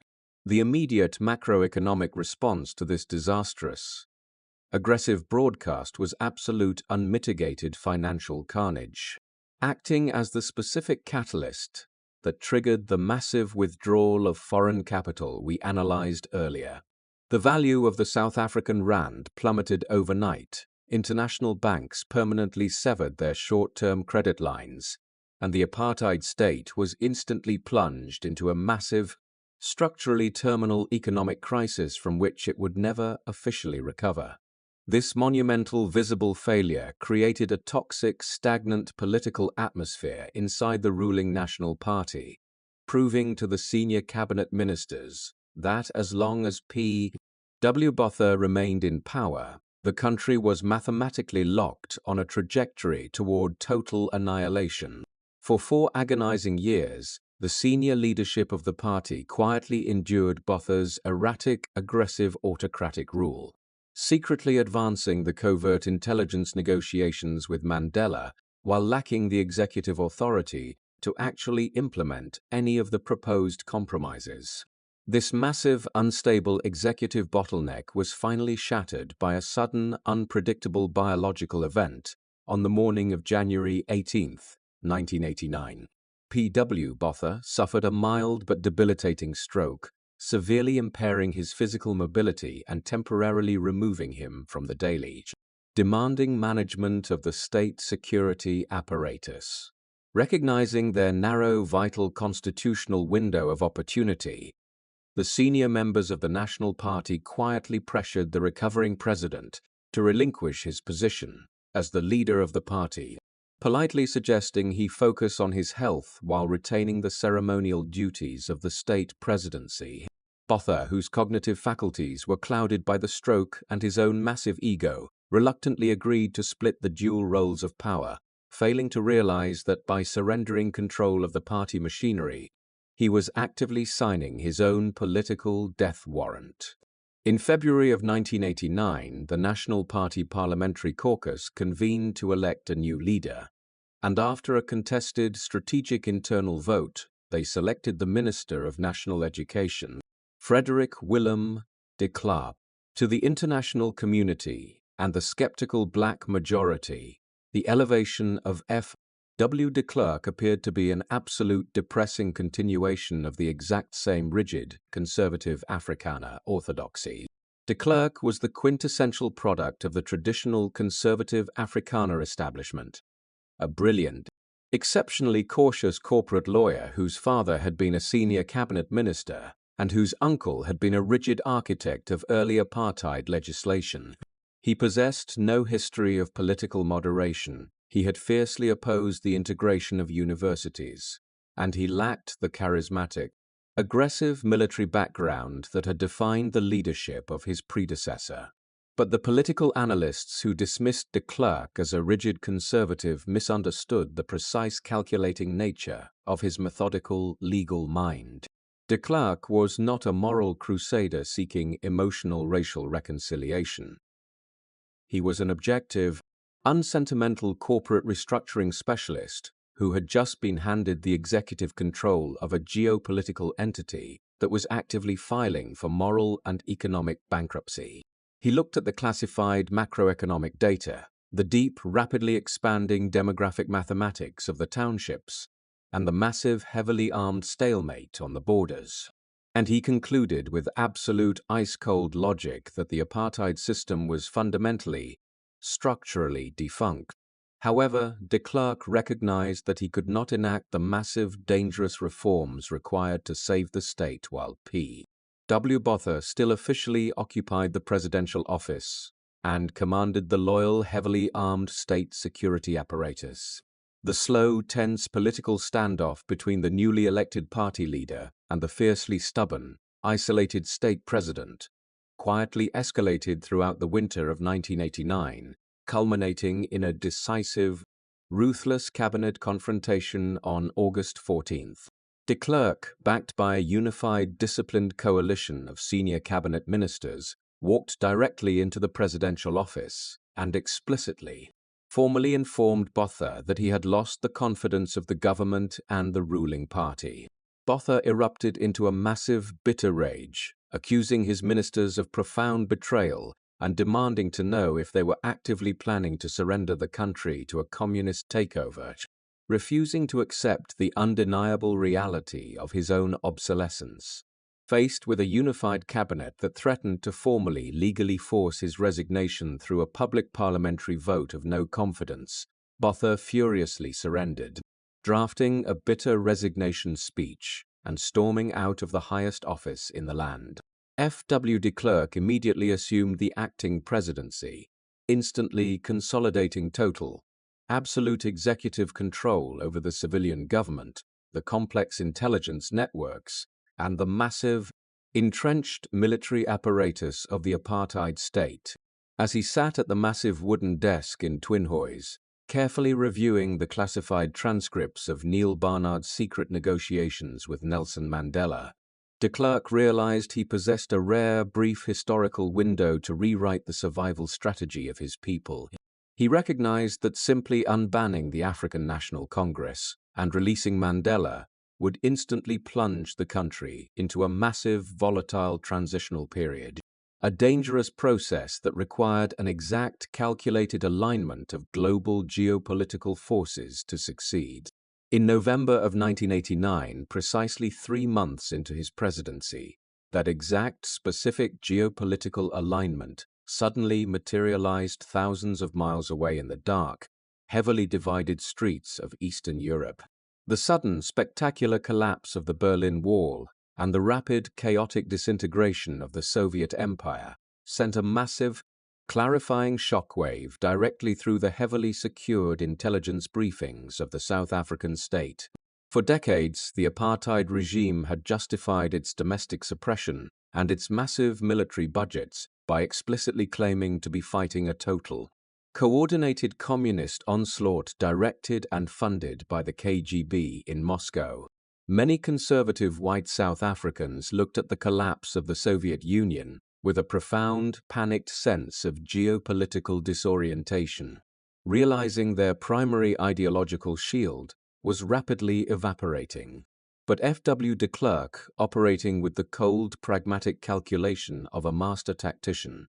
The immediate macroeconomic response to this disastrous, aggressive broadcast was absolute, unmitigated financial carnage, acting as the specific catalyst that triggered the massive withdrawal of foreign capital we analyzed earlier. The value of the South African rand plummeted overnight. International banks permanently severed their short-term credit lines, and the apartheid state was instantly plunged into a massive, structurally terminal economic crisis from which it would never officially recover. This monumental visible failure created a toxic, stagnant political atmosphere inside the ruling National Party, proving to the senior cabinet ministers that as long as P.W. Botha remained in power, the country was mathematically locked on a trajectory toward total annihilation. For 4 agonizing years, the senior leadership of the party quietly endured Botha's erratic, aggressive, autocratic rule, secretly advancing the covert intelligence negotiations with Mandela while lacking the executive authority to actually implement any of the proposed compromises. This massive, unstable executive bottleneck was finally shattered by a sudden, unpredictable biological event on the morning of January 18, 1989. P.W. Botha suffered a mild but debilitating stroke, severely impairing his physical mobility and temporarily removing him from the daily, demanding management of the state security apparatus. Recognizing their narrow, vital constitutional window of opportunity, the senior members of the National Party quietly pressured the recovering president to relinquish his position as the leader of the party, politely suggesting he focus on his health while retaining the ceremonial duties of the state presidency. Botha, whose cognitive faculties were clouded by the stroke and his own massive ego, reluctantly agreed to split the dual roles of power, failing to realize that by surrendering control of the party machinery, he was actively signing his own political death warrant. In February of 1989, the National Party Parliamentary Caucus convened to elect a new leader, and after a contested strategic internal vote, they selected the Minister of National Education, Frederick Willem de Klerk. To the international community and the skeptical black majority, the elevation of F.W. de Klerk appeared to be an absolute depressing continuation of the exact same rigid, conservative Afrikaner orthodoxy. De Klerk was the quintessential product of the traditional conservative Afrikaner establishment, a brilliant, exceptionally cautious corporate lawyer whose father had been a senior cabinet minister and whose uncle had been a rigid architect of early apartheid legislation. He possessed no history of political moderation. He had fiercely opposed the integration of universities, and he lacked the charismatic, aggressive military background that had defined the leadership of his predecessor. But the political analysts who dismissed de Klerk as a rigid conservative misunderstood the precise calculating nature of his methodical, legal mind. De Klerk was not a moral crusader seeking emotional racial reconciliation. He was an objective, unsentimental corporate restructuring specialist who had just been handed the executive control of a geopolitical entity that was actively filing for moral and economic bankruptcy. He looked at the classified macroeconomic data, the deep, rapidly expanding demographic mathematics of the townships, and the massive, heavily armed stalemate on the borders. And he concluded with absolute ice-cold logic that the apartheid system was fundamentally, structurally defunct. However, de Klerk recognized that he could not enact the massive, dangerous reforms required to save the state while P. W. Botha still officially occupied the presidential office and commanded the loyal, heavily armed state security apparatus. The slow, tense political standoff between the newly elected party leader and the fiercely stubborn, isolated state president quietly escalated throughout the winter of 1989, culminating in a decisive, ruthless cabinet confrontation on August 14th. De Klerk, backed by a unified, disciplined coalition of senior cabinet ministers, walked directly into the presidential office and explicitly, formally informed Botha that he had lost the confidence of the government and the ruling party. Botha erupted into a massive, bitter rage, accusing his ministers of profound betrayal and demanding to know if they were actively planning to surrender the country to a communist takeover, refusing to accept the undeniable reality of his own obsolescence. Faced with a unified cabinet that threatened to formally, legally force his resignation through a public parliamentary vote of no confidence, Botha furiously surrendered, drafting a bitter resignation speech and storming out of the highest office in the land. F.W. de Klerk immediately assumed the acting presidency, instantly consolidating total, absolute executive control over the civilian government, the complex intelligence networks, and the massive, entrenched military apparatus of the apartheid state. As he sat at the massive wooden desk in Twinhoys, carefully reviewing the classified transcripts of Neil Barnard's secret negotiations with Nelson Mandela, de Klerk realized he possessed a rare, brief historical window to rewrite the survival strategy of his people. He recognized that simply unbanning the African National Congress and releasing Mandela would instantly plunge the country into a massive, volatile transitional period, a dangerous process that required an exact, calculated alignment of global geopolitical forces to succeed. In November of 1989, precisely 3 months into his presidency, that exact, specific geopolitical alignment suddenly materialized thousands of miles away in the dark, heavily divided streets of Eastern Europe. The sudden, spectacular collapse of the Berlin Wall and the rapid, chaotic disintegration of the Soviet Empire sent a massive, clarifying shockwave directly through the heavily secured intelligence briefings of the South African state. For decades, the apartheid regime had justified its domestic suppression and its massive military budgets by explicitly claiming to be fighting a total, coordinated communist onslaught directed and funded by the KGB in Moscow. Many conservative white South Africans looked at the collapse of the Soviet Union with a profound, panicked sense of geopolitical disorientation, realizing their primary ideological shield was rapidly evaporating. But F.W. de Klerk, operating with the cold, pragmatic calculation of a master tactician,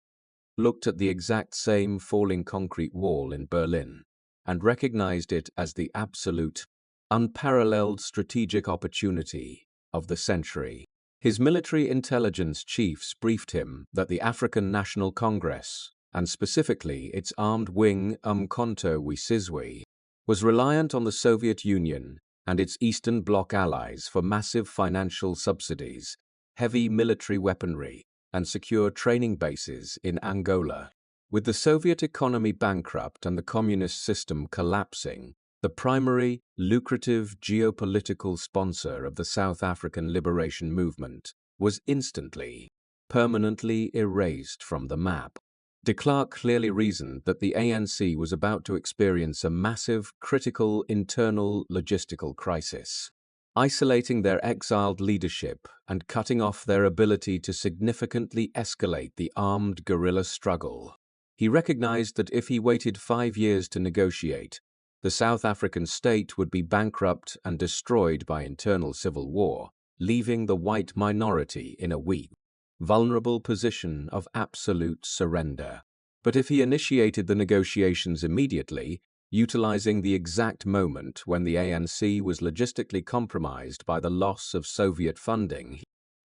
looked at the exact same falling concrete wall in Berlin and recognized it as the absolute, unparalleled strategic opportunity of the century. His military intelligence chiefs briefed him that the African National Congress, and specifically its armed wing Umkhonto Sizwe, was reliant on the Soviet Union and its Eastern Bloc allies for massive financial subsidies, heavy military weaponry, and secure training bases in Angola. With the Soviet economy bankrupt and the communist system collapsing, the primary, lucrative geopolitical sponsor of the South African liberation movement was instantly, permanently erased from the map. De Klerk clearly reasoned that the ANC was about to experience a massive, critical, internal logistical crisis, isolating their exiled leadership and cutting off their ability to significantly escalate the armed guerrilla struggle. He recognized that if he waited 5 years to negotiate, the South African state would be bankrupt and destroyed by internal civil war, leaving the white minority in a weak, vulnerable position of absolute surrender. But if he initiated the negotiations immediately, utilizing the exact moment when the ANC was logistically compromised by the loss of Soviet funding,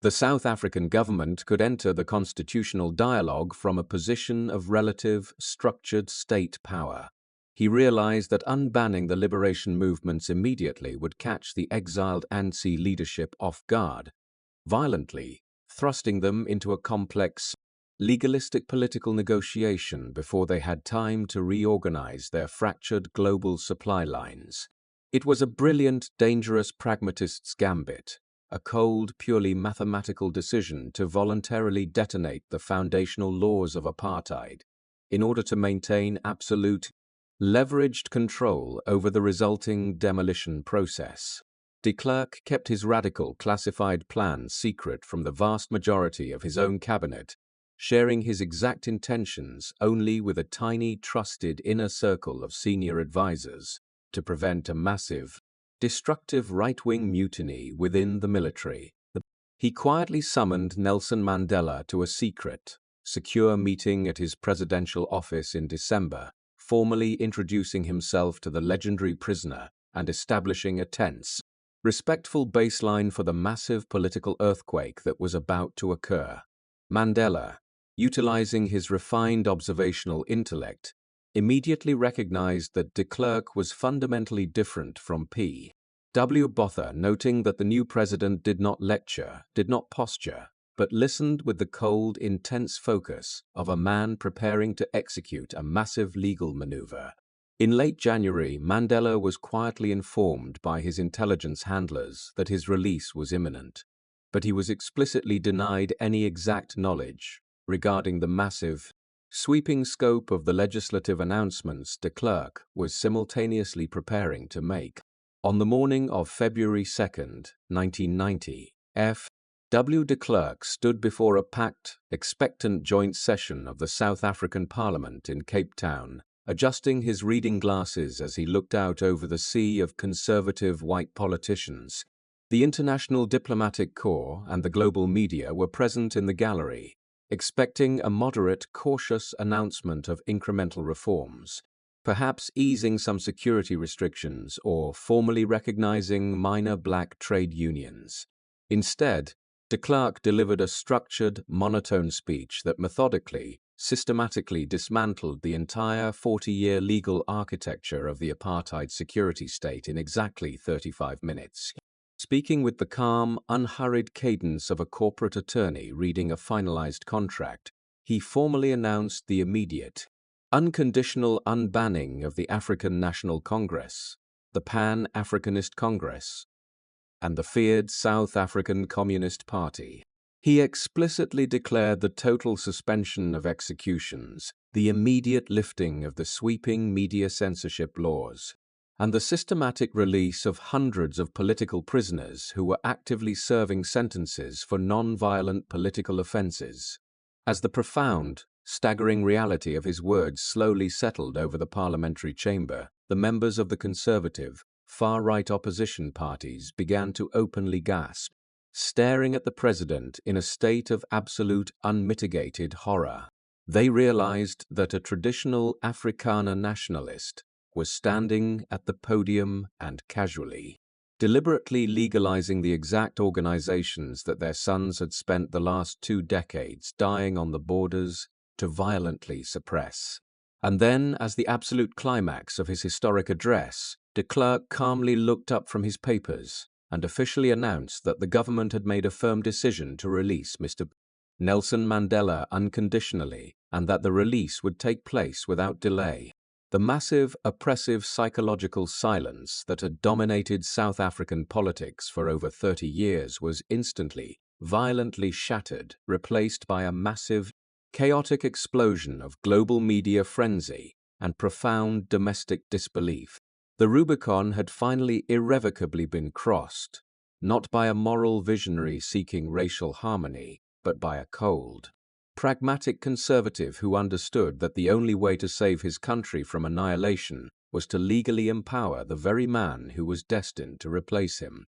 the South African government could enter the constitutional dialogue from a position of relative, structured state power. He realized that unbanning the liberation movements immediately would catch the exiled ANC leadership off guard, violently thrusting them into a complex, legalistic political negotiation before they had time to reorganize their fractured global supply lines. It was a brilliant, dangerous pragmatist's gambit, a cold, purely mathematical decision to voluntarily detonate the foundational laws of apartheid in order to maintain absolute, leveraged control over the resulting demolition process. De Klerk kept his radical, classified plans secret from the vast majority of his own cabinet, sharing his exact intentions only with a tiny, trusted inner circle of senior advisors to prevent a massive, destructive right-wing mutiny within the military. He quietly summoned Nelson Mandela to a secret, secure meeting at his presidential office in December, formally introducing himself to the legendary prisoner and establishing a tense, respectful baseline for the massive political earthquake that was about to occur. Mandela, utilizing his refined observational intellect, immediately recognized that de Klerk was fundamentally different from P.W. Botha, noting that the new president did not lecture, did not posture, but listened with the cold, intense focus of a man preparing to execute a massive legal maneuver. In late January, Mandela was quietly informed by his intelligence handlers that his release was imminent, but he was explicitly denied any exact knowledge regarding the massive, sweeping scope of the legislative announcements de Klerk was simultaneously preparing to make. On the morning of February 2, 1990, F.W. de Klerk stood before a packed, expectant joint session of the South African Parliament in Cape Town, adjusting his reading glasses as he looked out over the sea of conservative white politicians. The International Diplomatic Corps and the global media were present in the gallery, expecting a moderate, cautious announcement of incremental reforms, perhaps easing some security restrictions or formally recognizing minor black trade unions. Instead, de Klerk delivered a structured, monotone speech that methodically, systematically dismantled the entire 40-year legal architecture of the apartheid security state in exactly 35 minutes. Speaking with the calm, unhurried cadence of a corporate attorney reading a finalized contract, he formally announced the immediate, unconditional unbanning of the African National Congress, the Pan-Africanist Congress, and the feared South African Communist Party. He explicitly declared the total suspension of executions, the immediate lifting of the sweeping media censorship laws, and the systematic release of hundreds of political prisoners who were actively serving sentences for non-violent political offenses. As the profound, staggering reality of his words slowly settled over the parliamentary chamber, the members of the conservative, far-right opposition parties began to openly gasp, staring at the president in a state of absolute, unmitigated horror. They realized that a traditional Afrikaner nationalist was standing at the podium and casually, deliberately legalizing the exact organizations that their sons had spent the last 2 decades dying on the borders to violently suppress. And then, as the absolute climax of his historic address, de Klerk calmly looked up from his papers and officially announced that the government had made a firm decision to release Mr. Nelson Mandela unconditionally, and that the release would take place without delay. The massive, oppressive psychological silence that had dominated South African politics for over 30 years was instantly, violently shattered, replaced by a massive, chaotic explosion of global media frenzy and profound domestic disbelief. The Rubicon had finally irrevocably been crossed, not by a moral visionary seeking racial harmony, but by a cold, pragmatic conservative who understood that the only way to save his country from annihilation was to legally empower the very man who was destined to replace him.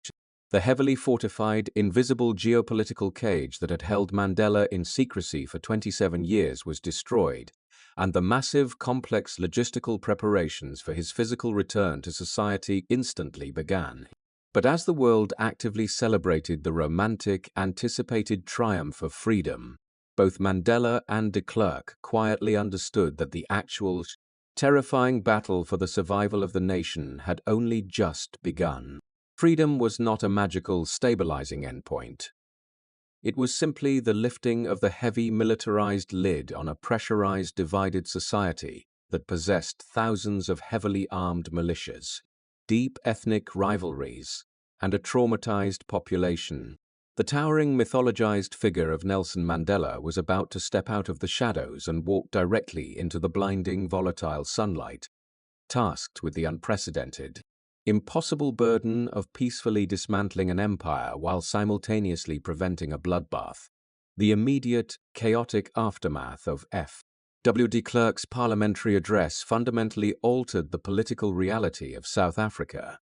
The heavily fortified, invisible geopolitical cage that had held Mandela in secrecy for 27 years was destroyed, and the massive, complex logistical preparations for his physical return to society instantly began. But as the world actively celebrated the romantic, anticipated triumph of freedom, both Mandela and de Klerk quietly understood that the actual, terrifying battle for the survival of the nation had only just begun. Freedom was not a magical, stabilizing endpoint. It was simply the lifting of the heavy militarized lid on a pressurized, divided society that possessed thousands of heavily armed militias, deep ethnic rivalries, and a traumatized population. The towering mythologized figure of Nelson Mandela was about to step out of the shadows and walk directly into the blinding, volatile sunlight, tasked with the unprecedented, impossible burden of peacefully dismantling an empire while simultaneously preventing a bloodbath. The immediate, chaotic aftermath of F.W. de Klerk's parliamentary address fundamentally altered the political reality of South Africa.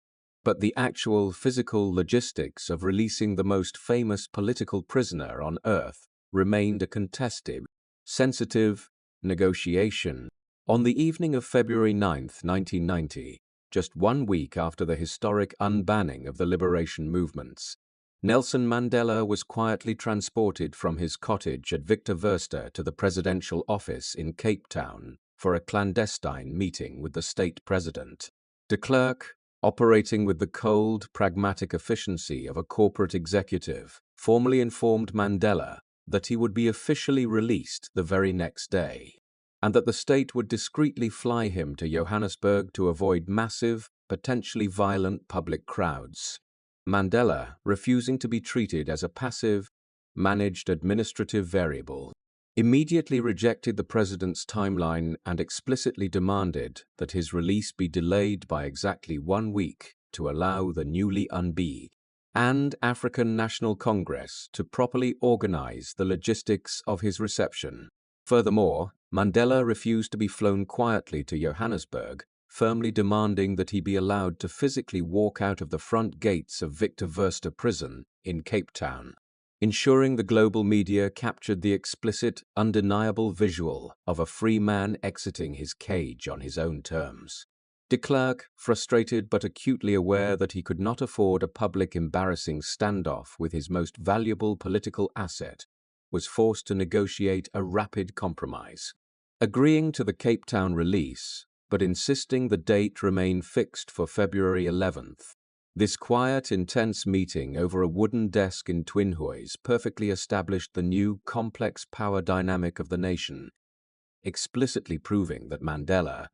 But the actual physical logistics of releasing the most famous political prisoner on earth remained a contested, sensitive negotiation. On the evening of February 9, 1990, just 1 week after the historic unbanning of the liberation movements, Nelson Mandela was quietly transported from his cottage at Victor Verster to the presidential office in Cape Town for a clandestine meeting with the state president. De Klerk, operating with the cold, pragmatic efficiency of a corporate executive, formally informed Mandela that he would be officially released the very next day, and that the state would discreetly fly him to Johannesburg to avoid massive, potentially violent public crowds. Mandela, refusing to be treated as a passive, managed administrative variable, immediately rejected the president's timeline and explicitly demanded that his release be delayed by exactly 1 week to allow the newly unbeat and African National Congress to properly organize the logistics of his reception. Furthermore, Mandela refused to be flown quietly to Johannesburg, firmly demanding that he be allowed to physically walk out of the front gates of Victor Verster prison in Cape Town, ensuring the global media captured the explicit, undeniable visual of a free man exiting his cage on his own terms. De Klerk, frustrated but acutely aware that he could not afford a public embarrassing standoff with his most valuable political asset, was forced to negotiate a rapid compromise, agreeing to the Cape Town release, but insisting the date remain fixed for February 11th. This quiet, intense meeting over a wooden desk in Twinhoys perfectly established the new, complex power dynamic of the nation, explicitly proving that Mandela,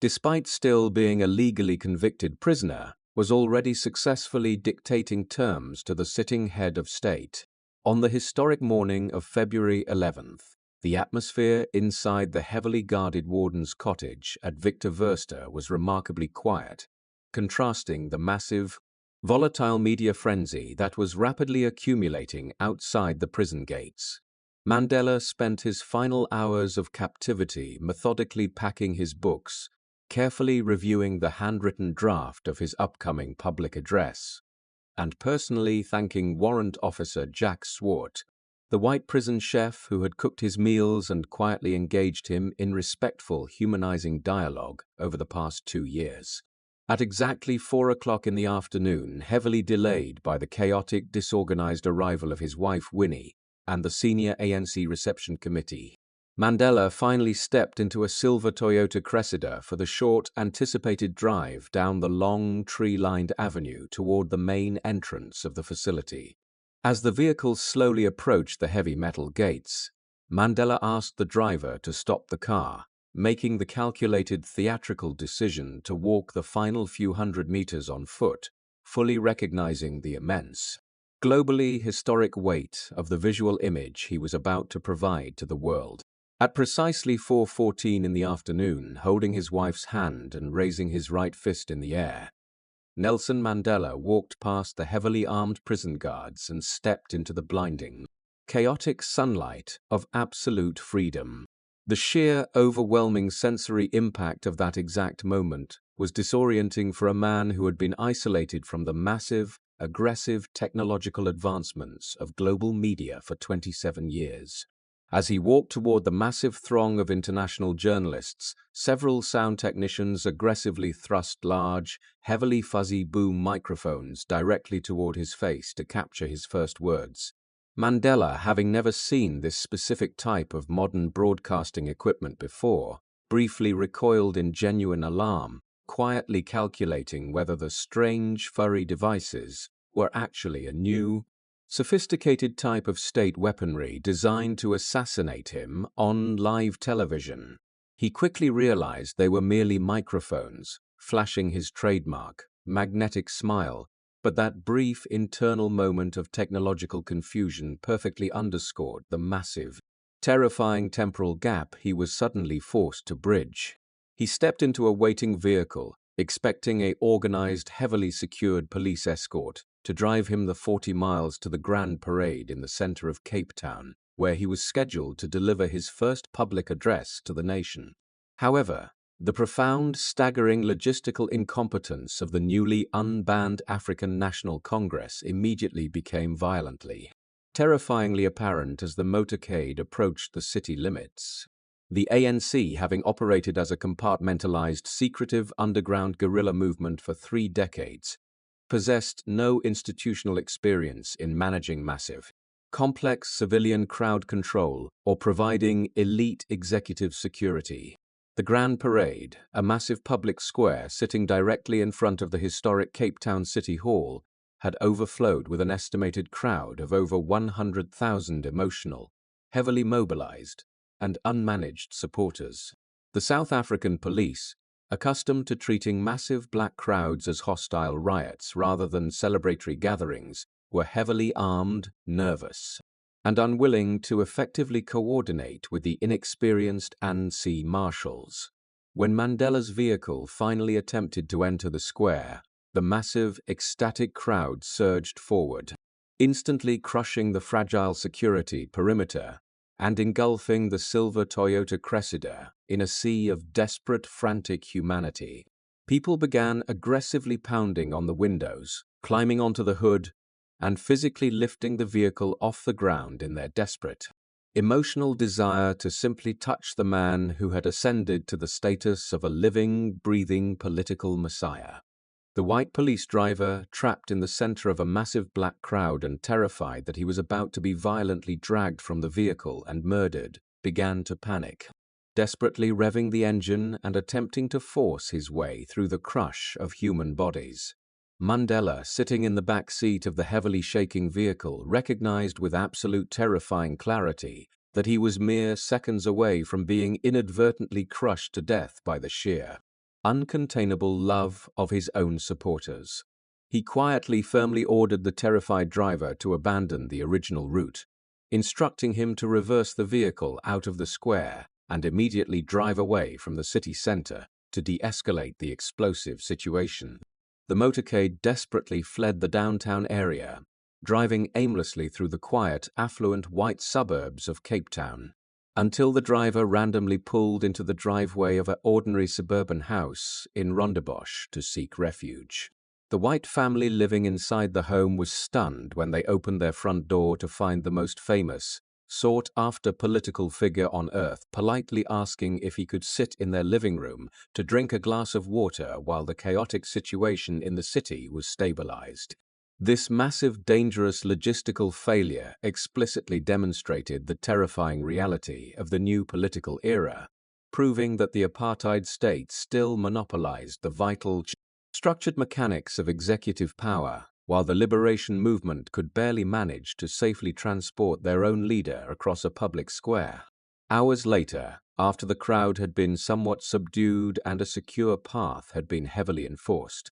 despite still being a legally convicted prisoner, was already successfully dictating terms to the sitting head of state. On the historic morning of February 11th, the atmosphere inside the heavily guarded warden's cottage at Victor Verster was remarkably quiet, contrasting the massive, volatile media frenzy that was rapidly accumulating outside the prison gates. Mandela spent his final hours of captivity methodically packing his books, carefully reviewing the handwritten draft of his upcoming public address, and personally thanking Warrant Officer Jack Swart, the white prison chef who had cooked his meals and quietly engaged him in respectful, humanizing dialogue over the past 2 years. At exactly 4 o'clock in the afternoon, heavily delayed by the chaotic, disorganized arrival of his wife Winnie and the senior ANC reception committee, Mandela finally stepped into a silver Toyota Cressida for the short, anticipated drive down the long, tree-lined avenue toward the main entrance of the facility. As the vehicle slowly approached the heavy metal gates, Mandela asked the driver to stop the car, making the calculated theatrical decision to walk the final few hundred meters on foot, fully recognizing the immense, globally historic weight of the visual image he was about to provide to the world. At precisely 4:14 in the afternoon, holding his wife's hand and raising his right fist in the air, Nelson Mandela walked past the heavily armed prison guards and stepped into the blinding, chaotic sunlight of absolute freedom. The sheer, overwhelming sensory impact of that exact moment was disorienting for a man who had been isolated from the massive, aggressive technological advancements of global media for 27 years. As he walked toward the massive throng of international journalists, several sound technicians aggressively thrust large, heavily fuzzy boom microphones directly toward his face to capture his first words. Mandela, having never seen this specific type of modern broadcasting equipment before, briefly recoiled in genuine alarm, quietly calculating whether the strange, furry devices were actually a new, sophisticated type of state weaponry designed to assassinate him on live television. He quickly realized they were merely microphones, flashing his trademark, magnetic smile, but that brief internal moment of technological confusion perfectly underscored the massive, terrifying temporal gap he was suddenly forced to bridge. He stepped into a waiting vehicle, expecting a organized, heavily secured police escort to drive him the 40 miles to the Grand Parade in the center of Cape Town, where he was scheduled to deliver his first public address to the nation. However, the profound, staggering logistical incompetence of the newly unbanned African National Congress immediately became violently, terrifyingly apparent as the motorcade approached the city limits. The ANC, having operated as a compartmentalized, secretive underground guerrilla movement for 3 decades, possessed no institutional experience in managing massive, complex civilian crowd control or providing elite executive security. The Grand Parade, a massive public square sitting directly in front of the historic Cape Town City Hall, had overflowed with an estimated crowd of over 100,000 emotional, heavily mobilized, and unmanaged supporters. The South African police, accustomed to treating massive black crowds as hostile riots rather than celebratory gatherings, were heavily armed, nervous, and unwilling to effectively coordinate with the inexperienced ANC marshals. When Mandela's vehicle finally attempted to enter the square, the massive, ecstatic crowd surged forward, instantly crushing the fragile security perimeter and engulfing the silver Toyota Cressida in a sea of desperate, frantic humanity. People began aggressively pounding on the windows, climbing onto the hood, and physically lifting the vehicle off the ground in their desperate, emotional desire to simply touch the man who had ascended to the status of a living, breathing political messiah. The white police driver, trapped in the center of a massive black crowd and terrified that he was about to be violently dragged from the vehicle and murdered, began to panic, desperately revving the engine and attempting to force his way through the crush of human bodies. Mandela, sitting in the back seat of the heavily shaking vehicle, recognized with absolute terrifying clarity that he was mere seconds away from being inadvertently crushed to death by the sheer, uncontainable love of his own supporters. He quietly, firmly ordered the terrified driver to abandon the original route, instructing him to reverse the vehicle out of the square and immediately drive away from the city center to de-escalate the explosive situation. The motorcade desperately fled the downtown area, driving aimlessly through the quiet, affluent white suburbs of Cape Town, until the driver randomly pulled into the driveway of an ordinary suburban house in Rondebosch to seek refuge. The white family living inside the home was stunned when they opened their front door to find the most famous, sought-after political figure on earth politely asking if he could sit in their living room to drink a glass of water while the chaotic situation in the city was stabilized. This massive, dangerous logistical failure explicitly demonstrated the terrifying reality of the new political era, proving that the apartheid state still monopolized the vital, structured mechanics of executive power, while the liberation movement could barely manage to safely transport their own leader across a public square. Hours later, after the crowd had been somewhat subdued and a secure path had been heavily enforced,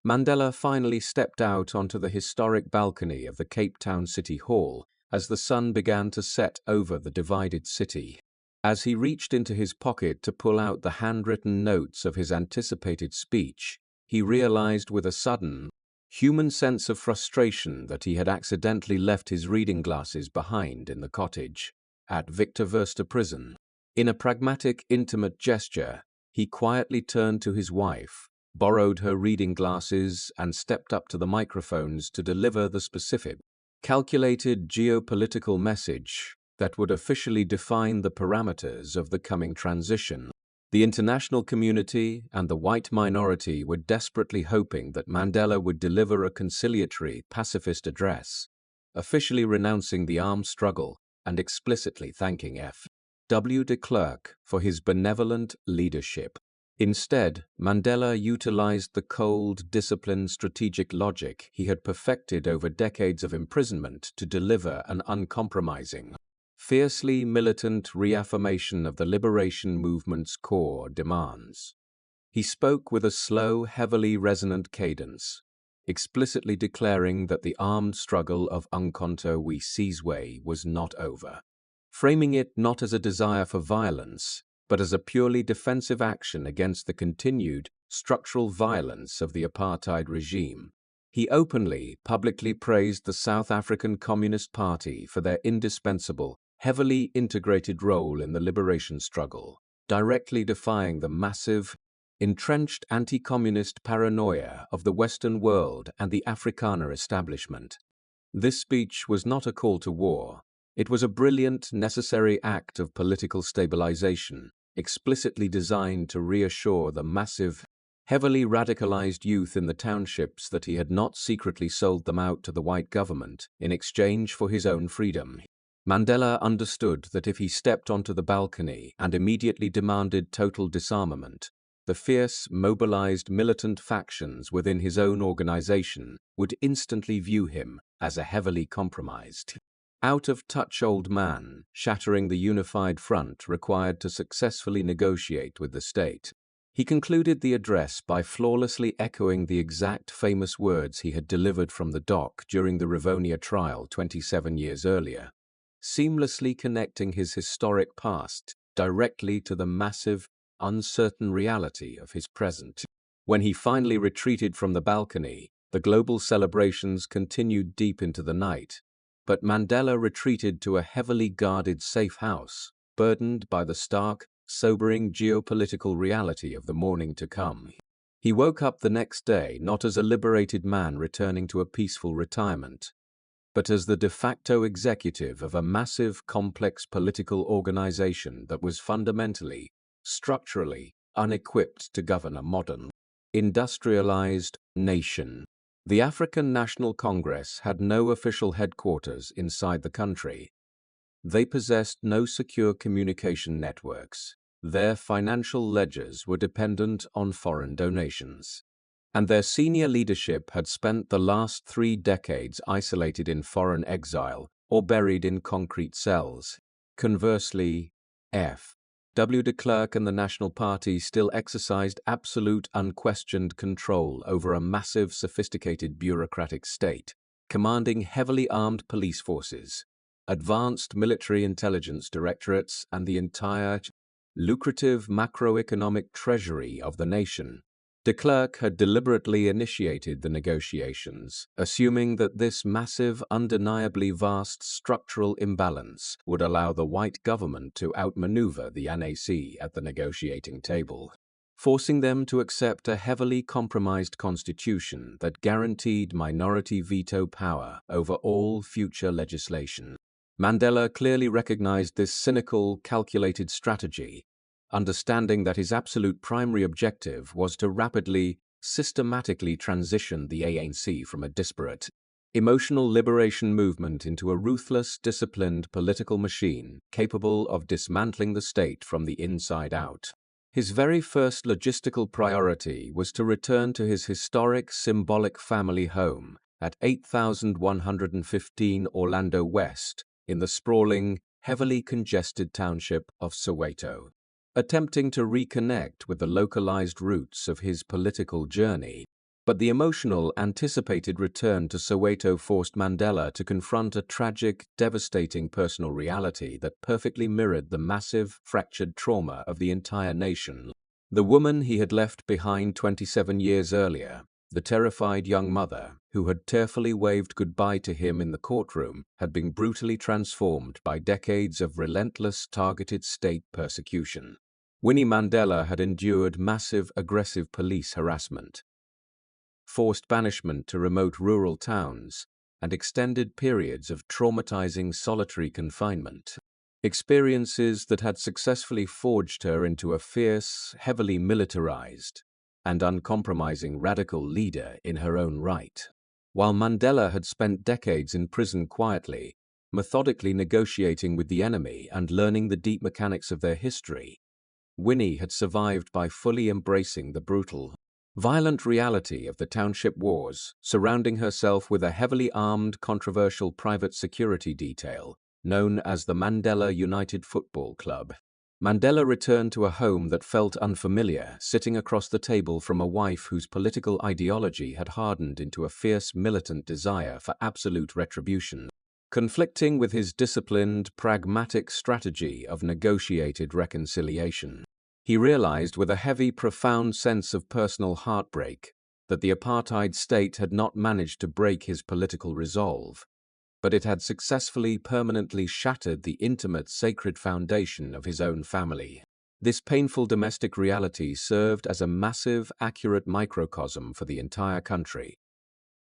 Mandela finally stepped out onto the historic balcony of the Cape Town City Hall as the sun began to set over the divided city. As he reached into his pocket to pull out the handwritten notes of his anticipated speech, he realized with a sudden, human sense of frustration that he had accidentally left his reading glasses behind in the cottage at Victor Verster prison. In a pragmatic, intimate gesture, he quietly turned to his wife, borrowed her reading glasses, and stepped up to the microphones to deliver the specific, calculated geopolitical message that would officially define the parameters of the coming transition. The international community and the white minority were desperately hoping that Mandela would deliver a conciliatory, pacifist address, officially renouncing the armed struggle and explicitly thanking F. W. de Klerk for his benevolent leadership. Instead, Mandela utilized the cold, disciplined, strategic logic he had perfected over decades of imprisonment to deliver an uncompromising, fiercely militant reaffirmation of the liberation movement's core demands. He spoke with a slow, heavily resonant cadence, explicitly declaring that the armed struggle of Umkhonto we Sizwe was not over, framing it not as a desire for violence, but as a purely defensive action against the continued, structural violence of the apartheid regime. He openly, publicly praised the South African Communist Party for their indispensable, heavily integrated role in the liberation struggle, directly defying the massive, entrenched anti-communist paranoia of the Western world and the Afrikaner establishment. This speech was not a call to war. It was a brilliant, necessary act of political stabilization, explicitly designed to reassure the massive, heavily radicalized youth in the townships that he had not secretly sold them out to the white government in exchange for his own freedom. Mandela understood that if he stepped onto the balcony and immediately demanded total disarmament, the fierce, mobilized militant factions within his own organization would instantly view him as a heavily compromised, out-of-touch old man, shattering the unified front required to successfully negotiate with the state. He concluded the address by flawlessly echoing the exact famous words he had delivered from the dock during the Rivonia Trial 27 years earlier, seamlessly connecting his historic past directly to the massive, uncertain reality of his present. When he finally retreated from the balcony, the global celebrations continued deep into the night, but Mandela retreated to a heavily guarded safe house, burdened by the stark, sobering geopolitical reality of the morning to come. He woke up the next day not as a liberated man returning to a peaceful retirement, but as the de facto executive of a massive, complex political organization that was fundamentally, structurally, unequipped to govern a modern, industrialized nation. The African National Congress had no official headquarters inside the country. They possessed no secure communication networks. Their financial ledgers were dependent on foreign donations. And their senior leadership had spent the last 3 decades isolated in foreign exile or buried in concrete cells. Conversely, F.W. de Klerk and the National Party still exercised absolute, unquestioned control over a massive, sophisticated bureaucratic state, commanding heavily armed police forces, advanced military intelligence directorates, and the entire lucrative macroeconomic treasury of the nation. De Klerk had deliberately initiated the negotiations, assuming that this massive, undeniably vast structural imbalance would allow the white government to outmaneuver the ANC at the negotiating table, forcing them to accept a heavily compromised constitution that guaranteed minority veto power over all future legislation. Mandela clearly recognized this cynical, calculated strategy, understanding that his absolute primary objective was to rapidly, systematically transition the ANC from a disparate, emotional liberation movement into a ruthless, disciplined political machine capable of dismantling the state from the inside out. His very first logistical priority was to return to his historic, symbolic family home at 8115 Orlando West in the sprawling, heavily congested township of Soweto. Attempting to reconnect with the localized roots of his political journey. But the emotional, anticipated return to Soweto forced Mandela to confront a tragic, devastating personal reality that perfectly mirrored the massive, fractured trauma of the entire nation. The woman he had left behind 27 years earlier, the terrified young mother who had tearfully waved goodbye to him in the courtroom, had been brutally transformed by decades of relentless, targeted state persecution. Winnie Mandela had endured massive, aggressive police harassment, forced banishment to remote rural towns, and extended periods of traumatizing solitary confinement. Experiences that had successfully forged her into a fierce, heavily militarized, and uncompromising radical leader in her own right. While Mandela had spent decades in prison quietly, methodically negotiating with the enemy and learning the deep mechanics of their history, Winnie had survived by fully embracing the brutal, violent reality of the township wars, surrounding herself with a heavily armed, controversial private security detail known as the Mandela United Football Club. Mandela returned to a home that felt unfamiliar, sitting across the table from a wife whose political ideology had hardened into a fierce militant desire for absolute retribution, conflicting with his disciplined, pragmatic strategy of negotiated reconciliation. He realized with a heavy, profound sense of personal heartbreak that the apartheid state had not managed to break his political resolve, but it had successfully permanently shattered the intimate, sacred foundation of his own family. This painful domestic reality served as a massive, accurate microcosm for the entire country,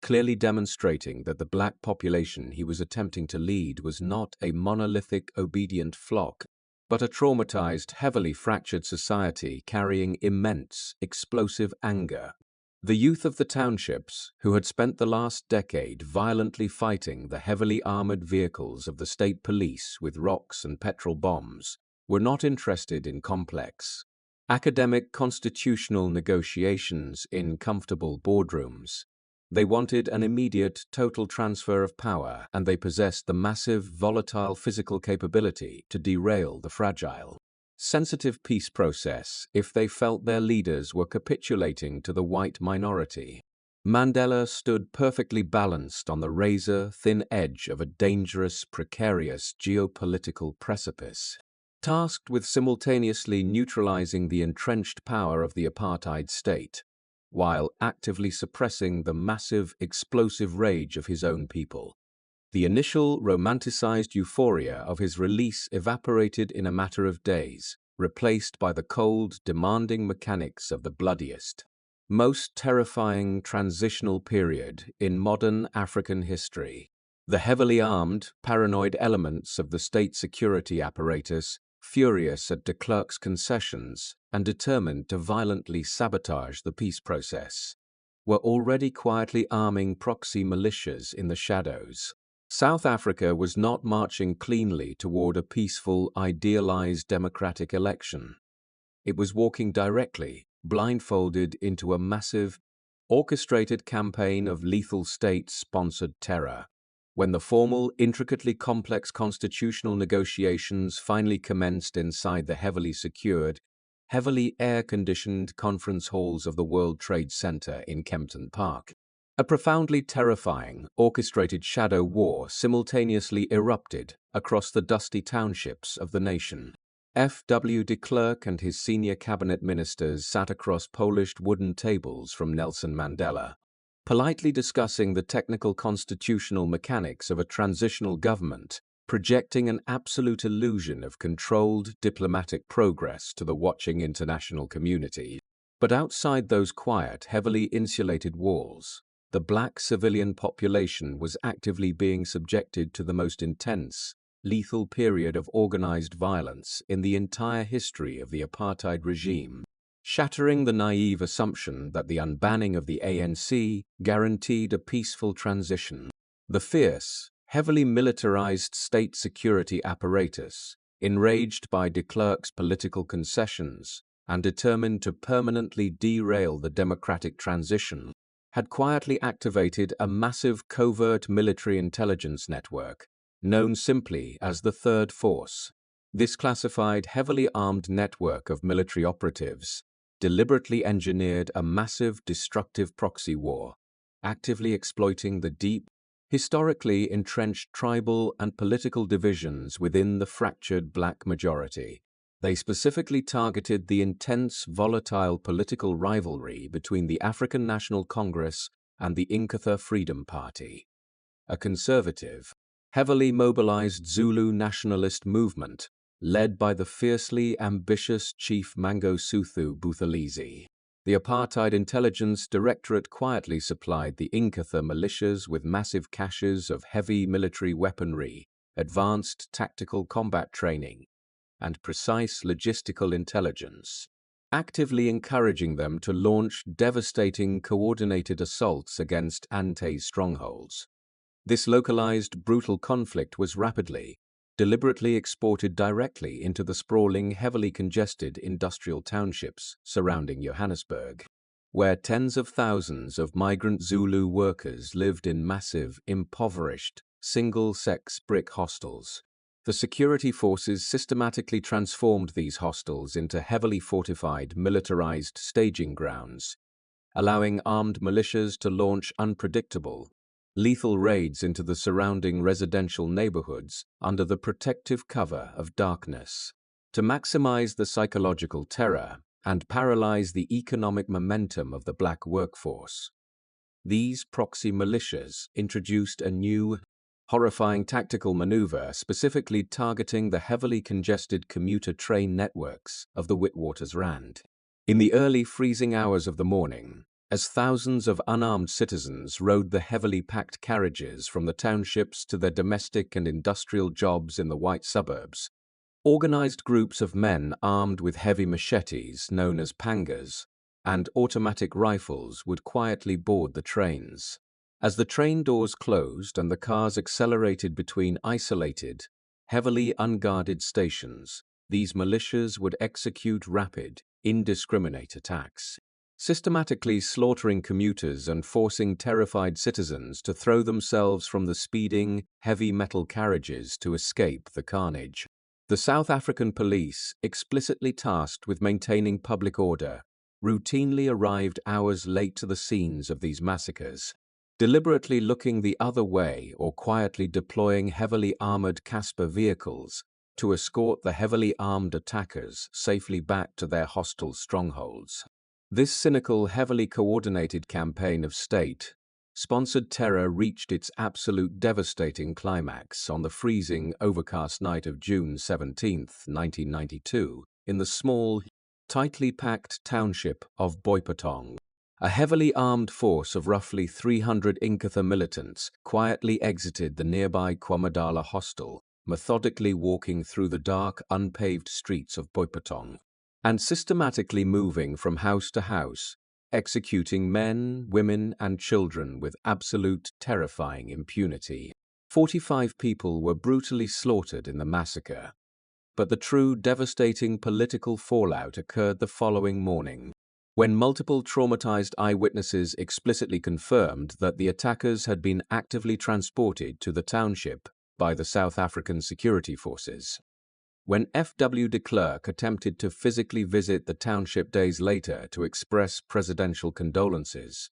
clearly demonstrating that the black population he was attempting to lead was not a monolithic, obedient flock, but a traumatized, heavily fractured society carrying immense, explosive anger. The youth of the townships, who had spent the last decade violently fighting the heavily armored vehicles of the state police with rocks and petrol bombs, were not interested in complex, academic constitutional negotiations in comfortable boardrooms. They wanted an immediate, total transfer of power, and they possessed the massive, volatile physical capability to derail the fragile, sensitive peace process if they felt their leaders were capitulating to the white minority. Mandela stood perfectly balanced on the razor-thin edge of a dangerous, precarious geopolitical precipice, tasked with simultaneously neutralizing the entrenched power of the apartheid state, while actively suppressing the massive, explosive rage of his own people. The initial romanticized euphoria of his release evaporated in a matter of days, replaced by the cold, demanding mechanics of the bloodiest, most terrifying transitional period in modern African history. The heavily armed, paranoid elements of the state security apparatus, furious at de Klerk's concessions and determined to violently sabotage the peace process, were already quietly arming proxy militias in the shadows. South Africa was not marching cleanly toward a peaceful, idealized democratic election. It was walking directly, blindfolded, into a massive, orchestrated campaign of lethal state-sponsored terror. When the formal, intricately complex constitutional negotiations finally commenced inside the heavily secured, heavily air-conditioned conference halls of the World Trade Center in Kempton Park, a profoundly terrifying, orchestrated shadow war simultaneously erupted across the dusty townships of the nation. F.W. de Klerk and his senior cabinet ministers sat across polished wooden tables from Nelson Mandela, politely discussing the technical constitutional mechanics of a transitional government, projecting an absolute illusion of controlled diplomatic progress to the watching international community. But outside those quiet, heavily insulated walls, the black civilian population was actively being subjected to the most intense, lethal period of organized violence in the entire history of the apartheid regime, shattering the naive assumption that the unbanning of the ANC guaranteed a peaceful transition. The fierce, heavily militarized state security apparatus, enraged by de Klerk's political concessions and determined to permanently derail the democratic transition, had quietly activated a massive covert military intelligence network, known simply as the Third Force. This classified, heavily armed network of military operatives deliberately engineered a massive, destructive proxy war, actively exploiting the deep, historically entrenched tribal and political divisions within the fractured black majority. They specifically targeted the intense, volatile political rivalry between the African National Congress and the Umkhonto Freedom Party, a conservative, heavily mobilized Zulu nationalist movement led by the fiercely ambitious Chief Mangosuthu Buthelezi. The Apartheid Intelligence Directorate quietly supplied the Umkhonto militias with massive caches of heavy military weaponry, advanced tactical combat training, and precise logistical intelligence, actively encouraging them to launch devastating coordinated assaults against Ante's strongholds. This localized, brutal conflict was rapidly, deliberately exported directly into the sprawling, heavily congested industrial townships surrounding Johannesburg, where tens of thousands of migrant Zulu workers lived in massive, impoverished, single-sex brick hostels. The security forces systematically transformed these hostels into heavily fortified, militarized staging grounds, allowing armed militias to launch unpredictable, lethal raids into the surrounding residential neighborhoods under the protective cover of darkness. To maximize the psychological terror and paralyze the economic momentum of the black workforce, these proxy militias introduced a new, horrifying tactical maneuver specifically targeting the heavily congested commuter train networks of the Witwatersrand. In the early freezing hours of the morning, as thousands of unarmed citizens rode the heavily packed carriages from the townships to their domestic and industrial jobs in the white suburbs, organized groups of men armed with heavy machetes known as pangas and automatic rifles would quietly board the trains. As the train doors closed and the cars accelerated between isolated, heavily unguarded stations, these militias would execute rapid, indiscriminate attacks, systematically slaughtering commuters and forcing terrified citizens to throw themselves from the speeding, heavy metal carriages to escape the carnage. The South African police, explicitly tasked with maintaining public order, routinely arrived hours late to the scenes of these massacres, deliberately looking the other way or quietly deploying heavily armored Casper vehicles to escort the heavily armed attackers safely back to their hostile strongholds. This cynical, heavily coordinated campaign of state-sponsored terror reached its absolute devastating climax on the freezing, overcast night of June 17, 1992, in the small, tightly packed township of Boipatong. A heavily armed force of roughly 300 Inkatha militants quietly exited the nearby Kwamadala hostel, methodically walking through the dark, unpaved streets of Boipatong, and systematically moving from house to house, executing men, women, and children with absolute, terrifying impunity. 45 people were brutally slaughtered in the massacre, but the true devastating political fallout occurred the following morning, when multiple traumatized eyewitnesses explicitly confirmed that the attackers had been actively transported to the township by the South African security forces. When F.W. de Klerk attempted to physically visit the township days later to express presidential condolences,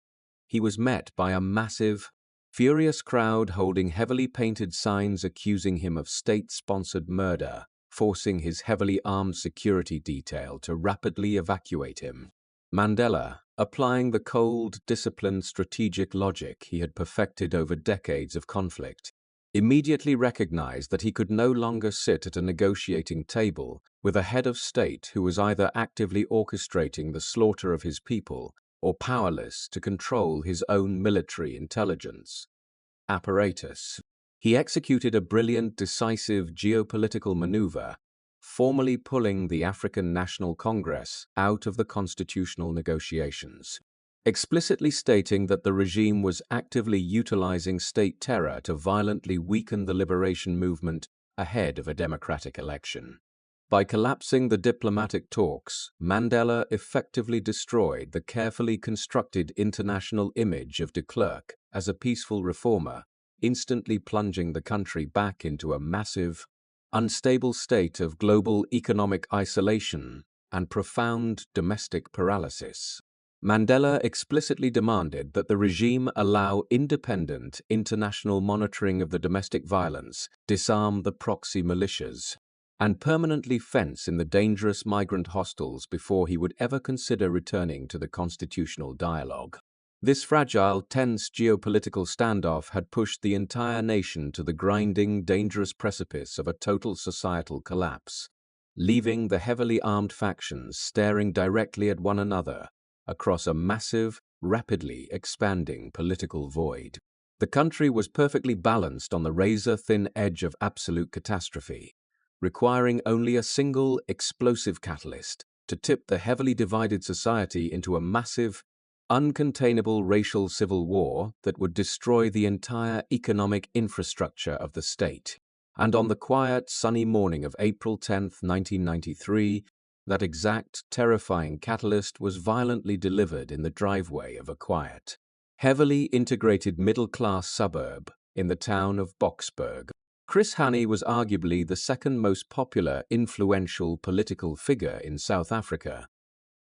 he was met by a massive, furious crowd holding heavily painted signs accusing him of state-sponsored murder, forcing his heavily armed security detail to rapidly evacuate him. Mandela, applying the cold, disciplined strategic logic he had perfected over decades of conflict, immediately recognized that he could no longer sit at a negotiating table with a head of state who was either actively orchestrating the slaughter of his people or powerless to control his own military intelligence apparatus. He executed a brilliant, decisive geopolitical maneuver, formally pulling the African National Congress out of the constitutional negotiations, explicitly stating that the regime was actively utilizing state terror to violently weaken the liberation movement ahead of a democratic election. By collapsing the diplomatic talks, Mandela effectively destroyed the carefully constructed international image of de Klerk as a peaceful reformer, instantly plunging the country back into a massive, unstable state of global economic isolation and profound domestic paralysis. Mandela explicitly demanded that the regime allow independent international monitoring of the domestic violence, disarm the proxy militias, and permanently fence in the dangerous migrant hostels before he would ever consider returning to the constitutional dialogue. This fragile, tense geopolitical standoff had pushed the entire nation to the grinding, dangerous precipice of a total societal collapse, leaving the heavily armed factions staring directly at one another across a massive, rapidly expanding political void. The country was perfectly balanced on the razor-thin edge of absolute catastrophe, requiring only a single explosive catalyst to tip the heavily divided society into a massive, uncontainable racial civil war that would destroy the entire economic infrastructure of the state. And on the quiet, sunny morning of April 10, 1993, that exact terrifying catalyst was violently delivered in the driveway of a quiet, heavily integrated middle-class suburb in the town of Boksburg. Chris Hani was arguably the second most popular, influential political figure in South Africa,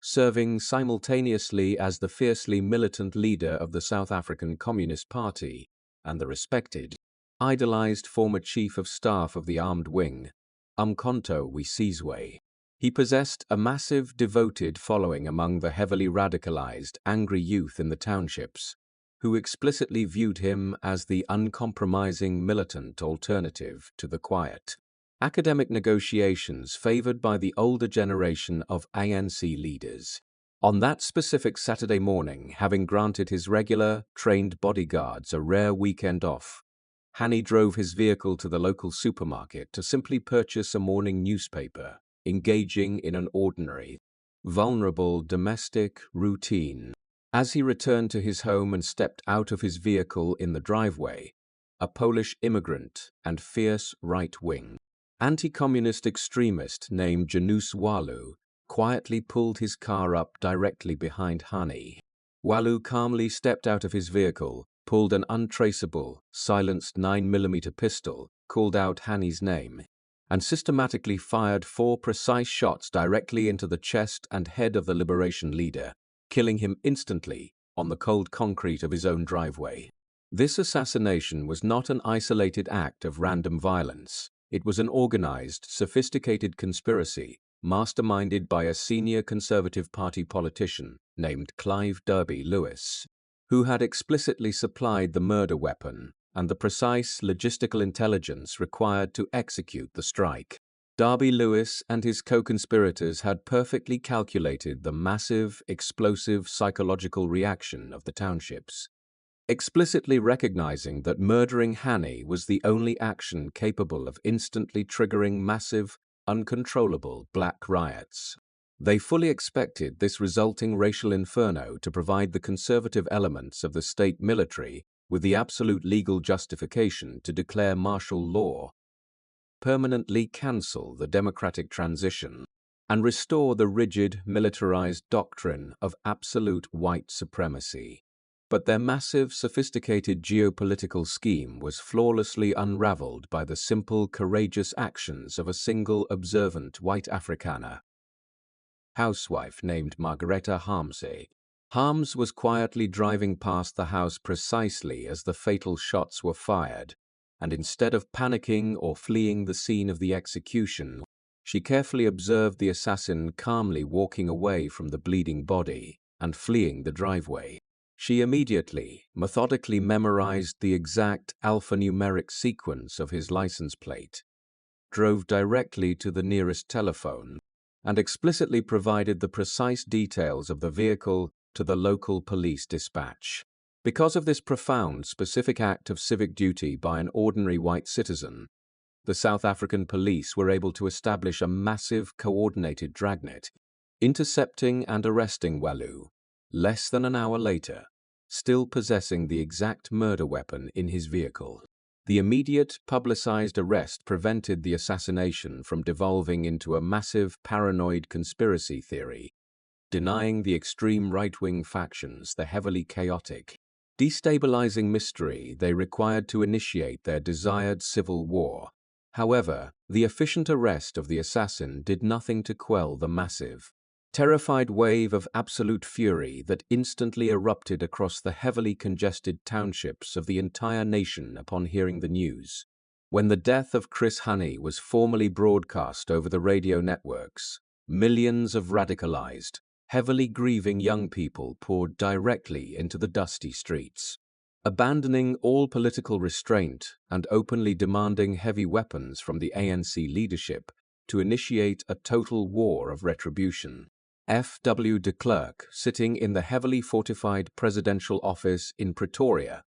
serving simultaneously as the fiercely militant leader of the South African Communist Party and the respected, idolized former chief of staff of the armed wing, Umkhonto Sizwe. He possessed a massive, devoted following among the heavily radicalized, angry youth in the townships, who explicitly viewed him as the uncompromising militant alternative to the quiet, academic negotiations favored by the older generation of ANC leaders. On that specific Saturday morning, having granted his regular, trained bodyguards a rare weekend off, Hani drove his vehicle to the local supermarket to simply purchase a morning newspaper, engaging in an ordinary, vulnerable domestic routine. As he returned to his home and stepped out of his vehicle in the driveway, a Polish immigrant and fierce right-wing, anti-communist extremist named Janusz Walu quietly pulled his car up directly behind Hani. Walu calmly stepped out of his vehicle, pulled an untraceable, silenced 9mm pistol, called out Hani's name, and systematically fired 4 precise shots directly into the chest and head of the liberation leader, killing him instantly on the cold concrete of his own driveway. This assassination was not an isolated act of random violence. It was an organized, sophisticated conspiracy, masterminded by a senior Conservative Party politician named Clive Derby Lewis, who had explicitly supplied the murder weapon and the precise logistical intelligence required to execute the strike. Derby Lewis and his co-conspirators had perfectly calculated the massive, explosive psychological reaction of the townships, explicitly recognizing that murdering Hani was the only action capable of instantly triggering massive, uncontrollable black riots. They fully expected this resulting racial inferno to provide the conservative elements of the state military with the absolute legal justification to declare martial law, permanently cancel the democratic transition, and restore the rigid, militarized doctrine of absolute white supremacy. But their massive, sophisticated geopolitical scheme was flawlessly unraveled by the simple, courageous actions of a single observant white Afrikaner housewife named Margaretha Harmse. Harms was quietly driving past the house precisely as the fatal shots were fired, and instead of panicking or fleeing the scene of the execution, she carefully observed the assassin calmly walking away from the bleeding body and fleeing the driveway. She immediately, methodically memorized the exact alphanumeric sequence of his license plate, drove directly to the nearest telephone, and explicitly provided the precise details of the vehicle to the local police dispatch. Because of this profound, specific act of civic duty by an ordinary white citizen, the South African police were able to establish a massive, coordinated dragnet, intercepting and arresting Walu less than an hour later, still possessing the exact murder weapon in his vehicle. The immediate, publicized arrest prevented the assassination from devolving into a massive, paranoid conspiracy theory, denying the extreme right-wing factions the heavily chaotic, destabilizing mystery they required to initiate their desired civil war. However, the efficient arrest of the assassin did nothing to quell the massive, terrified wave of absolute fury that instantly erupted across the heavily congested townships of the entire nation upon hearing the news. When the death of Chris Hani was formally broadcast over the radio networks, millions of radicalized, heavily grieving young people poured directly into the dusty streets, abandoning all political restraint and openly demanding heavy weapons from the ANC leadership to initiate a total war of retribution. F.W. de Klerk, sitting in the heavily fortified presidential office in Pretoria,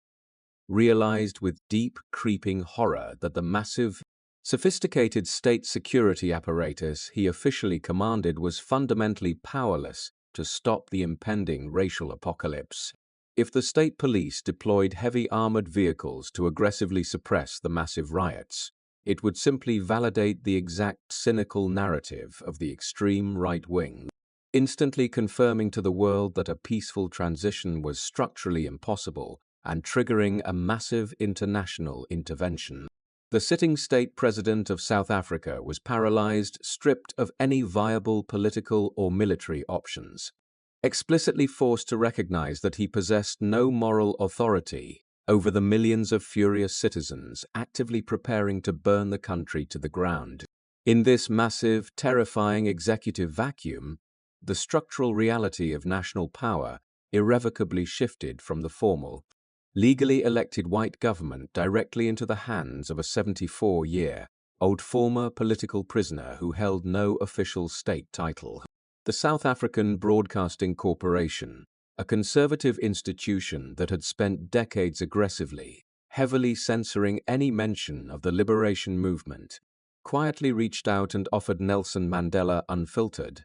realized with deep, creeping horror that the massive, sophisticated state security apparatus he officially commanded was fundamentally powerless to stop the impending racial apocalypse. If the state police deployed heavy armored vehicles to aggressively suppress the massive riots, It would simply validate the exact cynical narrative of the extreme right wing, instantly confirming to the world that a peaceful transition was structurally impossible and triggering a massive international intervention. The sitting state president of South Africa was paralyzed, stripped of any viable political or military options, explicitly forced to recognize that he possessed no moral authority over the millions of furious citizens actively preparing to burn the country to the ground. In this massive, terrifying executive vacuum, the structural reality of national power irrevocably shifted from the formal, legally elected white government directly into the hands of a 74-year-old former political prisoner who held no official state title. The South African Broadcasting Corporation, a conservative institution that had spent decades aggressively, heavily censoring any mention of the liberation movement, quietly reached out and offered Nelson Mandela unfiltered,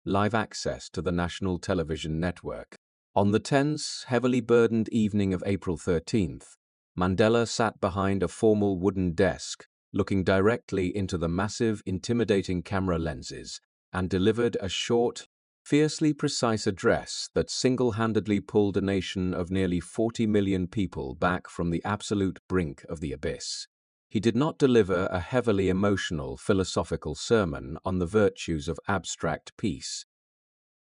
live access to the national television network. On the tense, heavily burdened evening of April 13th, Mandela sat behind a formal wooden desk, looking directly into the massive, intimidating camera lenses, and delivered a short, fiercely precise address that single-handedly pulled a nation of nearly 40 million people back from the absolute brink of the abyss. He did not deliver a heavily emotional philosophical sermon on the virtues of abstract peace.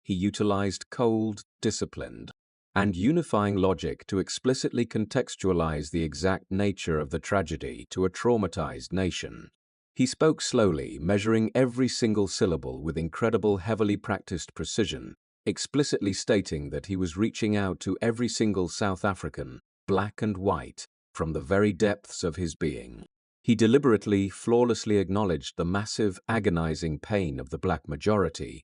He utilized cold, disciplined, and unifying logic to explicitly contextualize the exact nature of the tragedy to a traumatized nation. He spoke slowly, measuring every single syllable with incredible heavily practiced precision, explicitly stating that he was reaching out to every single South African, black and white, from the very depths of his being. He deliberately, flawlessly acknowledged the massive, agonizing pain of the black majority,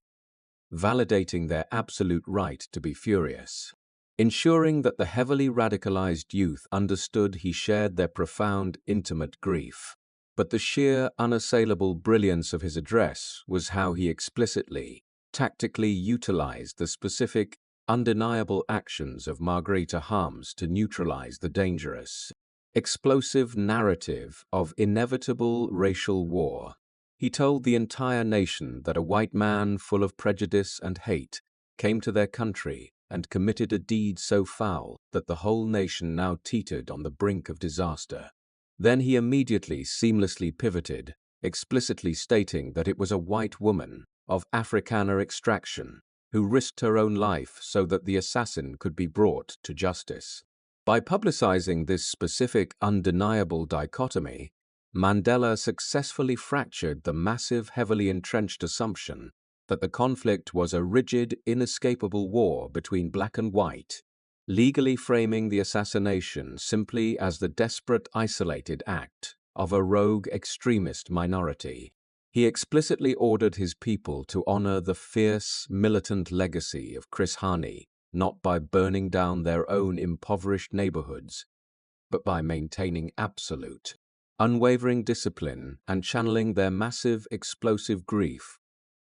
validating their absolute right to be furious, ensuring that the heavily radicalized youth understood he shared their profound, intimate grief. But the sheer, unassailable brilliance of his address was how he explicitly, tactically utilized the specific, undeniable actions of Margarita Harms to neutralize the dangerous, explosive narrative of inevitable racial war. He told the entire nation that a white man full of prejudice and hate came to their country and committed a deed so foul that the whole nation now teetered on the brink of disaster. Then he immediately seamlessly pivoted, explicitly stating that it was a white woman of Afrikaner extraction who risked her own life so that the assassin could be brought to justice. By publicizing this specific, undeniable dichotomy, Mandela successfully fractured the massive, heavily entrenched assumption that the conflict was a rigid, inescapable war between black and white, legally framing the assassination simply as the desperate, isolated act of a rogue extremist minority. He explicitly ordered his people to honor the fierce, militant legacy of Chris Hani, not by burning down their own impoverished neighborhoods, but by maintaining absolute, unwavering discipline and channeling their massive, explosive grief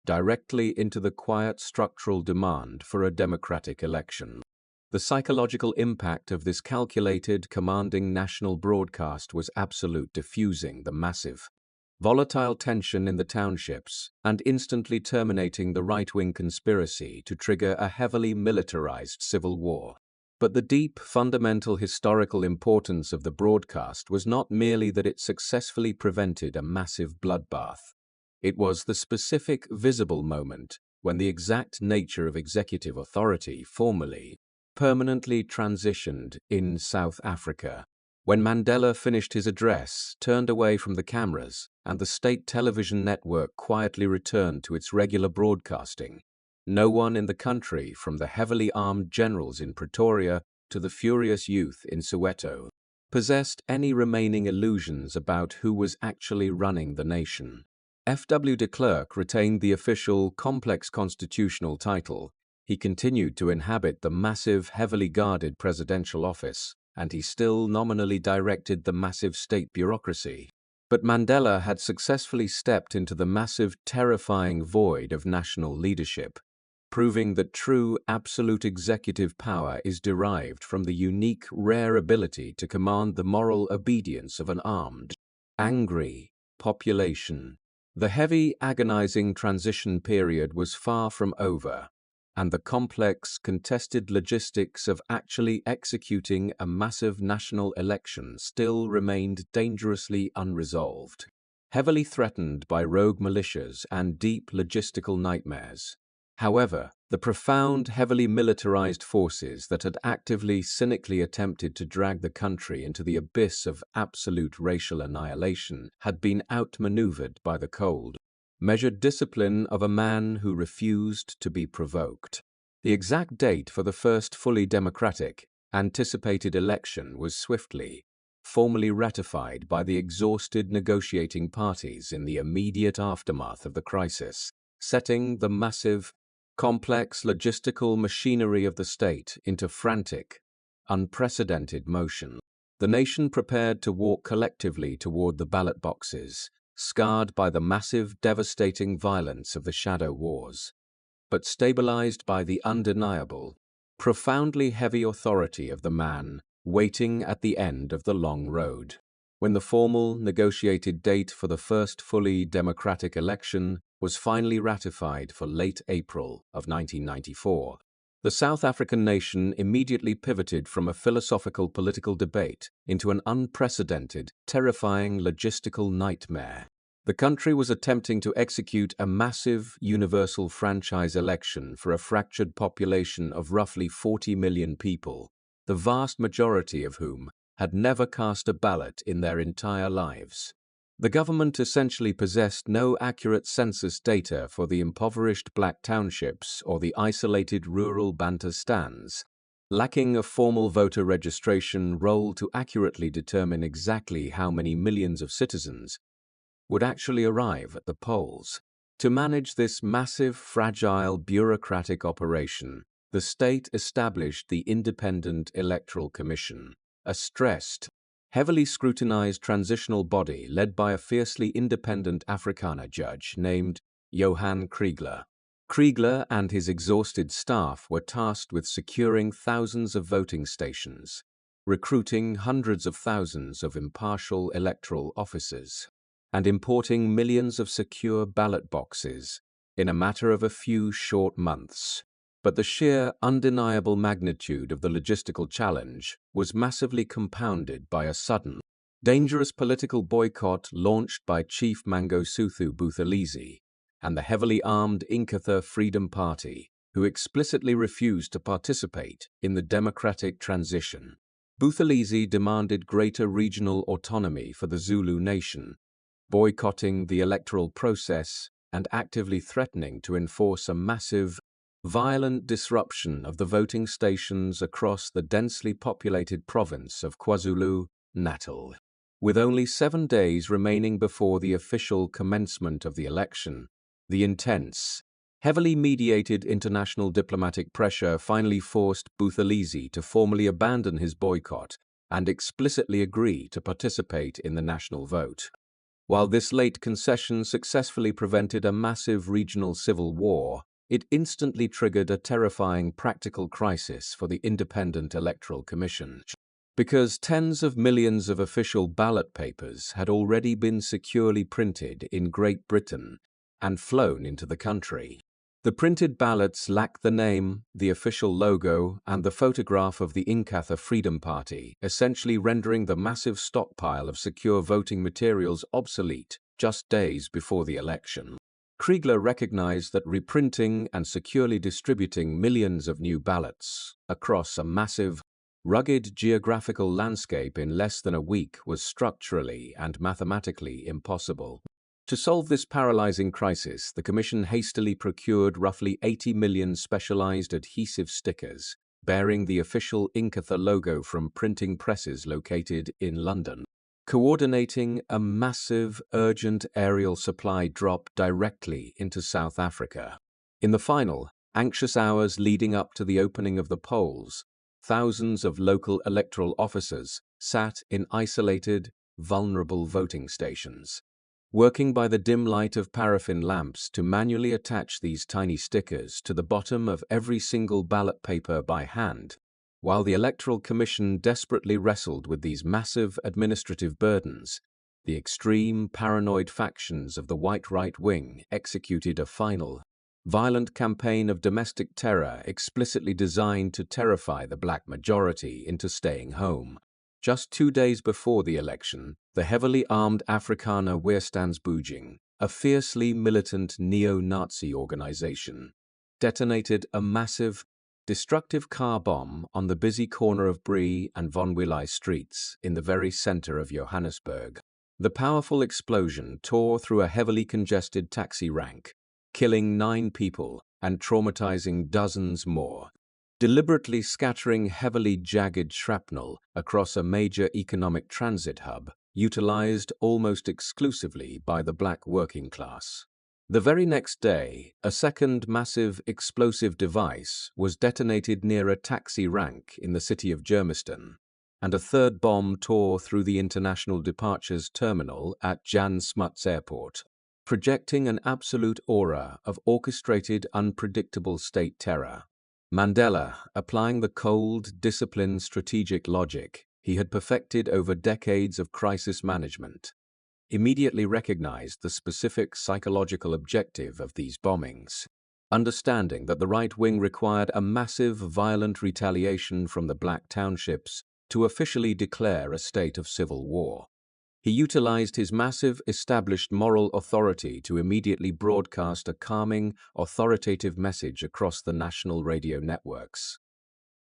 directly into the quiet structural demand for a democratic election. The psychological impact of this calculated, commanding national broadcast was absolute, diffusing the massive, volatile tension in the townships and instantly terminating the right-wing conspiracy to trigger a heavily militarized civil war. But the deep, fundamental historical importance of the broadcast was not merely that it successfully prevented a massive bloodbath. It was the specific, visible moment when the exact nature of executive authority formally, permanently transitioned in South Africa. When Mandela finished his address, turned away from the cameras, and the state television network quietly returned to its regular broadcasting, no one in the country, from the heavily armed generals in Pretoria to the furious youth in Soweto, possessed any remaining illusions about who was actually running the nation. F.W. de Klerk retained the official, complex constitutional title. He continued to inhabit the massive, heavily guarded presidential office, and he still nominally directed the massive state bureaucracy. But Mandela had successfully stepped into the massive, terrifying void of national leadership, proving that true, absolute executive power is derived from the unique, rare ability to command the moral obedience of an armed, angry, Population. The heavy, agonizing transition period was far from over, and the complex, contested logistics of actually executing a massive national election still remained dangerously unresolved, heavily threatened by rogue militias and deep logistical nightmares. However, the profound, heavily militarized forces that had actively, cynically attempted to drag the country into the abyss of absolute racial annihilation had been outmaneuvered by the cold, measured discipline of a man who refused to be provoked. The exact date for the first fully democratic, anticipated election was swiftly, formally ratified by the exhausted negotiating parties in the immediate aftermath of the crisis, setting the massive, complex logistical machinery of the state into frantic, unprecedented motion. The nation prepared to walk collectively toward the ballot boxes, scarred by the massive, devastating violence of the shadow wars, but stabilized by the undeniable, profoundly heavy authority of the man waiting at the end of the long road. When the formal, negotiated date for the first fully democratic election was finally ratified for late April of 1994, the South African nation immediately pivoted from a philosophical political debate into an unprecedented, terrifying logistical nightmare. The country was attempting to execute a massive universal franchise election for a fractured population of roughly 40 million people, the vast majority of whom had never cast a ballot in their entire lives. The government essentially possessed no accurate census data for the impoverished black townships or the isolated rural Bantustans, lacking a formal voter registration roll to accurately determine exactly how many millions of citizens would actually arrive at the polls. To manage this massive, fragile, bureaucratic operation, the state established the Independent Electoral Commission, a stressed, heavily scrutinized transitional body led by a fiercely independent Afrikaner judge named Johan Kriegler. Kriegler and his exhausted staff were tasked with securing thousands of voting stations, recruiting hundreds of thousands of impartial electoral officers, and importing millions of secure ballot boxes in a matter of a few short months. But the sheer, undeniable magnitude of the logistical challenge was massively compounded by a sudden, dangerous political boycott launched by Chief Mangosuthu Buthelezi and the heavily armed Inkatha Freedom Party, who explicitly refused to participate in the democratic transition. Buthelezi demanded greater regional autonomy for the Zulu nation, boycotting the electoral process and actively threatening to enforce a massive, violent disruption of the voting stations across the densely populated province of KwaZulu-Natal. With only 7 days remaining before the official commencement of the election, the intense, heavily mediated international diplomatic pressure finally forced Buthelezi to formally abandon his boycott and explicitly agree to participate in the national vote. While this late concession successfully prevented a massive regional civil war, it instantly triggered a terrifying practical crisis for the Independent Electoral Commission, because tens of millions of official ballot papers had already been securely printed in Great Britain and flown into the country. The printed ballots lacked the name, the official logo, and the photograph of the Inkatha Freedom Party, essentially rendering the massive stockpile of secure voting materials obsolete just days before the election. Kriegler recognized that reprinting and securely distributing millions of new ballots across a massive, rugged geographical landscape in less than a week was structurally and mathematically impossible. To solve this paralyzing crisis, the Commission hastily procured roughly 80 million specialized adhesive stickers bearing the official Inkatha logo from printing presses located in London, coordinating a massive, urgent aerial supply drop directly into South Africa. In the final, anxious hours leading up to the opening of the polls, thousands of local electoral officers sat in isolated, vulnerable voting stations, working by the dim light of paraffin lamps to manually attach these tiny stickers to the bottom of every single ballot paper by hand. While the Electoral Commission desperately wrestled with these massive administrative burdens, the extreme, paranoid factions of the white right wing executed a final, violent campaign of domestic terror explicitly designed to terrify the black majority into staying home. Just 2 days before the election, the heavily armed Afrikaner Weerstandsbeweging, a fiercely militant neo-Nazi organization, detonated a massive, destructive car bomb on the busy corner of Bree and Von Willey streets in the very center of Johannesburg. The powerful explosion tore through a heavily congested taxi rank, killing 9 people and traumatizing dozens more, deliberately scattering heavily jagged shrapnel across a major economic transit hub utilized almost exclusively by the black working class. The very next day, a second massive explosive device was detonated near a taxi rank in the city of Germiston, and a third bomb tore through the international departures terminal at Jan Smuts Airport, projecting an absolute aura of orchestrated, unpredictable state terror. Mandela, applying the cold, disciplined strategic logic he had perfected over decades of crisis management, immediately recognized the specific psychological objective of these bombings, understanding that the right wing required a massive, violent retaliation from the black townships to officially declare a state of civil war. He utilized his massive, established moral authority to immediately broadcast a calming, authoritative message across the national radio networks,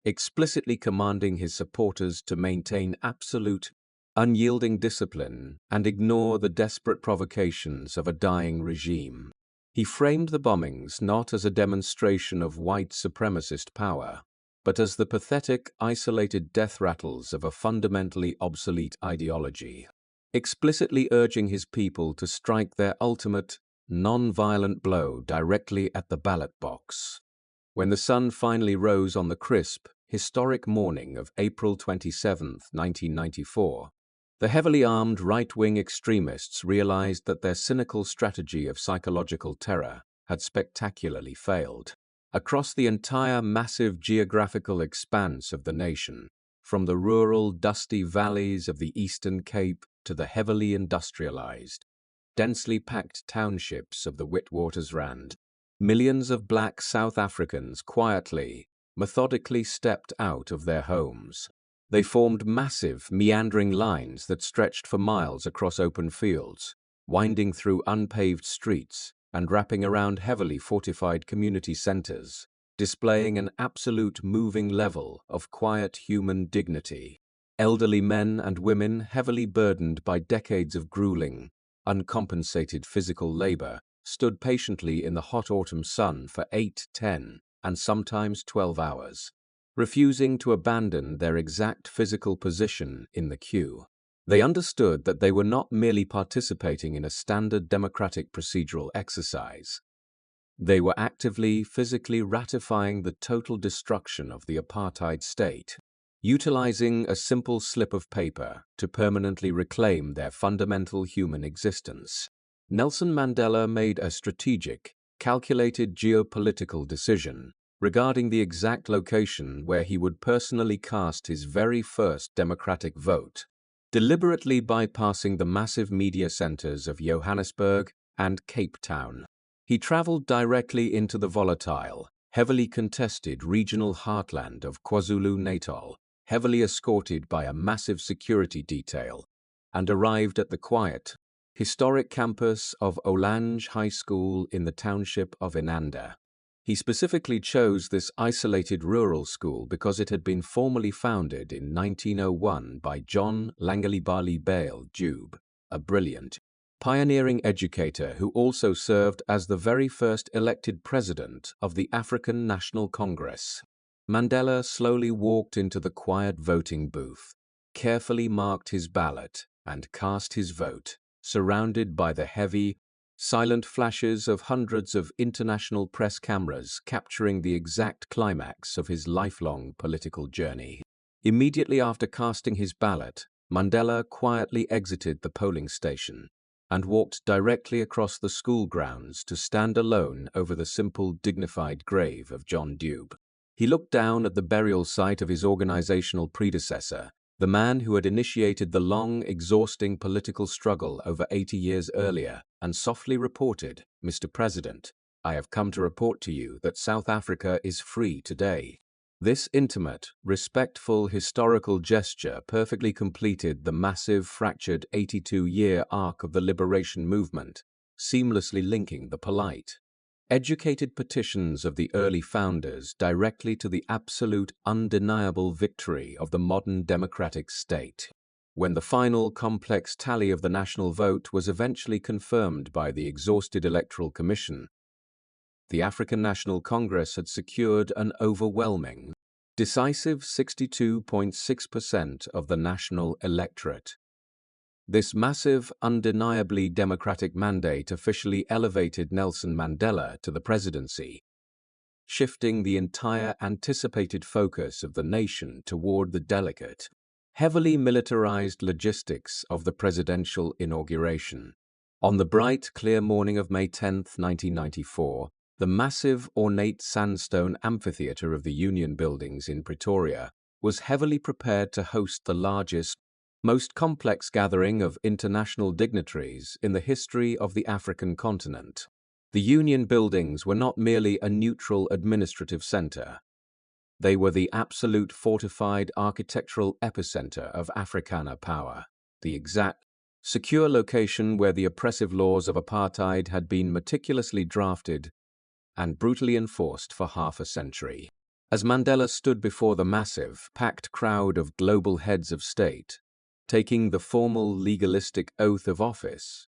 explicitly commanding his supporters to maintain absolute, unyielding discipline and ignore the desperate provocations of a dying regime. He framed the bombings not as a demonstration of white supremacist power, but as the pathetic, isolated death rattles of a fundamentally obsolete ideology, explicitly urging his people to strike their ultimate, non-violent blow directly at the ballot box. When the sun finally rose on the crisp, historic morning of April 27, 1994, the heavily armed right-wing extremists realized that their cynical strategy of psychological terror had spectacularly failed. Across the entire massive geographical expanse of the nation, from the rural, dusty valleys of the Eastern Cape to the heavily industrialized, densely packed townships of the Witwatersrand, millions of black South Africans quietly, methodically stepped out of their homes. They formed massive, meandering lines that stretched for miles across open fields, winding through unpaved streets and wrapping around heavily fortified community centers, displaying an absolute moving level of quiet human dignity. Elderly men and women heavily burdened by decades of grueling, uncompensated physical labor stood patiently in the hot autumn sun for 8, 10, and sometimes 12 hours, refusing to abandon their exact physical position in the queue. They understood that they were not merely participating in a standard democratic procedural exercise. They were actively, physically ratifying the total destruction of the apartheid state, utilizing a simple slip of paper to permanently reclaim their fundamental human existence. Nelson Mandela made a strategic, calculated geopolitical decision regarding the exact location where he would personally cast his very first democratic vote, deliberately bypassing the massive media centers of Johannesburg and Cape Town. He traveled directly into the volatile, heavily contested regional heartland of KwaZulu-Natal, heavily escorted by a massive security detail, and arrived at the quiet, historic campus of Olange High School in the township of Inanda. He specifically chose this isolated rural school because it had been formally founded in 1901 by John Langalibali Bale Dube, a brilliant, pioneering educator who also served as the very first elected president of the African National Congress. Mandela slowly walked into the quiet voting booth, carefully marked his ballot, and cast his vote, surrounded by the heavy, silent flashes of hundreds of international press cameras capturing the exact climax of his lifelong political journey. Immediately after casting his ballot, Mandela quietly exited the polling station and walked directly across the school grounds to stand alone over the simple, dignified grave of John Dube. He looked down at the burial site of his organizational predecessor The man who had initiated the long, exhausting political struggle over 80 years earlier and softly reported, "Mr. President, I have come to report to you that South Africa is free today." This intimate, respectful historical gesture perfectly completed the massive, fractured 82-year arc of the liberation movement, seamlessly linking the polite, educated petitions of the early founders directly to the absolute, undeniable victory of the modern democratic state. When the final complex tally of the national vote was eventually confirmed by the exhausted Electoral Commission, the African National Congress had secured an overwhelming, decisive 62.6% of the national electorate. This massive, undeniably democratic mandate officially elevated Nelson Mandela to the presidency, shifting the entire anticipated focus of the nation toward the delicate, heavily militarized logistics of the presidential inauguration. On the bright, clear morning of May 10, 1994, the massive, ornate sandstone amphitheater of the Union Buildings in Pretoria was heavily prepared to host the largest, most complex gathering of international dignitaries in the history of the African continent. The Union Buildings were not merely a neutral administrative center. They were the absolute fortified architectural epicenter of Afrikaner power, the exact, secure location where the oppressive laws of apartheid had been meticulously drafted and brutally enforced for half a century. As Mandela stood before the massive, packed crowd of global heads of state, taking the formal legalistic oath of office,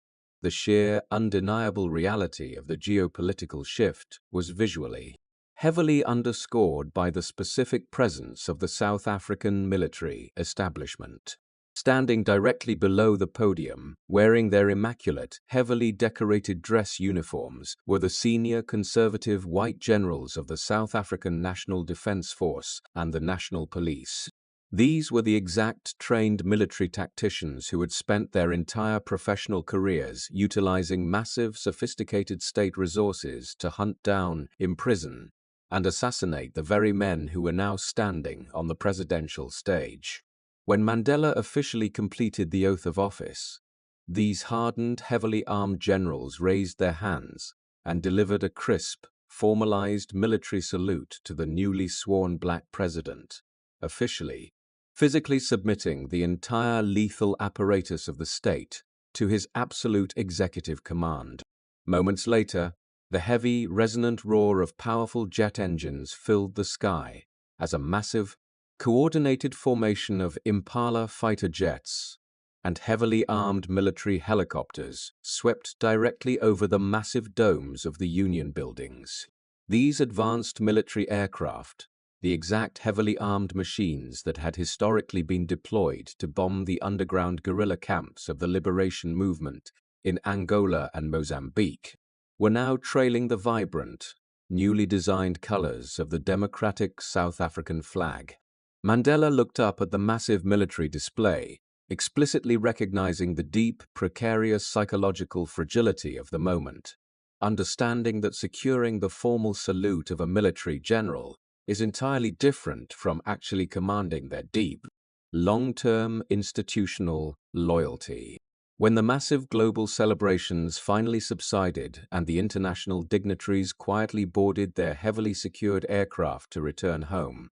the sheer, undeniable reality of the geopolitical shift was visually, heavily underscored by the specific presence of the South African military establishment. Standing directly below the podium, wearing their immaculate, heavily decorated dress uniforms, were the senior conservative white generals of the South African National Defence Force and the National Police. These were the exact trained military tacticians who had spent their entire professional careers utilizing massive, sophisticated state resources to hunt down, imprison, and assassinate the very men who were now standing on the presidential stage. When Mandela officially completed the oath of office, these hardened, heavily armed generals raised their hands and delivered a crisp, formalized military salute to the newly sworn black president, officially, physically submitting the entire lethal apparatus of the state to his absolute executive command. Moments later, the heavy, resonant roar of powerful jet engines filled the sky as a massive, coordinated formation of Impala fighter jets and heavily armed military helicopters swept directly over the massive domes of the Union Buildings. These advanced military aircraft, the exact heavily armed machines that had historically been deployed to bomb the underground guerrilla camps of the liberation movement in Angola and Mozambique, were now trailing the vibrant, newly designed colors of the democratic South African flag. Mandela looked up at the massive military display, explicitly recognizing the deep, precarious psychological fragility of the moment, understanding that securing the formal salute of a military general is entirely different from actually commanding their deep, long-term institutional loyalty. When the massive global celebrations finally subsided and the international dignitaries quietly boarded their heavily secured aircraft to return home,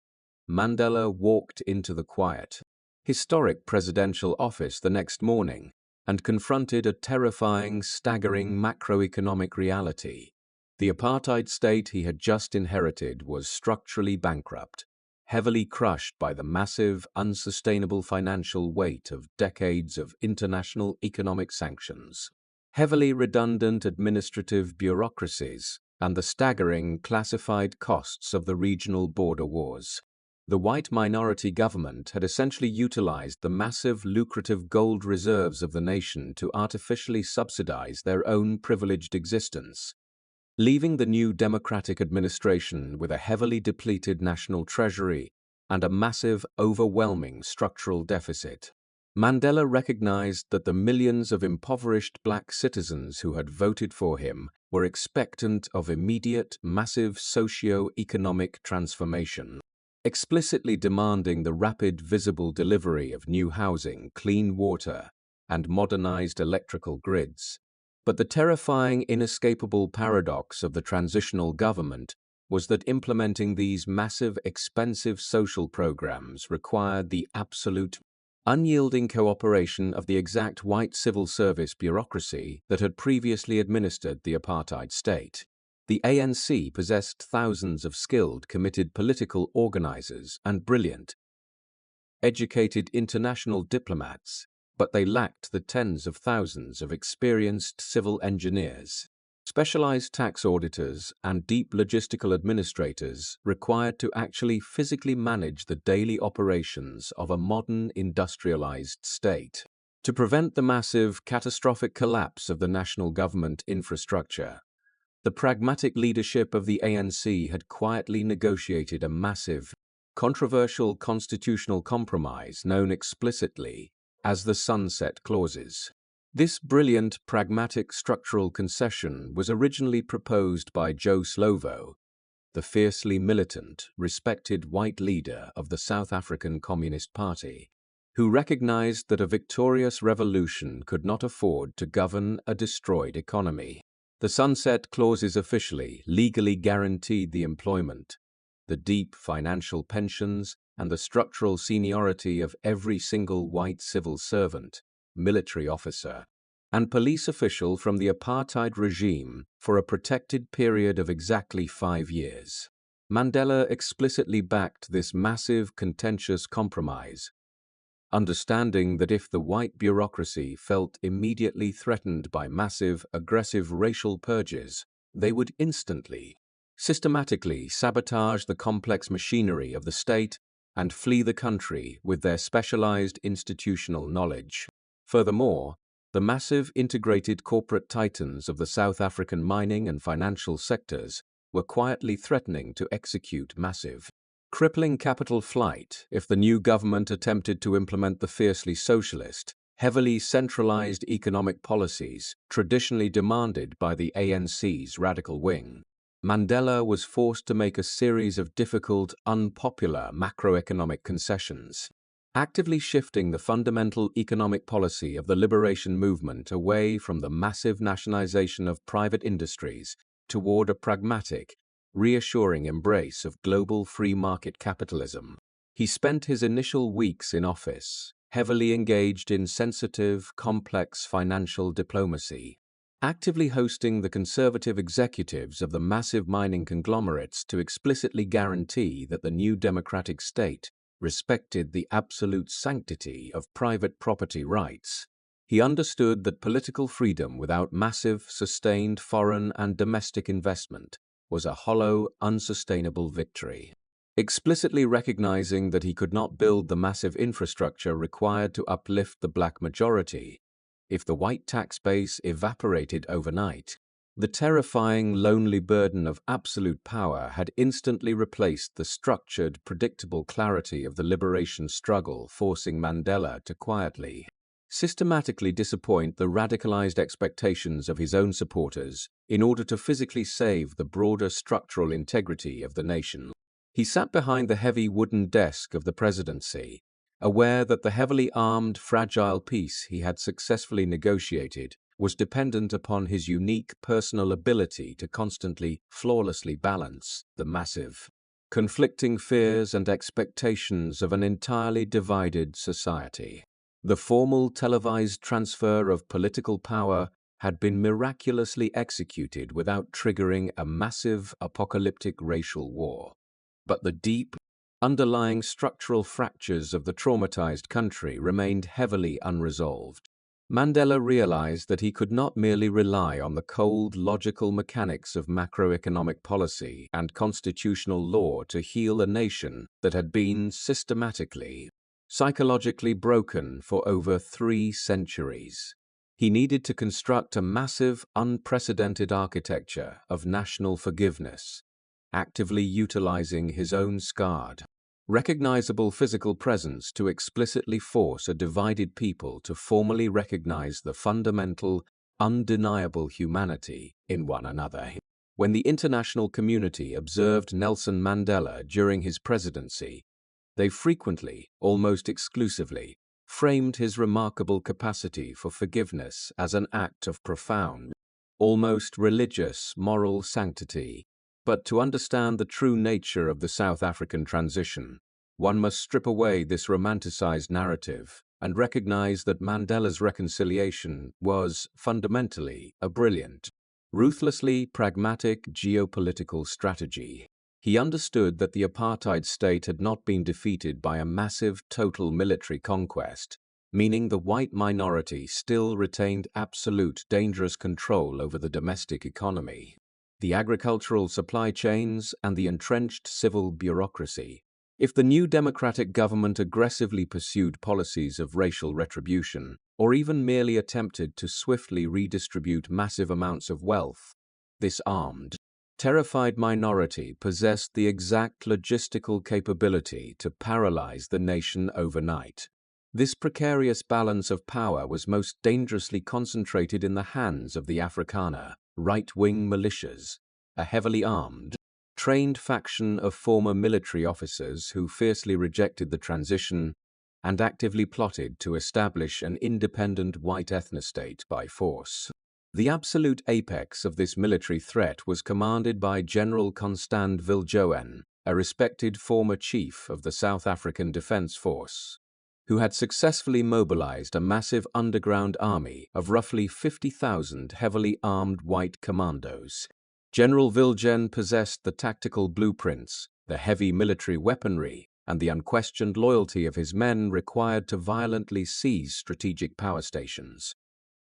Mandela walked into the quiet, historic presidential office the next morning and confronted a terrifying, staggering macroeconomic reality. The apartheid state he had just inherited was structurally bankrupt, heavily crushed by the massive, unsustainable financial weight of decades of international economic sanctions, heavily redundant administrative bureaucracies, and the staggering classified costs of the regional border wars. The white minority government had essentially utilized the massive, lucrative gold reserves of the nation to artificially subsidize their own privileged existence, leaving the new democratic administration with a heavily depleted national treasury and a massive, overwhelming structural deficit. Mandela recognized that the millions of impoverished black citizens who had voted for him were expectant of immediate, massive socio-economic transformation. explicitly demanding the rapid, visible delivery of new housing, clean water, and modernized electrical grids. But the terrifying, inescapable paradox of the transitional government was that implementing these massive, expensive social programs required the absolute, unyielding cooperation of the exact white civil service bureaucracy that had previously administered the apartheid state. The ANC possessed thousands of skilled, committed political organizers and brilliant, educated international diplomats, but they lacked the tens of thousands of experienced civil engineers, specialized tax auditors, and deep logistical administrators required to actually physically manage the daily operations of a modern industrialized state. To prevent the massive, catastrophic collapse of the national government infrastructure, the pragmatic leadership of the ANC had quietly negotiated a massive, controversial constitutional compromise known explicitly as the Sunset Clauses. This brilliant, pragmatic structural concession was originally proposed by Joe Slovo, the fiercely militant, respected white leader of the South African Communist Party, who recognized that a victorious revolution could not afford to govern a destroyed economy. The Sunset Clauses officially, legally guaranteed the employment, the deep financial pensions, and the structural seniority of every single white civil servant, military officer, and police official from the apartheid regime for a protected period of exactly 5 years. Mandela explicitly backed this massive, contentious compromise, understanding that if the white bureaucracy felt immediately threatened by massive, aggressive racial purges, they would instantly, systematically sabotage the complex machinery of the state and flee the country with their specialized institutional knowledge. Furthermore, the massive integrated corporate titans of the South African mining and financial sectors were quietly threatening to execute massive, crippling capital flight if the new government attempted to implement the fiercely socialist, heavily centralized economic policies traditionally demanded by the ANC's radical wing. Mandela was forced to make a series of difficult, unpopular macroeconomic concessions, actively shifting the fundamental economic policy of the liberation movement away from the massive nationalization of private industries toward a pragmatic, reassuring embrace of global free market capitalism. He spent his initial weeks in office, heavily engaged in sensitive, complex financial diplomacy, actively hosting the conservative executives of the massive mining conglomerates to explicitly guarantee that the new democratic state respected the absolute sanctity of private property rights. He understood that political freedom without massive, sustained foreign and domestic investment was a hollow, unsustainable victory. Explicitly recognizing that he could not build the massive infrastructure required to uplift the black majority if the white tax base evaporated overnight, the terrifying, lonely burden of absolute power had instantly replaced the structured, predictable clarity of the liberation struggle, forcing Mandela to quietly, systematically disappoint the radicalized expectations of his own supporters in order to physically save the broader structural integrity of the nation. He sat behind the heavy wooden desk of the presidency, aware that the heavily armed, fragile peace he had successfully negotiated was dependent upon his unique personal ability to constantly, flawlessly balance the massive, conflicting fears and expectations of an entirely divided society. The formal televised transfer of political power had been miraculously executed without triggering a massive apocalyptic racial war. But the deep, underlying structural fractures of the traumatized country remained heavily unresolved. Mandela realized that he could not merely rely on the cold, logical mechanics of macroeconomic policy and constitutional law to heal a nation that had been systematically, psychologically broken for over 3 centuries. He needed to construct a massive, unprecedented architecture of national forgiveness, actively utilizing his own scarred, recognizable physical presence to explicitly force a divided people to formally recognize the fundamental, undeniable humanity in one another. When the international community observed Nelson Mandela during his presidency, they frequently, almost exclusively, framed his remarkable capacity for forgiveness as an act of profound, almost religious moral sanctity. But to understand the true nature of the South African transition, one must strip away this romanticized narrative and recognize that Mandela's reconciliation was fundamentally a brilliant, ruthlessly pragmatic geopolitical strategy. He understood that the apartheid state had not been defeated by a massive total military conquest, meaning the white minority still retained absolute dangerous control over the domestic economy, the agricultural supply chains, and the entrenched civil bureaucracy. If the new democratic government aggressively pursued policies of racial retribution, or even merely attempted to swiftly redistribute massive amounts of wealth, this armed, terrified minority possessed the exact logistical capability to paralyze the nation overnight. This precarious balance of power was most dangerously concentrated in the hands of the Afrikaner right-wing militias, a heavily armed, trained faction of former military officers who fiercely rejected the transition and actively plotted to establish an independent white ethnostate by force. The absolute apex of this military threat was commanded by General Constant Viljoen, a respected former chief of the South African Defence Force, who had successfully mobilized a massive underground army of roughly 50,000 heavily armed white commandos. General Viljoen possessed the tactical blueprints, the heavy military weaponry, and the unquestioned loyalty of his men required to violently seize strategic power stations,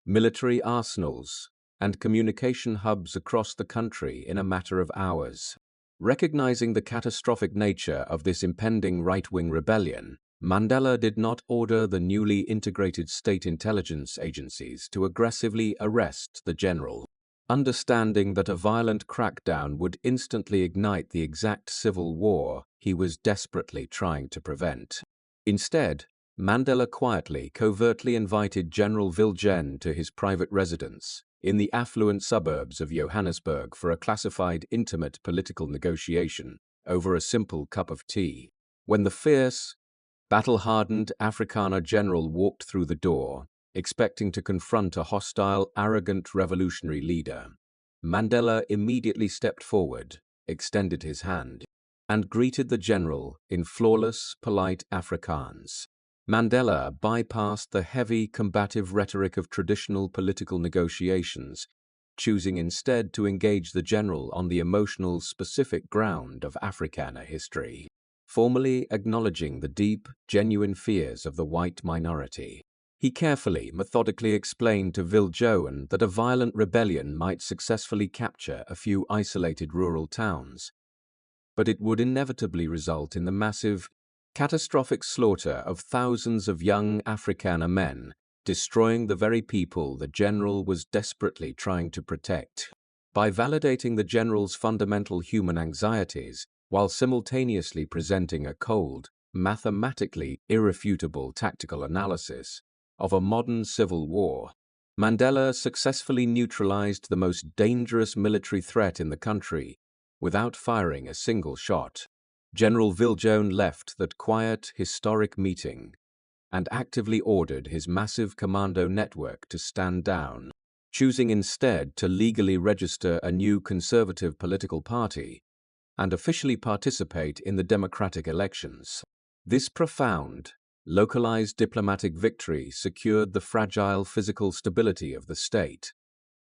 military arsenals, and communication hubs across the country in a matter of hours. Recognizing the catastrophic nature of this impending right-wing rebellion, Mandela did not order the newly integrated state intelligence agencies to aggressively arrest the general, understanding that a violent crackdown would instantly ignite the exact civil war he was desperately trying to prevent. Instead, Mandela quietly, covertly invited General Viljoen to his private residence in the affluent suburbs of Johannesburg for a classified, intimate political negotiation over a simple cup of tea. When the fierce, battle-hardened Afrikaner general walked through the door, expecting to confront a hostile, arrogant revolutionary leader, Mandela immediately stepped forward, extended his hand, and greeted the general in flawless, polite Afrikaans. Mandela bypassed the heavy, combative rhetoric of traditional political negotiations, choosing instead to engage the general on the emotional, specific ground of Afrikaner history, formally acknowledging the deep, genuine fears of the white minority. He carefully, methodically explained to Viljoen that a violent rebellion might successfully capture a few isolated rural towns, but it would inevitably result in the massive, catastrophic slaughter of thousands of young Afrikaner men, destroying the very people the general was desperately trying to protect. By validating the general's fundamental human anxieties, while simultaneously presenting a cold, mathematically irrefutable tactical analysis of a modern civil war, Mandela successfully neutralized the most dangerous military threat in the country without firing a single shot. General Viljoen left that quiet, historic meeting and actively ordered his massive commando network to stand down, choosing instead to legally register a new conservative political party and officially participate in the democratic elections. This profound, localized diplomatic victory secured the fragile physical stability of the state,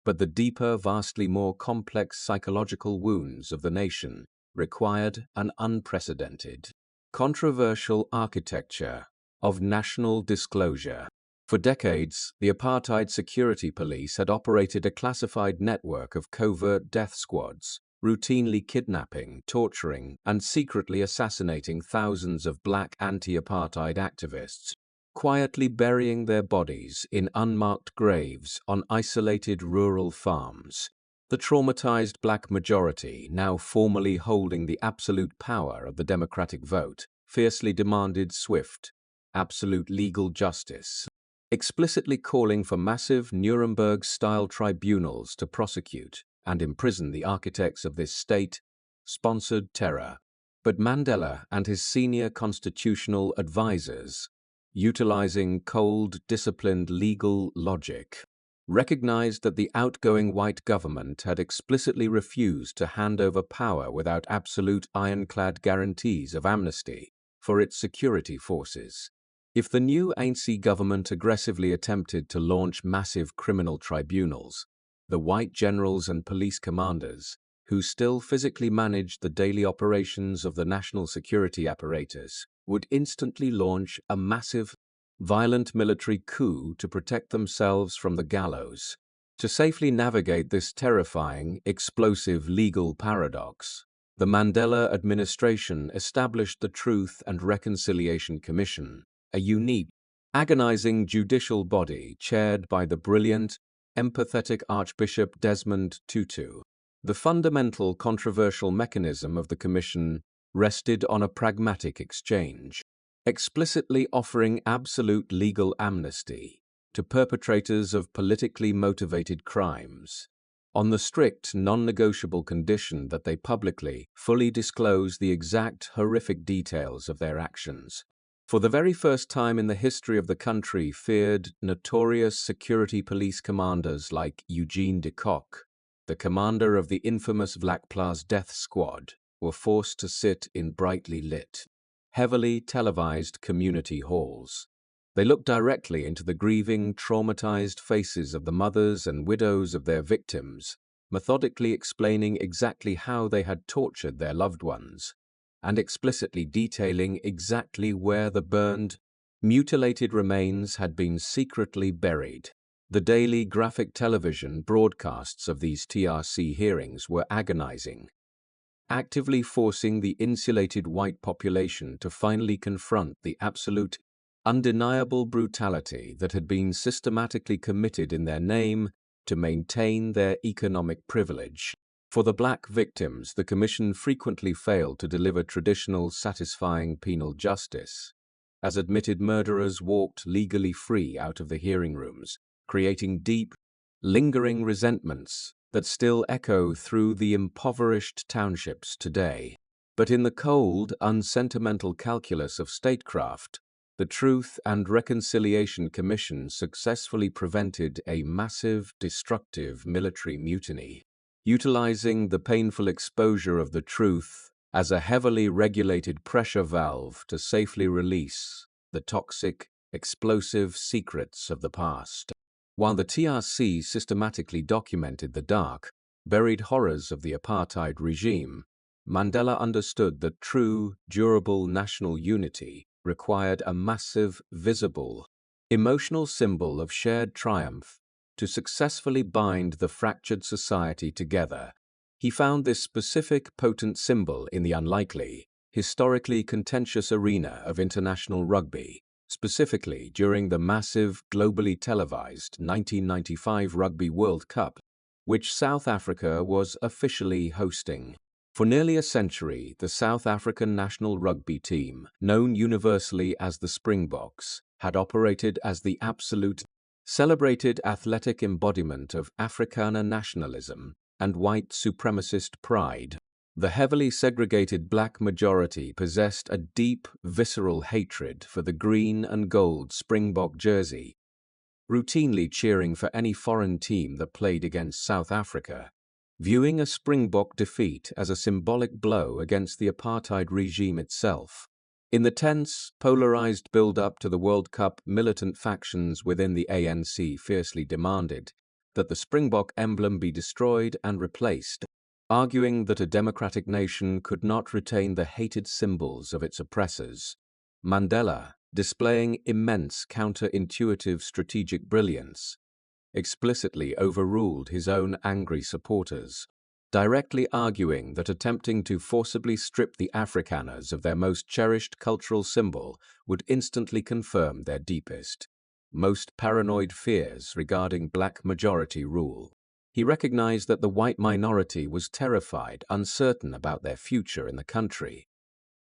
but the deeper, vastly more complex psychological wounds of the nation required an unprecedented, controversial architecture of national disclosure. For decades, the apartheid security police had operated a classified network of covert death squads, routinely kidnapping, torturing, and secretly assassinating thousands of black anti-apartheid activists, quietly burying their bodies in unmarked graves on isolated rural farms. The traumatized black majority, now formally holding the absolute power of the democratic vote, fiercely demanded swift, absolute legal justice, explicitly calling for massive Nuremberg-style tribunals to prosecute and imprison the architects of this state-sponsored terror. But Mandela and his senior constitutional advisors, utilizing cold, disciplined legal logic, recognized that the outgoing white government had explicitly refused to hand over power without absolute ironclad guarantees of amnesty for its security forces. If the new ANC government aggressively attempted to launch massive criminal tribunals, the white generals and police commanders, who still physically managed the daily operations of the national security apparatus, would instantly launch a massive, violent military coup to protect themselves from the gallows. To safely navigate this terrifying, explosive legal paradox, the Mandela administration established the Truth and Reconciliation Commission, a unique, agonizing judicial body chaired by the brilliant, empathetic Archbishop Desmond Tutu. The fundamental controversial mechanism of the commission rested on a pragmatic exchange, explicitly offering absolute legal amnesty to perpetrators of politically motivated crimes, on the strict, non-negotiable condition that they publicly, fully disclose the exact horrific details of their actions. For the very first time in the history of the country, feared, notorious security police commanders like Eugene de Kock, the commander of the infamous Vlakplaas death squad, were forced to sit in brightly lit, heavily televised community halls. They looked directly into the grieving, traumatized faces of the mothers and widows of their victims, methodically explaining exactly how they had tortured their loved ones, and explicitly detailing exactly where the burned, mutilated remains had been secretly buried. The daily graphic television broadcasts of these TRC hearings were agonizing, actively forcing the insulated white population to finally confront the absolute, undeniable brutality that had been systematically committed in their name to maintain their economic privilege. For the black victims, the Commission frequently failed to deliver traditional, satisfying penal justice, as admitted murderers walked legally free out of the hearing rooms, creating deep, lingering resentments that still echo through the impoverished townships today. But in the cold, unsentimental calculus of statecraft, the Truth and Reconciliation Commission successfully prevented a massive, destructive military mutiny, utilizing the painful exposure of the truth as a heavily regulated pressure valve to safely release the toxic, explosive secrets of the past. While the TRC systematically documented the dark, buried horrors of the apartheid regime, Mandela understood that true, durable national unity required a massive, visible, emotional symbol of shared triumph to successfully bind the fractured society together. He found this specific, potent symbol in the unlikely, historically contentious arena of international rugby, specifically during the massive, globally televised 1995 Rugby World Cup, which South Africa was officially hosting. For nearly a century, the South African national rugby team, known universally as the Springboks, had operated as the absolute, celebrated athletic embodiment of Afrikaner nationalism and white supremacist pride. The heavily segregated black majority possessed a deep, visceral hatred for the green and gold Springbok jersey, routinely cheering for any foreign team that played against South Africa, viewing a Springbok defeat as a symbolic blow against the apartheid regime itself. In the tense, polarized build-up to the World Cup, militant factions within the ANC fiercely demanded that the Springbok emblem be destroyed and replaced, arguing that a democratic nation could not retain the hated symbols of its oppressors. Mandela, displaying immense counterintuitive strategic brilliance, explicitly overruled his own angry supporters, directly arguing that attempting to forcibly strip the Afrikaners of their most cherished cultural symbol would instantly confirm their deepest, most paranoid fears regarding black majority rule. He recognized that the white minority was terrified, uncertain about their future in the country,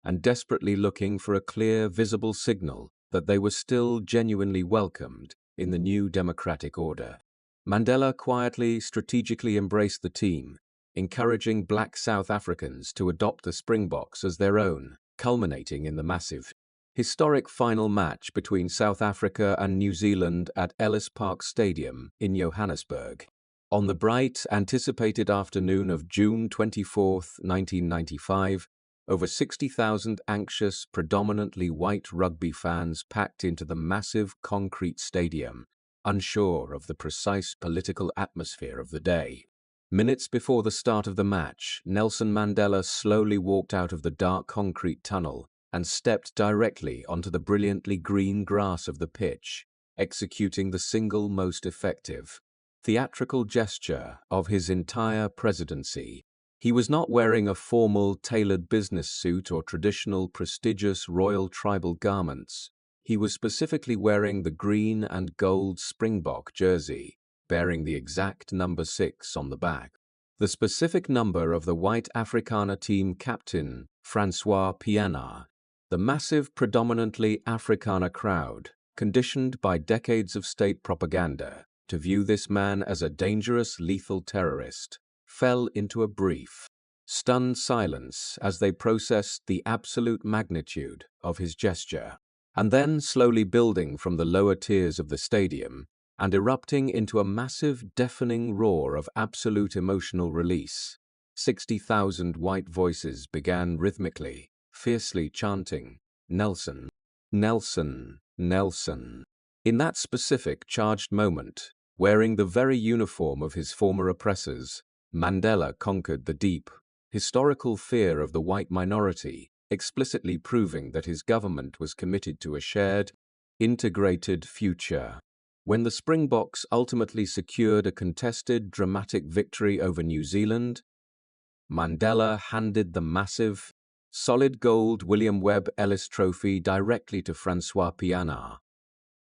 and desperately looking for a clear, visible signal that they were still genuinely welcomed in the new democratic order. Mandela quietly, strategically embraced the team, encouraging black South Africans to adopt the Springboks as their own, culminating in the massive, historic final match between South Africa and New Zealand at Ellis Park Stadium in Johannesburg. On the bright, anticipated afternoon of June 24, 1995, over 60,000 anxious, predominantly white rugby fans packed into the massive concrete stadium, unsure of the precise political atmosphere of the day. Minutes before the start of the match, Nelson Mandela slowly walked out of the dark concrete tunnel and stepped directly onto the brilliantly green grass of the pitch, executing the single most effective, theatrical gesture of his entire presidency. He was not wearing a formal, tailored business suit or traditional, prestigious royal tribal garments. He was specifically wearing the green and gold Springbok jersey, bearing the exact number 6 on the back. The specific number of the white Afrikaner team captain, Francois Pienaar. The massive, predominantly Afrikaner crowd, conditioned by decades of state propaganda to view this man as a dangerous, lethal terrorist, fell into a brief, stunned silence as they processed the absolute magnitude of his gesture. And then, slowly building from the lower tiers of the stadium and erupting into a massive, deafening roar of absolute emotional release, 60,000 white voices began rhythmically, fiercely chanting, "Nelson, Nelson, Nelson." In that specific, charged moment, wearing the very uniform of his former oppressors, Mandela conquered the deep, historical fear of the white minority, explicitly proving that his government was committed to a shared, integrated future. When the Springboks ultimately secured a contested, dramatic victory over New Zealand, Mandela handed the massive, solid gold William Webb Ellis Trophy directly to Francois Pienaar,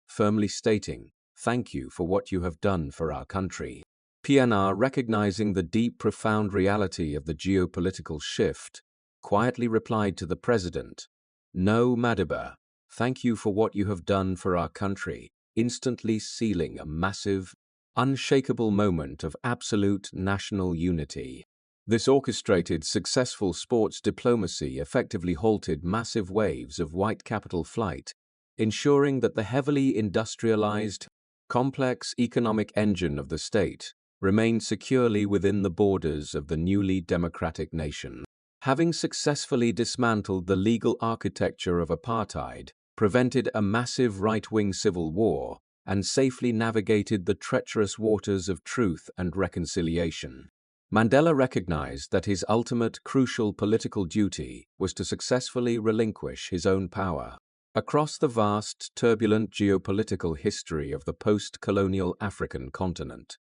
firmly stating, "Thank you for what you have done for our country." Pienaar, recognizing the deep, profound reality of the geopolitical shift, quietly replied to the president, "No, Madiba, thank you for what you have done for our country," instantly sealing a massive, unshakable moment of absolute national unity. This orchestrated, successful sports diplomacy effectively halted massive waves of white capital flight, ensuring that the heavily industrialized, complex economic engine of the state remained securely within the borders of the newly democratic nation. Having successfully dismantled the legal architecture of apartheid, prevented a massive right-wing civil war, and safely navigated the treacherous waters of truth and reconciliation, Mandela recognized that his ultimate, crucial political duty was to successfully relinquish his own power. Across the vast, turbulent geopolitical history of the post-colonial African continent,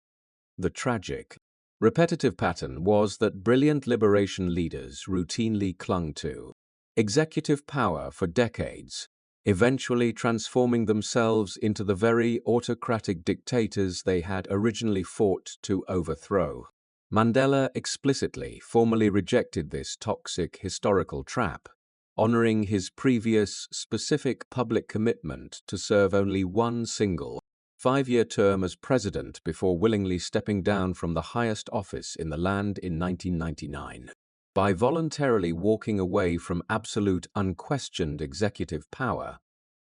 the tragic, repetitive pattern was that brilliant liberation leaders routinely clung to executive power for decades, eventually transforming themselves into the very autocratic dictators they had originally fought to overthrow. Mandela explicitly, formally rejected this toxic historical trap, honoring his previous specific public commitment to serve only one single, 5-year term as president before willingly stepping down from the highest office in the land in 1999. By voluntarily walking away from absolute, unquestioned executive power,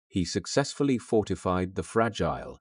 he successfully fortified the fragile,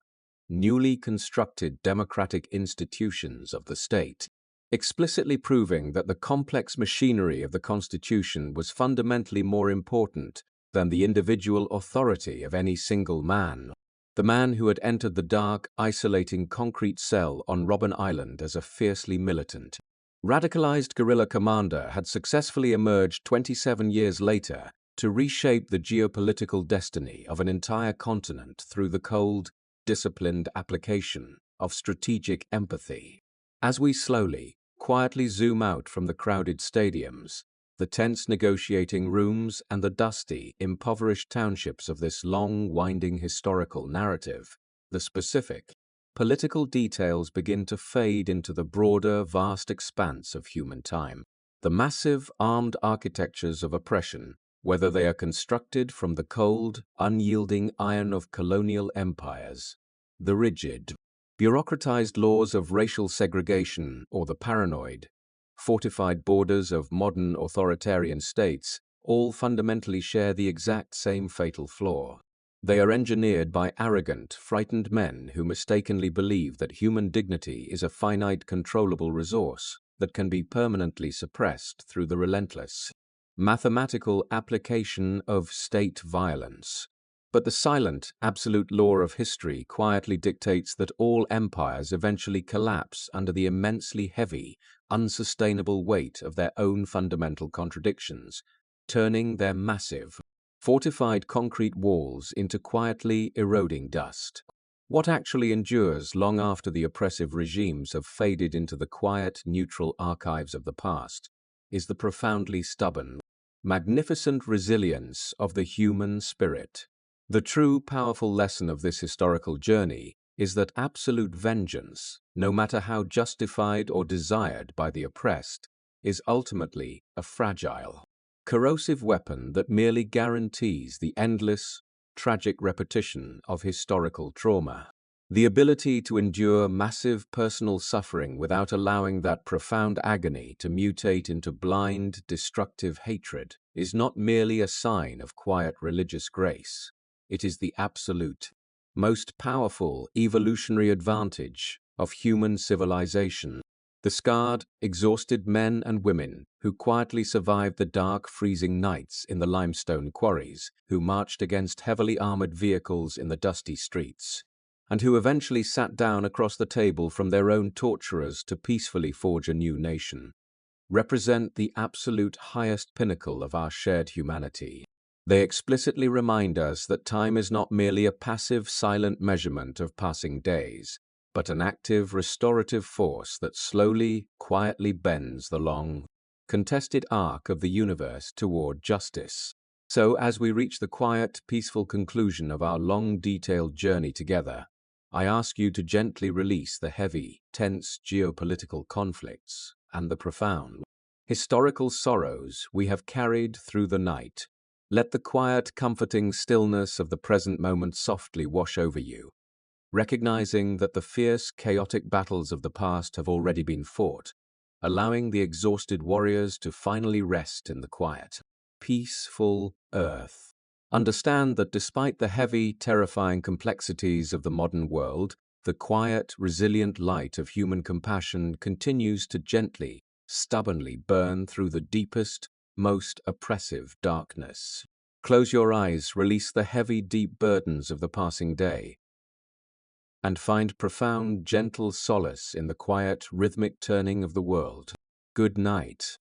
newly constructed democratic institutions of the state, explicitly proving that the complex machinery of the Constitution was fundamentally more important than the individual authority of any single man. The man who had entered the dark, isolating concrete cell on Robben Island as a fiercely militant, radicalized guerrilla commander had successfully emerged 27 years later to reshape the geopolitical destiny of an entire continent through the cold, disciplined application of strategic empathy. As we slowly, quietly zoom out from the crowded stadiums, the tense negotiating rooms, and the dusty, impoverished townships of this long, winding historical narrative, the specific, political details begin to fade into the broader, vast expanse of human time. The massive, armed architectures of oppression, whether they are constructed from the cold, unyielding iron of colonial empires, the rigid, Bureaucratized laws of racial segregation or the paranoid, fortified borders of modern authoritarian states all fundamentally share the exact same fatal flaw. They are engineered by arrogant, frightened men who mistakenly believe that human dignity is a finite, controllable resource that can be permanently suppressed through the relentless, mathematical application of state violence. But the silent, absolute law of history quietly dictates that all empires eventually collapse under the immensely heavy, unsustainable weight of their own fundamental contradictions, turning their massive, fortified concrete walls into quietly eroding dust. What actually endures long after the oppressive regimes have faded into the quiet, neutral archives of the past is the profoundly stubborn, magnificent resilience of the human spirit. The true powerful lesson of this historical journey is that absolute vengeance, no matter how justified or desired by the oppressed, is ultimately a fragile, corrosive weapon that merely guarantees the endless, tragic repetition of historical trauma. The ability to endure massive personal suffering without allowing that profound agony to mutate into blind, destructive hatred is not merely a sign of quiet religious grace. It is the absolute, most powerful evolutionary advantage of human civilization. The scarred, exhausted men and women who quietly survived the dark, freezing nights in the limestone quarries, who marched against heavily armored vehicles in the dusty streets, and who eventually sat down across the table from their own torturers to peacefully forge a new nation, represent the absolute highest pinnacle of our shared humanity. They explicitly remind us that time is not merely a passive, silent measurement of passing days, but an active, restorative force that slowly, quietly bends the long, contested arc of the universe toward justice. So, as we reach the quiet, peaceful conclusion of our long, detailed journey together, I ask you to gently release the heavy, tense geopolitical conflicts and the profound, historical sorrows we have carried through the night. Let the quiet, comforting stillness of the present moment softly wash over you, recognizing that the fierce, chaotic battles of the past have already been fought, allowing the exhausted warriors to finally rest in the quiet, peaceful earth. Understand that despite the heavy, terrifying complexities of the modern world, the quiet, resilient light of human compassion continues to gently, stubbornly burn through the deepest, most oppressive darkness. Close your eyes, release the heavy, deep burdens of the passing day, and find profound, gentle solace in the quiet, rhythmic turning of the world. Good night.